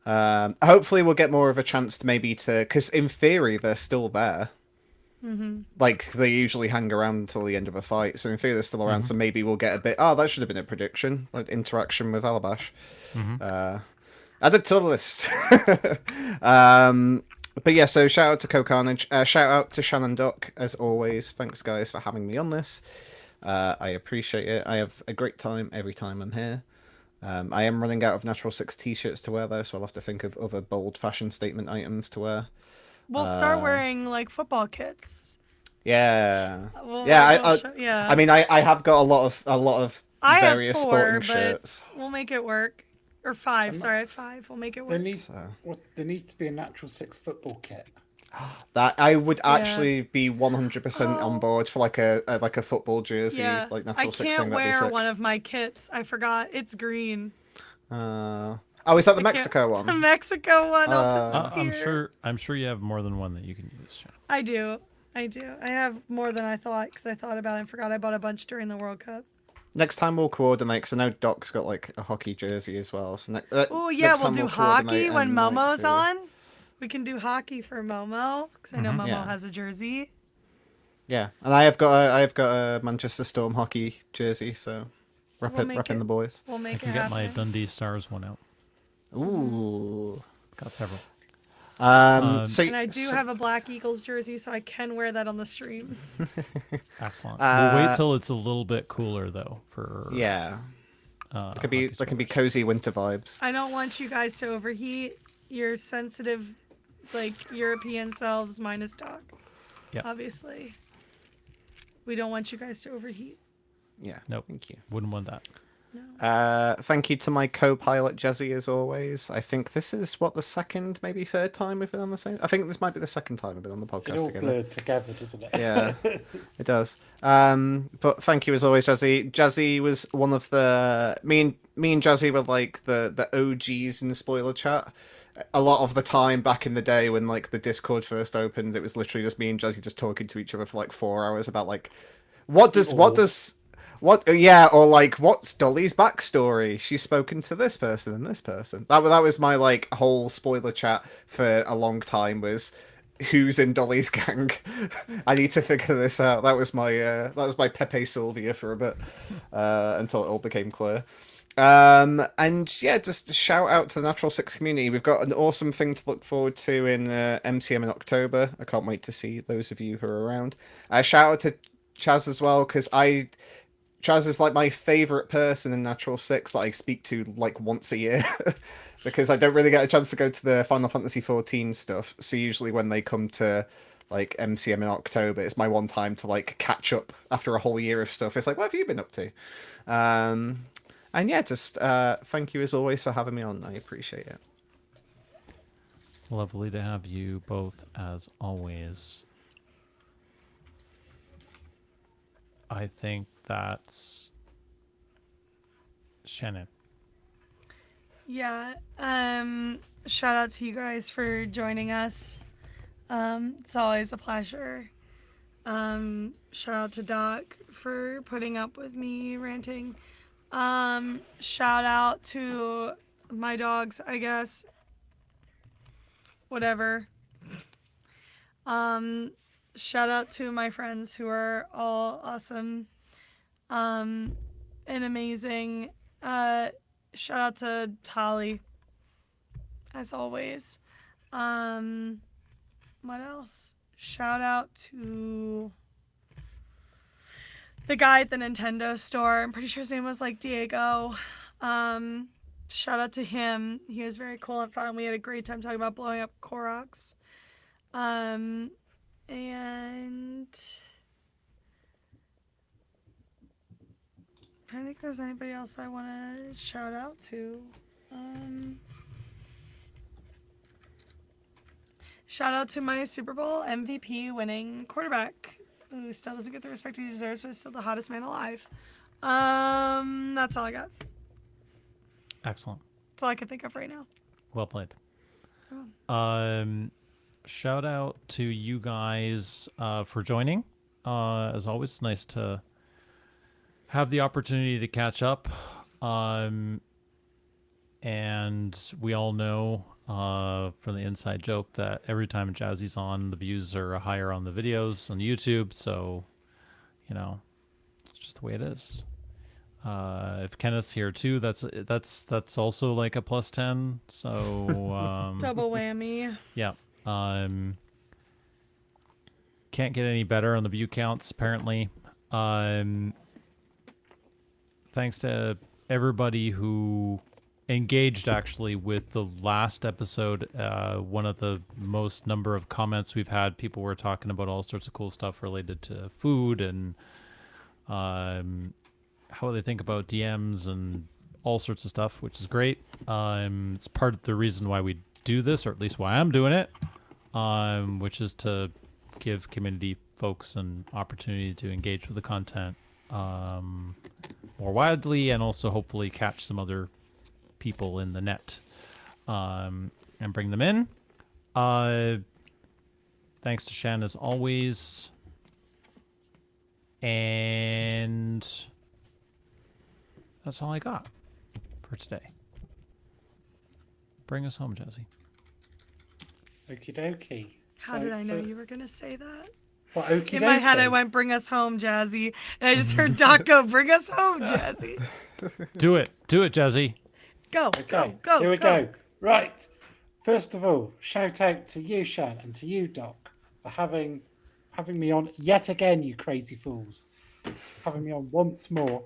Hopefully we'll get more of a chance to because in theory they're still there. Like they usually hang around until the end of a fight, so in theory they're still around. So maybe we'll get a bit. Oh, that should have been a prediction, like interaction with Alabash. Added to the list. But yeah, so shout out to CoCarnage. Shout out to Shannon Duck, as always. Thanks, guys, for having me on this. I appreciate it. I have a great time every time I'm here. I am running out of Natural 6 t-shirts to wear, though, so I'll have to think of other bold fashion statement items to wear. We'll start wearing, like, football kits. Yeah. Yeah. I mean, I have got a lot of various sporting shirts. We'll make it work. Or 5, sorry, 5. We'll make it work. There needs to be a Natural 6 football kit. That I would actually be 100% on board for like a football jersey, like Natural Six thing. I can't That'd be wear sick. one of my kits. I forgot. It's green. Oh, is that the Mexico one? The Mexico one. I'll disappear. I'm sure you have more than one that you can use, Shan. I do. I have more than I thought because I thought about it and forgot I bought a bunch during the World Cup. Next time we'll coordinate because I know Doc's got like a hockey jersey as well. So oh yeah, we'll do hockey when Momo's like, on. We can do hockey for Momo because I know Momo has a jersey. Yeah, and I've got a Manchester Storm hockey jersey, so repping the boys. We'll make I can get my Dundee Stars one out. Ooh, got several. And I do have a Black Eagles jersey, so I can wear that on the stream. Excellent. We'll wait till it's a little bit cooler though. There can be cozy winter vibes. I don't want you guys to overheat. Your sensitive, like European selves, minus Doc. Yeah. Obviously, we don't want you guys to overheat. Yeah. Nope. Thank you. Wouldn't want that. No. Thank you to my co-pilot Jazzy as always. I think this is the second, maybe third time we've been on the same. I think this might be the second time we've been on the podcast it all together. blurred together, doesn't it? Yeah, it does. But thank you as always, Jazzy. Jazzy was one of the me and Jazzy were like the OGs in the spoiler chat. A lot of the time back in the day when like the Discord first opened, it was literally just me and Jazzy just talking to each other for like 4 hours about like what's Dolly's backstory? She's spoken to this person and this person. That was my like whole spoiler chat for a long time was who's in Dolly's gang. I need to figure this out. That was my Pepe Sylvia for a bit until it all became clear. And yeah, just shout out to the Natural Six community. We've got an awesome thing to look forward to in MCM in October. I can't wait to see those of you who are around. Shout out to Chaz as well, because Chaz is like my favorite person in Natural Six that I speak to like once a year. Because I don't really get a chance to go to the Final Fantasy XIV stuff. So usually when they come to like MCM in October, it's my one time to like catch up after a whole year of stuff. It's like, what have you been up to? And yeah, just thank you as always for having me on. I appreciate it. Lovely to have you both as always. I think that's Shannon. Yeah. Shout out to you guys for joining us. It's always a pleasure. Shout out to Doc for putting up with me ranting. Shout out to my dogs, I guess. Whatever. Shout out to my friends who are all awesome and amazing. Shout out to Holly, as always. What else? Shout out to the guy at the Nintendo store. I'm pretty sure his name was like Diego. Shout out to him. He was very cool and fun. We had a great time talking about blowing up Koroks. And I don't think there's anybody else I want to shout out to. Shout out to my Super Bowl MVP winning quarterback, who still doesn't get the respect he deserves, but is still the hottest man alive. That's all I got. Excellent. That's all I can think of right now. Well played. Shout out to you guys for joining. As always, it's nice to have the opportunity to catch up. And we all know from the inside joke that every time Jazzy's on, the views are higher on the videos on YouTube. So, you know, it's just the way it is. If Kenneth's here too, that's also like a plus 10. So double whammy. Yeah. Can't get any better on the view counts apparently. Thanks to everybody who engaged actually with the last episode. One of the most number of comments we've had, people were talking about all sorts of cool stuff related to food and how they think about DMs and all sorts of stuff, which is great. It's part of the reason why we do this, or at least why I'm doing it. which is to give community folks an opportunity to engage with the content more widely, and also hopefully catch some other people in the net and bring them in. Thanks to Shan as always. And that's all I got for today. Bring us home, Jazzy. Okie dokie. How did I know you were going to say that? Well, okie In my head, I went, bring us home, Jazzy. And I just heard Doc go, bring us home, Jazzy. Do it, Jazzy. Go, Okay, go. Here we go. Right. First of all, shout out to you, Shan, and to you, Doc, for having me on yet again, you crazy fools. Having me on once more.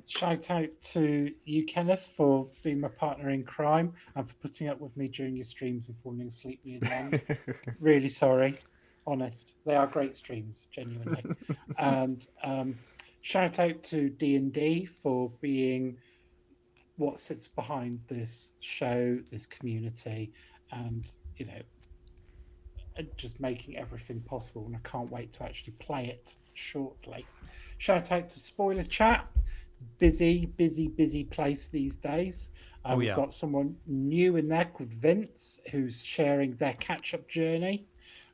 Shout out to you, Kenneth, for being my partner in crime and for putting up with me during your streams and falling asleep near the end. Really sorry. Honest. They are great streams, genuinely. And shout out to D&D for being what sits behind this show, this community, and, you know, just making everything possible. And I can't wait to actually play it shortly. Shout out to Spoiler Chat. Busy place these days. We've got someone new in there called Vince, who's sharing their catch-up journey.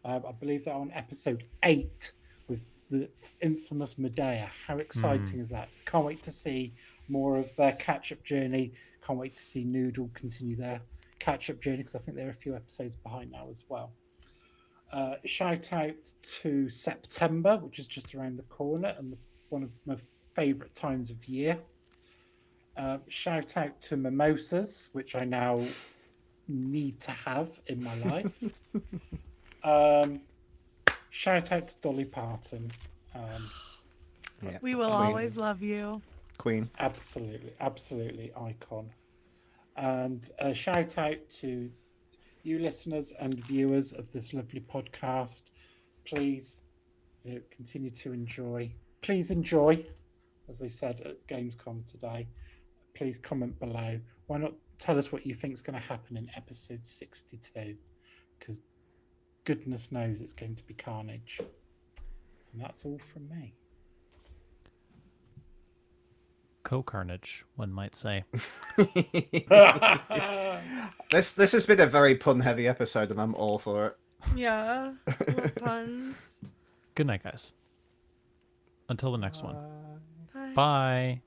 I believe they're on episode 8 with the infamous Medea. How exciting is that? Can't wait to see more of their catch-up journey. Can't wait to see Noodle continue their catch-up journey, because I think they're a few episodes behind now as well. Shout out to September, which is just around the corner and one of my favourite times of year. Shout out to mimosas, which I now need to have in my life. Shout out to Dolly Parton. We will always love you. Queen. Absolutely icon. And a shout out to you listeners and viewers of this lovely podcast. Please continue to enjoy. Please enjoy, as they said at Gamescom today. Please comment below. Why not tell us what you think is going to happen in episode 62? Because goodness knows it's going to be carnage. And that's all from me. Co-carnage, one might say. This has been a very pun-heavy episode, and I'm all for it. Yeah, love puns. Good night, guys. Until the next one. Bye. Bye.